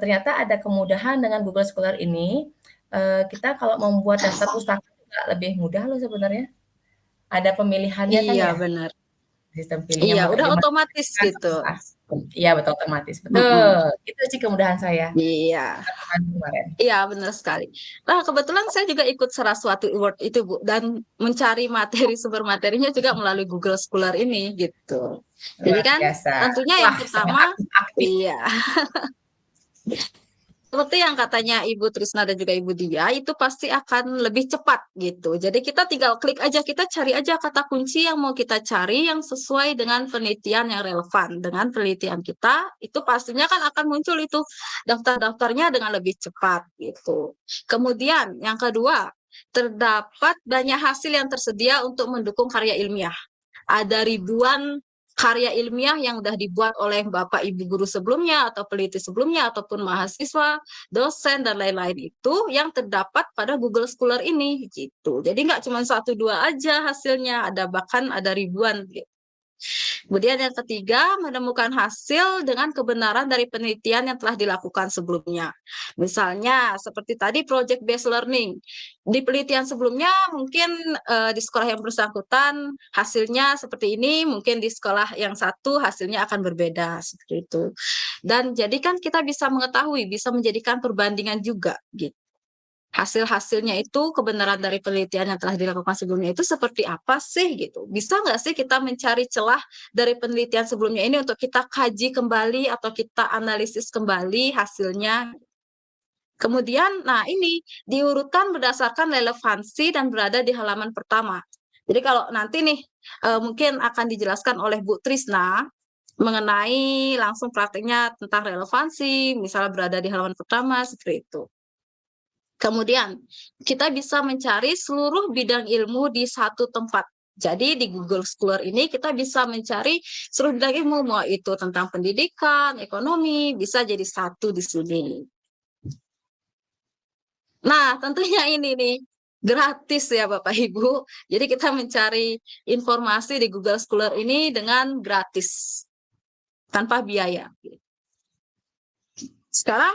ternyata ada kemudahan dengan Google Scholar ini, kita kalau membuat daftar pustaka juga lebih mudah loh sebenarnya. Ada pemilihannya kan Iya ya? benar. Sistem pilihnya Iya, mau udah gimana. otomatis gitu. Iya betul, otomatis. Betul. Itu sih kemudahan saya Iya. kemarin. Iya, benar sekali. Nah, kebetulan saya juga ikut Saraswati Award itu, Bu, dan mencari materi sumber materinya juga melalui Google Scholar ini gitu. Jadi Luar kan biasa. tentunya Wah, yang pertama sangat aktif. iya. seperti yang katanya Ibu Trisna dan juga Ibu Dia, itu pasti akan lebih cepat gitu. Jadi kita tinggal klik aja, kita cari aja kata kunci yang mau kita cari yang sesuai dengan penelitian yang relevan. Dengan penelitian kita, itu pastinya kan akan muncul itu daftar-daftarnya dengan lebih cepat gitu. Kemudian yang kedua, terdapat banyak hasil yang tersedia untuk mendukung karya ilmiah. Ada ribuan karya ilmiah yang sudah dibuat oleh Bapak Ibu guru sebelumnya atau peneliti sebelumnya ataupun mahasiswa, dosen dan lain-lain itu yang terdapat pada Google Scholar ini gitu. Jadi nggak cuma 1-2 aja hasilnya, bahkan ada ribuan gitu. Kemudian yang ketiga, menemukan hasil dengan kebenaran dari penelitian yang telah dilakukan sebelumnya. Misalnya seperti tadi project based learning. Di penelitian sebelumnya mungkin di sekolah yang bersangkutan hasilnya seperti ini, mungkin di sekolah yang satu hasilnya akan berbeda seperti itu. Dan jadi kan kita bisa mengetahui, bisa menjadikan perbandingan juga gitu. Hasil-hasilnya itu kebenaran dari penelitian yang telah dilakukan sebelumnya itu seperti apa sih gitu. Bisa nggak sih kita mencari celah dari penelitian sebelumnya ini untuk kita kaji kembali atau kita analisis kembali hasilnya. Kemudian, nah ini diurutkan berdasarkan relevansi dan berada di halaman pertama. Jadi kalau nanti nih mungkin akan dijelaskan oleh Bu Trisna mengenai langsung prakteknya tentang relevansi, misalnya berada di halaman pertama seperti itu. Kemudian, kita bisa mencari seluruh bidang ilmu di satu tempat. Jadi di Google Scholar ini kita bisa mencari seluruh bidang ilmu, mau itu tentang pendidikan, ekonomi, bisa jadi satu di sini. Nah, tentunya ini nih, gratis ya Bapak Ibu. Jadi kita mencari informasi di Google Scholar ini dengan gratis, tanpa biaya. Sekarang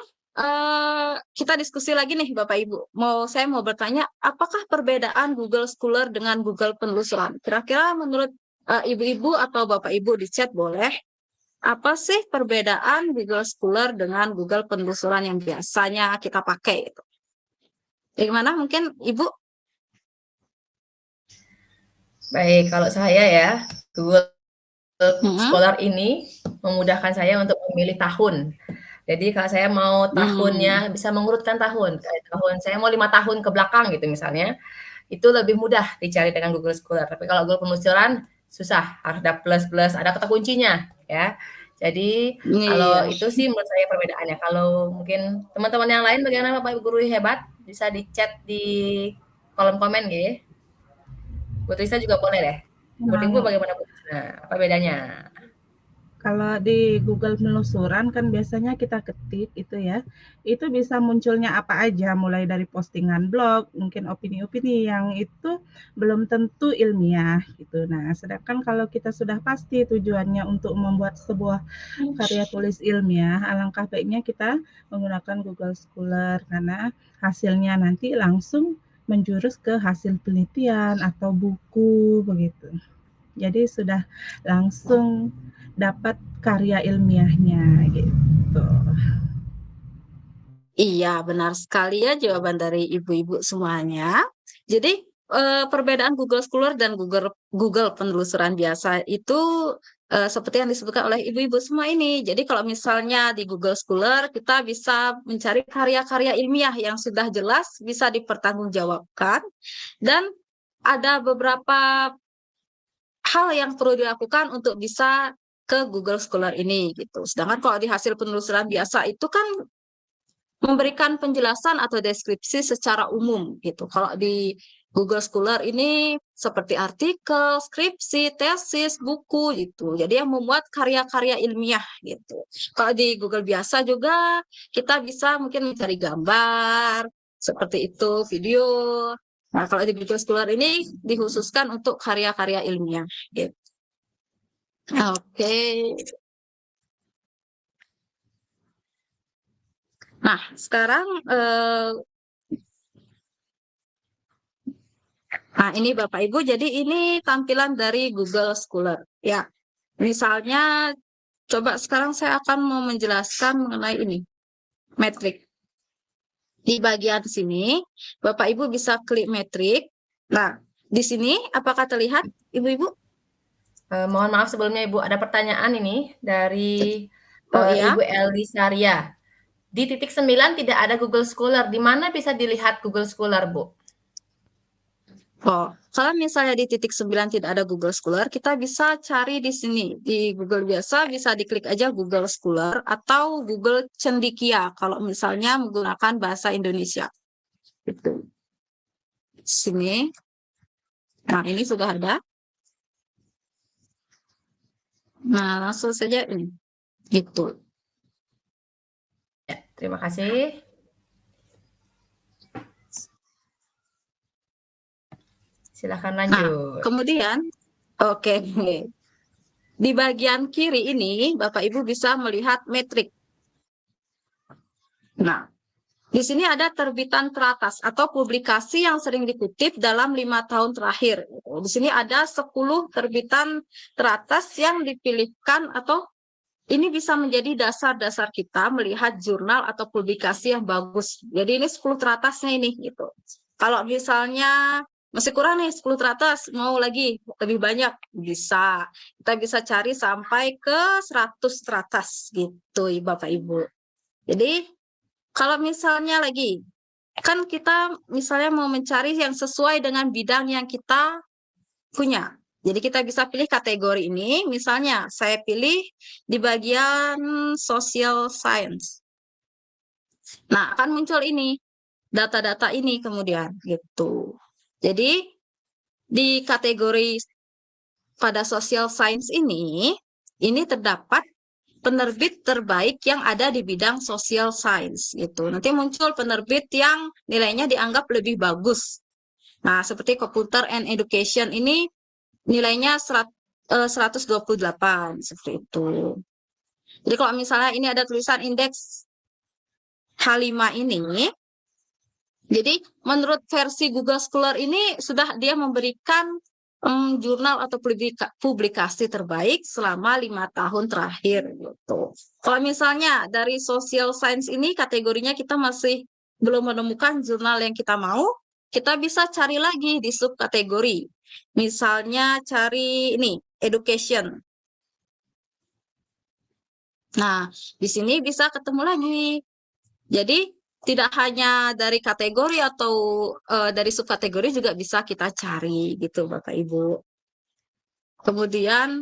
kita diskusi lagi nih Bapak Ibu. Saya mau bertanya, apakah perbedaan Google Scholar dengan Google Penelusuran? Kira-kira menurut Ibu-ibu atau Bapak Ibu di chat boleh, apa sih perbedaan Google Scholar dengan Google Penelusuran yang biasanya kita pakai? Bagaimana mungkin Ibu? Baik, kalau saya ya, Google Scholar ini memudahkan saya untuk memilih tahun. Jadi kalau saya mau tahunnya bisa mengurutkan tahun, kayak tahun saya mau 5 tahun ke belakang gitu misalnya, itu lebih mudah dicari dengan Google Scholar. Tapi kalau Google Penelusuran susah, harus ada plus-plus, ada kata kuncinya ya. Jadi kalau itu sih menurut saya perbedaannya. Kalau mungkin teman-teman yang lain bagaimana Bapak Ibu guru hebat, bisa di chat di kolom komen ya. Bu Trisna juga boleh deh. Menurut Ibu bagaimana Bu Trisna? Apa bedanya? Kalau di Google Penelusuran kan biasanya kita ketik itu ya, itu bisa munculnya apa aja, mulai dari postingan blog, mungkin opini-opini yang itu belum tentu ilmiah gitu. Nah, sedangkan kalau kita sudah pasti tujuannya untuk membuat sebuah karya tulis ilmiah, alangkah baiknya kita menggunakan Google Scholar karena hasilnya nanti langsung menjurus ke hasil penelitian atau buku begitu. Jadi sudah langsung dapat karya ilmiahnya gitu. Iya, benar sekali ya jawaban dari ibu-ibu semuanya. Jadi perbedaan Google Scholar dan Google Penelusuran biasa itu seperti yang disebutkan oleh ibu-ibu semua ini. Jadi kalau misalnya di Google Scholar kita bisa mencari karya-karya ilmiah yang sudah jelas bisa dipertanggungjawabkan dan ada beberapa hal yang perlu dilakukan untuk bisa ke Google Scholar ini gitu. Sedangkan kalau di hasil penelusuran biasa itu kan memberikan penjelasan atau deskripsi secara umum gitu. Kalau di Google Scholar ini seperti artikel, skripsi, tesis, buku gitu. Jadi yang memuat karya-karya ilmiah gitu. Kalau di Google biasa juga kita bisa mungkin mencari gambar seperti itu, video. Nah, kalau di Google Scholar ini dikhususkan untuk karya-karya ilmiah gitu. Oke. Nah, sekarang ini Bapak Ibu, jadi ini tampilan dari Google Scholar. Ya, misalnya coba sekarang saya akan mau menjelaskan mengenai ini, metrik. Di bagian sini, Bapak Ibu bisa klik metrik. Nah, di sini apakah terlihat, Ibu-ibu? Mohon maaf sebelumnya Ibu, ada pertanyaan ini dari Ibu Elisa Ria. Di titik 9 tidak ada Google Scholar. Di mana bisa dilihat Google Scholar, Bu? Oh, kalau misalnya di titik 9 tidak ada Google Scholar, kita bisa cari di sini. Di Google biasa bisa diklik aja Google Scholar atau Google Cendekia kalau misalnya menggunakan bahasa Indonesia. Gitu. Sini. Nah, ini sudah ada. Nah, langsung saja ini. Gitu. Ya, terima kasih. Silahkan lanjut. Kemudian, oke. Di bagian kiri ini, Bapak Ibu bisa melihat metrik. Nah, di sini ada terbitan teratas atau publikasi yang sering dikutip dalam 5 tahun terakhir. Di sini ada 10 terbitan teratas yang dipilihkan atau ini bisa menjadi dasar-dasar kita melihat jurnal atau publikasi yang bagus. Jadi ini 10 teratasnya ini gitu. Kalau misalnya masih kurang nih 10 teratas, mau lagi lebih banyak bisa. Kita bisa cari sampai ke 100 teratas gitu Bapak Ibu. Jadi kalau misalnya lagi kan kita misalnya mau mencari yang sesuai dengan bidang yang kita punya. Jadi kita bisa pilih kategori ini, misalnya saya pilih di bagian social science. Nah, akan muncul ini, data-data ini kemudian gitu. Jadi di kategori pada social science ini terdapat penerbit terbaik yang ada di bidang social science gitu. Nanti muncul penerbit yang nilainya dianggap lebih bagus. Nah, seperti Computer and Education ini nilainya 128 seperti itu. Jadi kalau misalnya ini ada tulisan indeks H5 ini, jadi menurut versi Google Scholar ini sudah dia memberikan jurnal atau publikasi terbaik selama 5 tahun terakhir gitu. Kalau misalnya dari social science ini kategorinya kita masih belum menemukan jurnal yang kita mau, kita bisa cari lagi di subkategori. Misalnya cari ini, education. Nah, di sini bisa ketemu lagi. Jadi, tidak hanya dari kategori atau dari subkategori juga bisa kita cari gitu Bapak Ibu. Kemudian,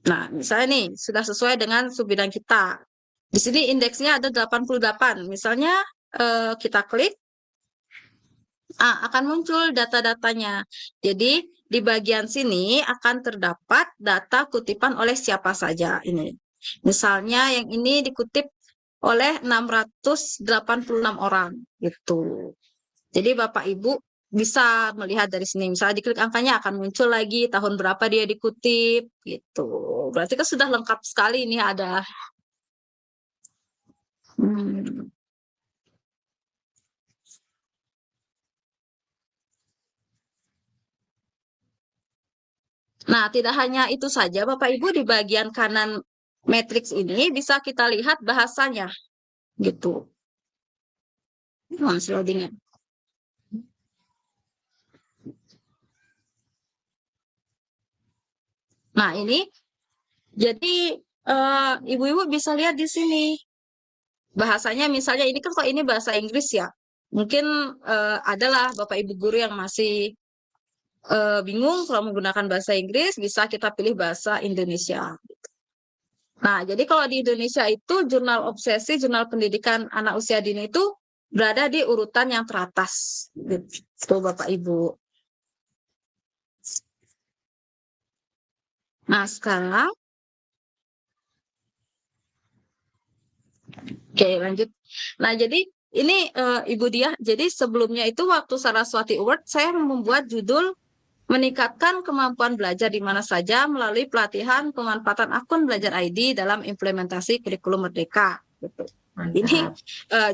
nah misalnya nih, sudah sesuai dengan subbidang kita. Di sini indeksnya ada 88. Misalnya kita klik, akan muncul data-datanya. Jadi di bagian sini akan terdapat data kutipan oleh siapa saja ini. Misalnya yang ini dikutip oleh 686 orang gitu. Jadi Bapak Ibu bisa melihat dari sini. Misalnya diklik angkanya akan muncul lagi tahun berapa dia dikutip gitu. Berarti kan sudah lengkap sekali ini ada. Nah, tidak hanya itu saja, Bapak Ibu, di bagian kanan matriks ini bisa kita lihat bahasanya, gitu. Masih loading. Nah, ini jadi ibu-ibu bisa lihat di sini bahasanya. Misalnya ini kan kok ini bahasa Inggris ya, mungkin adalah Bapak Ibu guru yang masih bingung kalau menggunakan bahasa Inggris, bisa kita pilih bahasa Indonesia. Nah, jadi kalau di Indonesia itu jurnal obsesi, jurnal pendidikan anak usia dini itu berada di urutan yang teratas. Gitu, Bapak Ibu. Nah, sekarang oke, lanjut. Nah, jadi ini Ibu Diah, jadi sebelumnya itu waktu Saraswati Award saya membuat judul meningkatkan kemampuan belajar di mana saja melalui pelatihan pemanfaatan akun Belajar ID dalam implementasi kurikulum Merdeka. Gitu. Ini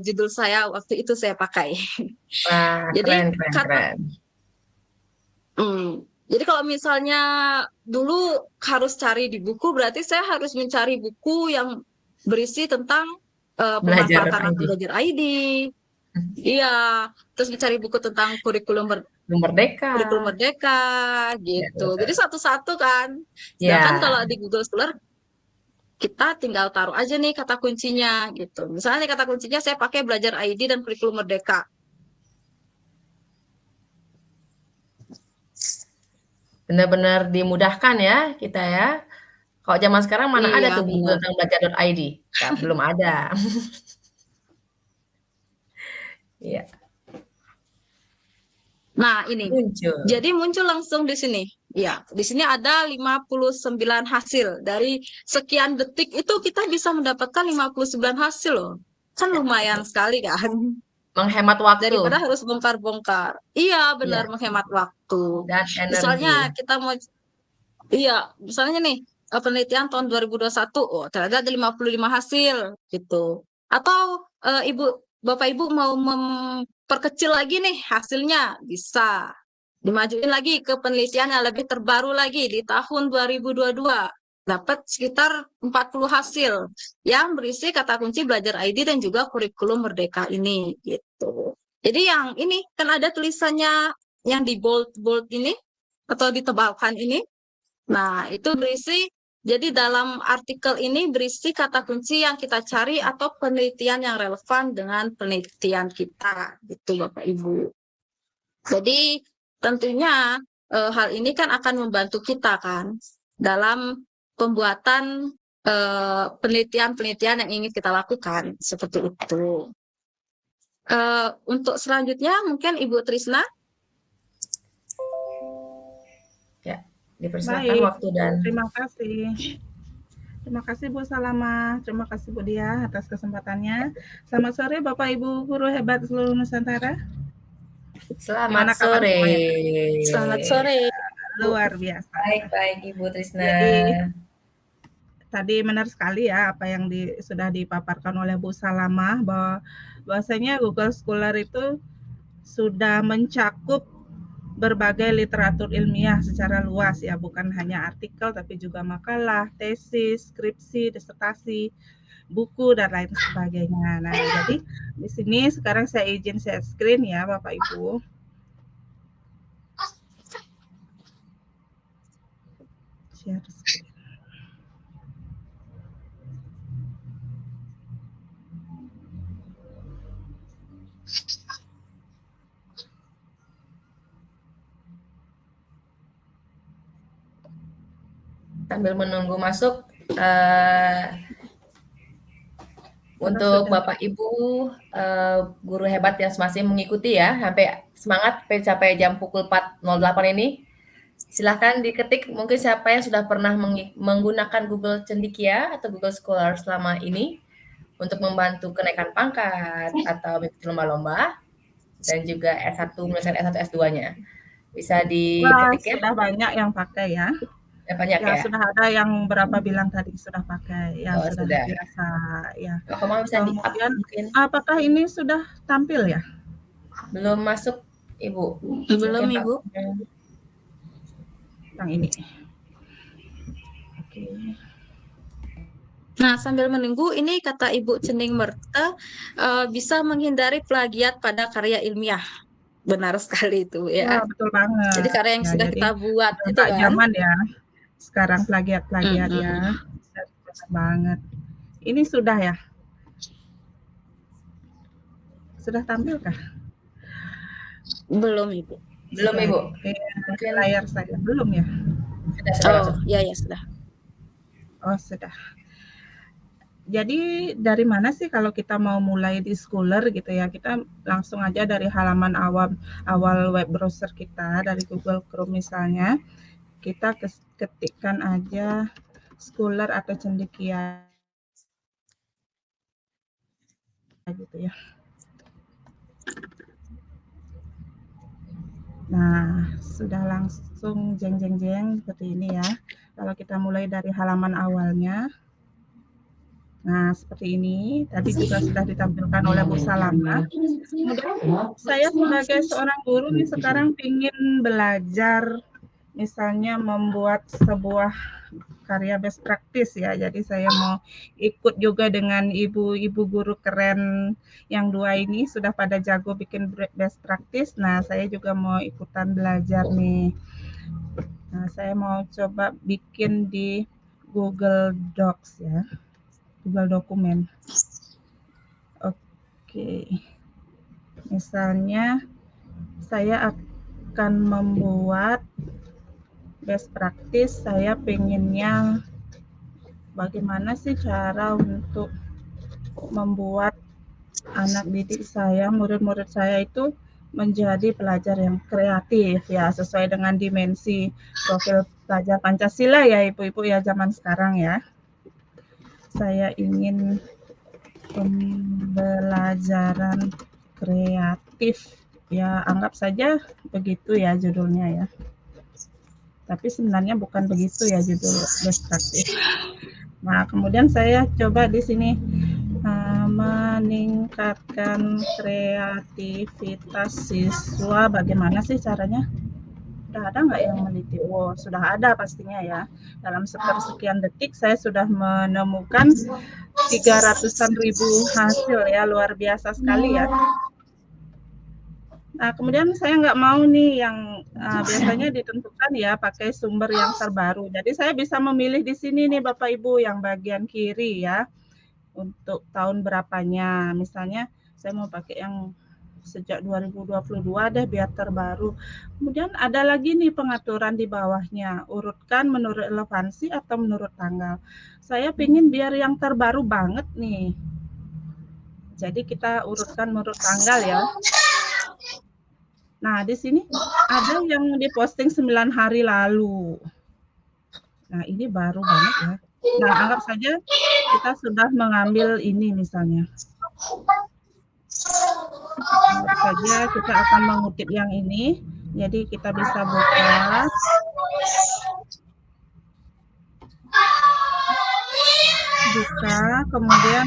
judul saya waktu itu saya pakai. Wah, jadi keren. Jadi kalau misalnya dulu harus cari di buku, berarti saya harus mencari buku yang berisi tentang pemanfaatan akun Belajar ID. Iya, terus mencari buku tentang kurikulum Merdeka gitu. Ya, jadi satu-satu kan. Sedangkan kalau di Google Scholar kita tinggal taruh aja nih kata kuncinya gitu. Misalnya nih kata kuncinya saya pakai Belajar ID dan Kurikulum Merdeka. Benar-benar dimudahkan ya kita ya. Kalau zaman sekarang mana ada Iya, tuh buku benar. tentang belajar.id? Ya, belum ada. Iya, Nah, ini. muncul. Jadi muncul langsung di sini. Ya, di sini ada 59 hasil. Dari sekian detik itu kita bisa mendapatkan 59 hasil loh. Kan Ya, lumayan sekali kan. menghemat waktu Daripada harus bongkar-bongkar. Iya, benar Iya. menghemat waktu. dan Misalnya energi. kita mau misalnya nih penelitian tahun 2021, oh ternyata ada 55 hasil gitu. Atau Bapak Ibu mau memperkecil lagi nih hasilnya, bisa dimajuin lagi ke penelitian yang lebih terbaru lagi di tahun 2022. Dapat sekitar 40 hasil yang berisi kata kunci Belajar ID dan juga Kurikulum Merdeka ini gitu. Jadi yang ini kan ada tulisannya yang di bold ini atau ditebalkan ini. Nah, itu berisi, jadi dalam artikel ini berisi kata kunci yang kita cari atau penelitian yang relevan dengan penelitian kita, gitu Bapak Ibu. Jadi tentunya hal ini kan akan membantu kita kan dalam pembuatan penelitian-penelitian yang ingin kita lakukan, seperti itu. Untuk selanjutnya mungkin Ibu Trisna. Dipersilakan Baik, waktu dan terima kasih. Terima kasih Bu Salama, terima kasih Bu Dia atas kesempatannya. Selamat sore Bapak Ibu guru hebat seluruh Nusantara. selamat Gimana kabar sore. semuanya? Selamat sore. Luar biasa. Baik Ibu Trisna. Jadi tadi benar sekali ya apa yang sudah dipaparkan oleh Bu Salama bahwasanya Google Scholar itu sudah mencakup berbagai literatur ilmiah secara luas ya, bukan hanya artikel tapi juga makalah, tesis, skripsi, disertasi, buku dan lain sebagainya. Nah, jadi di sini sekarang saya izin share screen ya Bapak Ibu. Share screen. Sambil menunggu masuk, untuk Bapak Ibu guru hebat yang masih mengikuti ya, sampai semangat sampai jam pukul 4.08 ini. Silahkan diketik mungkin siapa yang sudah pernah menggunakan Google Cendekia atau Google Scholar selama ini untuk membantu kenaikan pangkat atau mengikuti lomba-lomba dan juga S1 menyelesaikan S1 S2-nya. Bisa diketik ya. Sudah banyak yang pakai ya. Banyak ya. Sudah ada yang berapa bilang tadi sudah pakai, yang sudah biasa ya. Kemudian apakah ini sudah tampil ya? Belum masuk Ibu. Belum Ibu. Yang ini. Oke. Nah, sambil menunggu ini kata Ibu Cening Merta bisa menghindari plagiat pada karya ilmiah. Benar sekali itu ya. Betul banget. Jadi karya yang sudah kita buat itu kan. Zaman ya. Sekarang plagiat-plagiat ya. Benar banget. Ini sudah ya? Sudah tampil kah? Belum Ibu. Belum Ibu. Mungkin layar saya belum ya? Sudah. Ya sudah. Oh sudah. Jadi dari mana sih kalau kita mau mulai di Scholar gitu ya, kita langsung aja dari halaman awal web browser kita, dari Google Chrome misalnya, kita ketikkan aja Scholar atau Cendekia gitu ya. Nah, sudah langsung jeng seperti ini ya. Kalau kita mulai dari halaman awalnya. Nah, seperti ini. Tadi juga sudah ditampilkan oleh Bu Salama. Kemudian saya sebagai seorang guru nih sekarang ingin belajar misalnya membuat sebuah karya best practice ya. Jadi saya mau ikut juga dengan ibu-ibu guru keren yang dua ini sudah pada jago bikin best practice. Nah, saya juga mau ikutan belajar nih. Nah, saya mau coba bikin di Google Docs ya, Google Dokumen. Oke, misalnya saya akan membuat best practice, saya pengennya bagaimana sih cara untuk membuat anak didik saya, murid-murid saya itu menjadi pelajar yang kreatif ya, sesuai dengan dimensi profil pelajar Pancasila ya ibu-ibu ya zaman sekarang ya. Saya ingin pembelajaran kreatif ya, anggap saja begitu ya judulnya ya. Tapi sebenarnya bukan begitu ya judul best practice. Nah, kemudian saya coba di sini meningkatkan kreativitas siswa. Bagaimana sih caranya? Sudah ada nggak yang meneliti? Wow, sudah ada pastinya ya. Dalam sepersekian detik saya sudah menemukan 300-an ribu hasil ya, luar biasa sekali ya. Nah, kemudian saya nggak mau nih yang biasanya ditentukan ya pakai sumber yang terbaru. Jadi saya bisa memilih di sini nih Bapak Ibu yang bagian kiri ya. Untuk tahun berapanya. Misalnya saya mau pakai yang sejak 2022 deh biar terbaru. Kemudian ada lagi nih pengaturan di bawahnya. Urutkan menurut relevansi atau menurut tanggal. Saya pengen biar yang terbaru banget nih. Jadi kita urutkan menurut tanggal ya. Nah, di sini ada yang diposting 9 hari lalu. Nah, ini baru banget ya. Nah, anggap saja kita sudah mengambil ini misalnya. Anggap saja kita akan mengutip yang ini. Jadi kita bisa buka. Buka, kemudian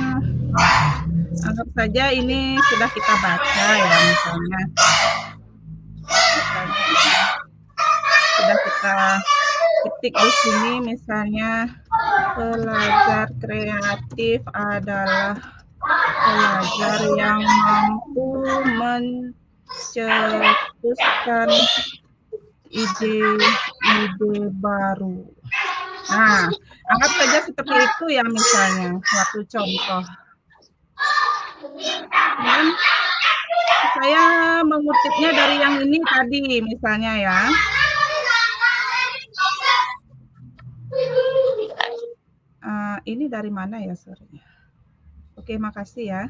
anggap saja ini sudah kita baca ya misalnya. Sudah kita ketik di sini misalnya pelajar kreatif adalah pelajar yang mampu mencetuskan ide-ide baru. Nah, anggap saja seperti itu ya misalnya, suatu contoh. Dan saya mengutipnya dari yang ini tadi misalnya ya. Ini dari mana ya, sorry. Oke, makasih ya.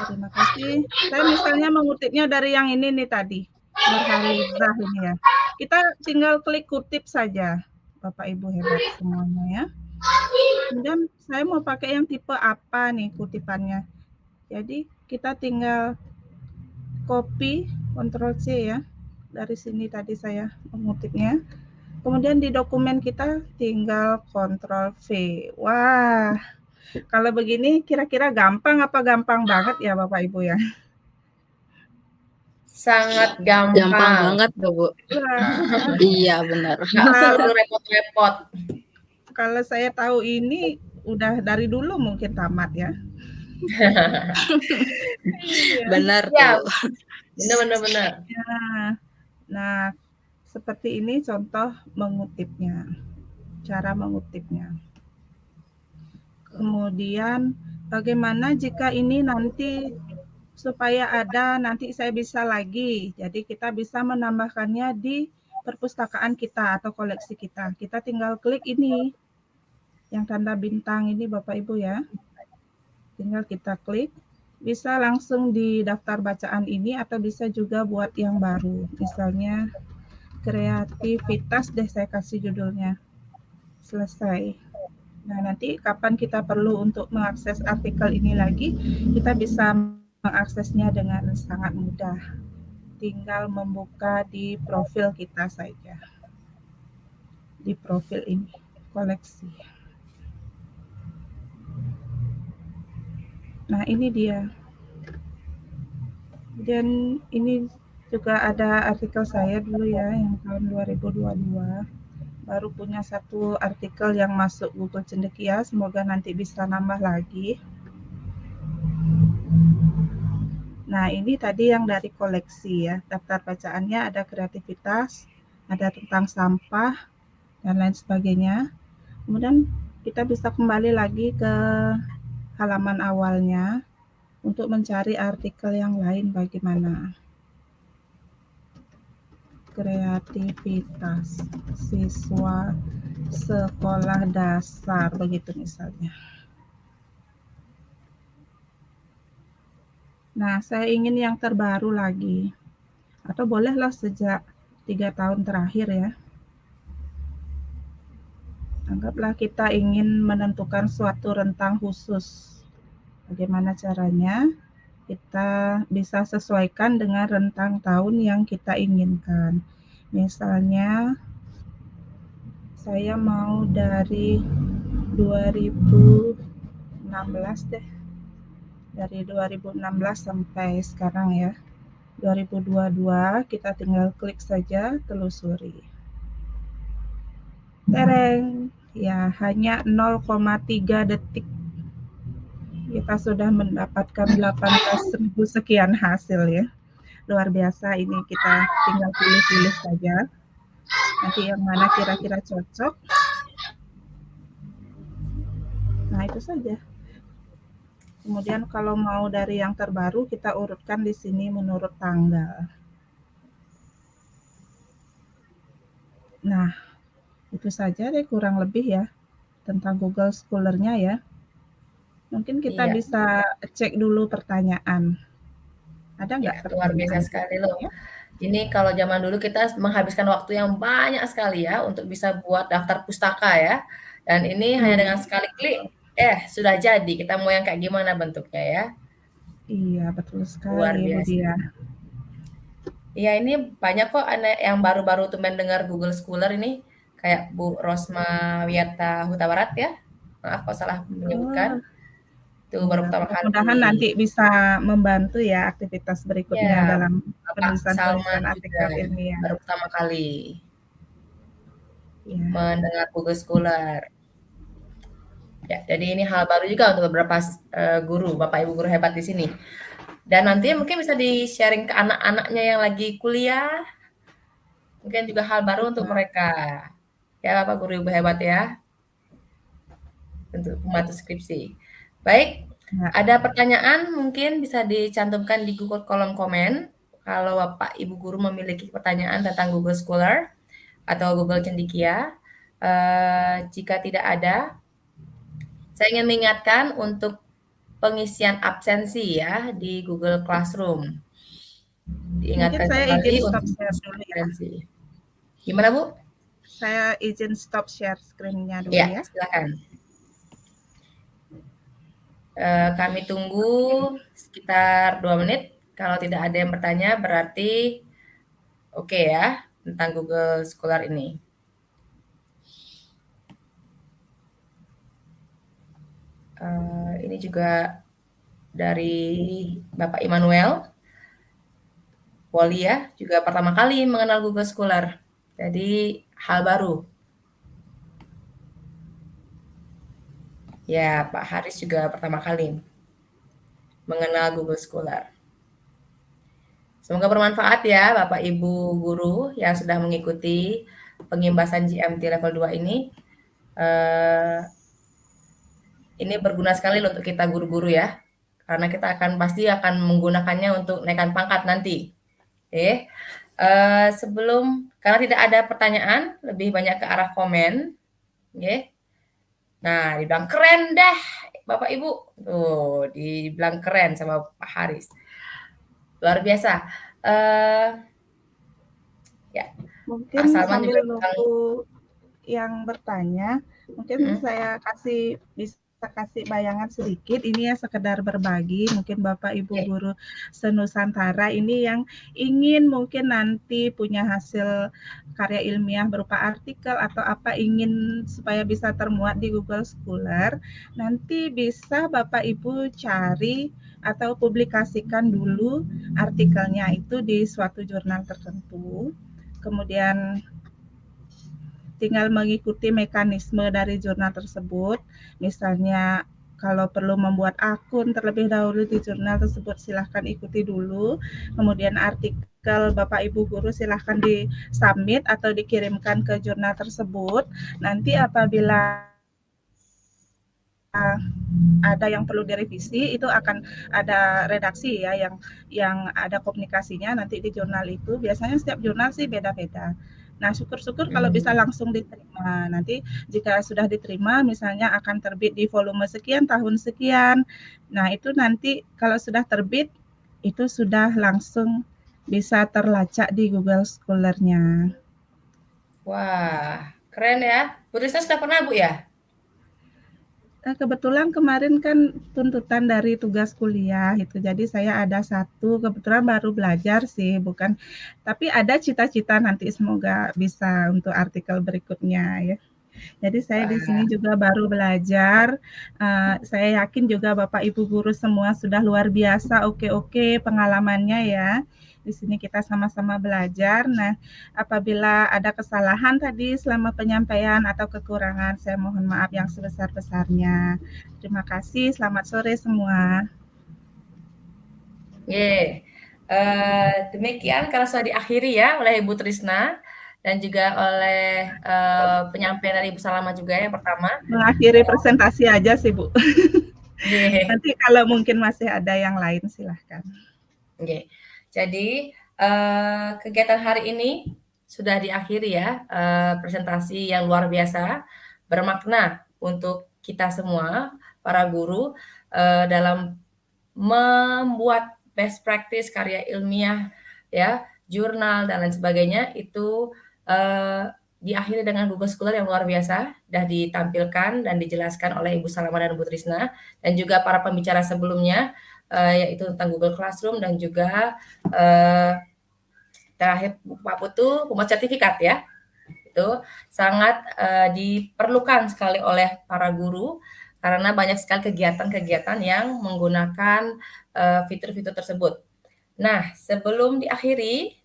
Terima kasih. Saya misalnya mengutipnya dari yang ini nih tadi. Nurhalizah ini ya. Kita tinggal klik kutip saja. Bapak Ibu hebat semuanya ya. Kemudian saya mau pakai yang tipe apa nih kutipannya. Jadi kita tinggal copy, Ctrl C ya. Dari sini tadi saya mengutipnya. Kemudian di dokumen kita tinggal Ctrl V. Wah, kalau begini kira-kira gampang apa gampang banget ya Bapak Ibu ya? Sangat gampang. Gampang banget Bu. Iya benar. Nggak perlu repot-repot. Kalau saya tahu ini udah dari dulu mungkin tamat ya. Benar Ya, tuh. benar. Nah, seperti ini contoh mengutipnya, cara mengutipnya. Kemudian bagaimana jika ini nanti supaya ada nanti saya bisa lagi. Jadi kita bisa menambahkannya di perpustakaan kita atau koleksi kita. Kita tinggal klik ini yang tanda bintang ini Bapak Ibu ya. Tinggal kita klik, bisa langsung di daftar bacaan ini atau bisa juga buat yang baru. Misalnya kreativitas deh saya kasih judulnya. Selesai. Nah, nanti kapan kita perlu untuk mengakses artikel ini lagi, kita bisa mengaksesnya dengan sangat mudah. Tinggal membuka di profil kita saja. Di profil ini, koleksi. Nah, ini dia. Dan ini juga ada artikel saya dulu ya, yang tahun 2022. Baru punya satu artikel yang masuk Google Cendekia, semoga nanti bisa nambah lagi. Nah, ini tadi yang dari koleksi ya, daftar bacaannya ada kreativitas, ada tentang sampah, dan lain sebagainya. Kemudian kita bisa kembali lagi ke halaman awalnya untuk mencari artikel yang lain bagaimana. Kreativitas siswa sekolah dasar, begitu misalnya. Nah, saya ingin yang terbaru lagi. Atau bolehlah sejak 3 tahun terakhir ya. Anggaplah kita ingin menentukan suatu rentang khusus. Bagaimana caranya? Kita bisa sesuaikan dengan rentang tahun yang kita inginkan. Misalnya, saya mau dari 2016 deh. Dari 2016 sampai sekarang ya. 2022, kita tinggal klik saja, telusuri. Tereng, ya hanya 0,3 detik. Kita sudah mendapatkan 18.000 sekian hasil ya. Luar biasa, ini kita tinggal pilih-pilih saja. Nanti yang mana kira-kira cocok. Nah, itu saja. Kemudian kalau mau dari yang terbaru, kita urutkan di sini menurut tanggal. Nah, itu saja deh kurang lebih ya tentang Google Scholar-nya ya. Mungkin kita bisa cek dulu pertanyaan. Ada nggak pertanyaan? Luar biasa sekali loh. Ini kalau zaman dulu kita menghabiskan waktu yang banyak sekali ya untuk bisa buat daftar pustaka ya. Dan ini hanya dengan sekali klik, sudah jadi. Kita mau yang kayak gimana bentuknya ya. Iya, betul sekali. Luar biasa. Iya, ini banyak kok yang baru-baru tuh mendengar Google Scholar ini. Kayak Bu Rosma Wiyata Huta Barat ya. Maaf kalau salah menyebutkan. Itu baru pertama kali. Mudah-mudahan nanti bisa membantu ya aktivitas berikutnya dalam penulisan artikel ilmiah. Baru pertama kali mendengar Google Scholar. Ya, jadi ini hal baru juga untuk beberapa guru, Bapak Ibu guru hebat di sini. Dan nanti mungkin bisa di-sharing ke anak-anaknya yang lagi kuliah. Mungkin juga hal baru untuk mereka. Ya, Bapak guru Ibu hebat ya. Untuk pembantu skripsi. Baik, ada pertanyaan mungkin bisa dicantumkan di Google kolom komen. Kalau Bapak Ibu guru memiliki pertanyaan tentang Google Scholar atau Google Cendekia. Jika tidak ada, saya ingin mengingatkan untuk pengisian absensi ya di Google Classroom. Diingatkan kembali untuk absensi. Gimana Bu? Saya izin stop share screen-nya dulu ya. Silakan. Kami tunggu sekitar 2 menit. Kalau tidak ada yang bertanya berarti oke ya tentang Google Scholar ini. Ini juga dari Bapak Immanuel Woli ya, juga pertama kali mengenal Google Scholar. Jadi hal baru. Ya, Pak Haris juga pertama kali mengenal Google Scholar. Semoga bermanfaat ya Bapak Ibu guru yang sudah mengikuti pengimbasan GMT level 2 ini. Ini berguna sekali untuk kita guru-guru ya. Karena kita pasti akan menggunakannya untuk naikkan pangkat nanti. Oke. Karena tidak ada pertanyaan, lebih banyak ke arah komen. Oke. Nah, dibilang keren dah Bapak Ibu. Tuh, dibilang keren sama Pak Haris. Luar biasa. Ya. Mungkin sambil nunggu yang bertanya, mungkin saya bisa kasih bayangan sedikit. Ini ya sekedar berbagi. Mungkin Bapak Ibu guru senusantara ini yang ingin mungkin nanti punya hasil karya ilmiah berupa artikel atau apa, ingin supaya bisa termuat di Google Scholar, nanti bisa Bapak Ibu cari atau publikasikan dulu artikelnya itu di suatu jurnal tertentu. Kemudian tinggal mengikuti mekanisme dari jurnal tersebut. Misalnya kalau perlu membuat akun terlebih dahulu di jurnal tersebut, silahkan ikuti dulu. Kemudian artikel Bapak Ibu guru silahkan di-submit atau dikirimkan ke jurnal tersebut. Nanti apabila ada yang perlu direvisi, itu akan ada redaksi ya yang ada komunikasinya nanti di jurnal itu. Biasanya setiap jurnal sih beda-beda. Nah, syukur-syukur kalau bisa langsung diterima. Nanti jika sudah diterima, misalnya akan terbit di volume sekian, tahun sekian. Nah, itu nanti kalau sudah terbit, itu sudah langsung bisa terlacak di Google Scholar-nya. Wah, keren ya. Bu Trisna sudah pernah, Bu ya? Kebetulan kemarin kan tuntutan dari tugas kuliah itu, jadi saya ada satu, kebetulan baru belajar sih, bukan, tapi ada cita-cita nanti semoga bisa untuk artikel berikutnya ya. Jadi saya di sini juga baru belajar, saya yakin juga Bapak Ibu guru semua sudah luar biasa, oke pengalamannya ya. Di sini kita sama-sama belajar. Nah, apabila ada kesalahan tadi selama penyampaian atau kekurangan, saya mohon maaf yang sebesar-besarnya. Terima kasih, selamat sore semua. Demikian karena sudah diakhiri ya oleh Ibu Trisna dan juga oleh penyampaian dari Ibu Salama juga yang pertama. Mengakhiri presentasi aja sih, Bu. Yeah. Nanti kalau mungkin masih ada yang lain silahkan. Jadi kegiatan hari ini sudah diakhiri ya, presentasi yang luar biasa, bermakna untuk kita semua, para guru, dalam membuat best practice karya ilmiah, ya, jurnal dan lain sebagainya itu diakhiri dengan Google Scholar yang luar biasa, sudah ditampilkan dan dijelaskan oleh Ibu Salama dan Bu Trisna, dan juga para pembicara sebelumnya, yaitu tentang Google Classroom dan juga terakhir Pak Putu pembuat sertifikat ya. Itu sangat diperlukan sekali oleh para guru karena banyak sekali kegiatan-kegiatan yang menggunakan fitur-fitur tersebut. Nah, sebelum diakhiri,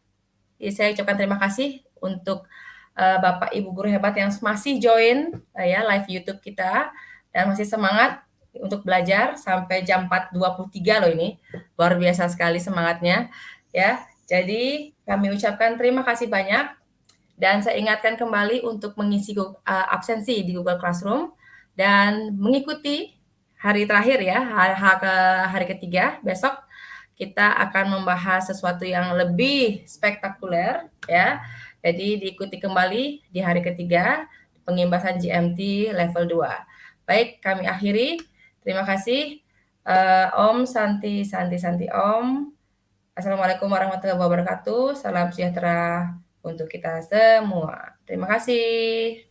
saya ucapkan terima kasih untuk Bapak Ibu guru hebat yang masih join ya live YouTube kita dan masih semangat untuk belajar sampai jam 4.23 loh ini. Luar biasa sekali semangatnya ya. Jadi kami ucapkan terima kasih banyak dan saya ingatkan kembali untuk mengisi absensi di Google Classroom dan mengikuti hari terakhir ya, hari ketiga besok kita akan membahas sesuatu yang lebih spektakuler ya. Jadi diikuti kembali di hari ketiga pengimbasan GMT level 2. Baik, kami akhiri. Terima kasih. Om Santi Om. Assalamualaikum warahmatullahi wabarakatuh. Salam sejahtera untuk kita semua. Terima kasih.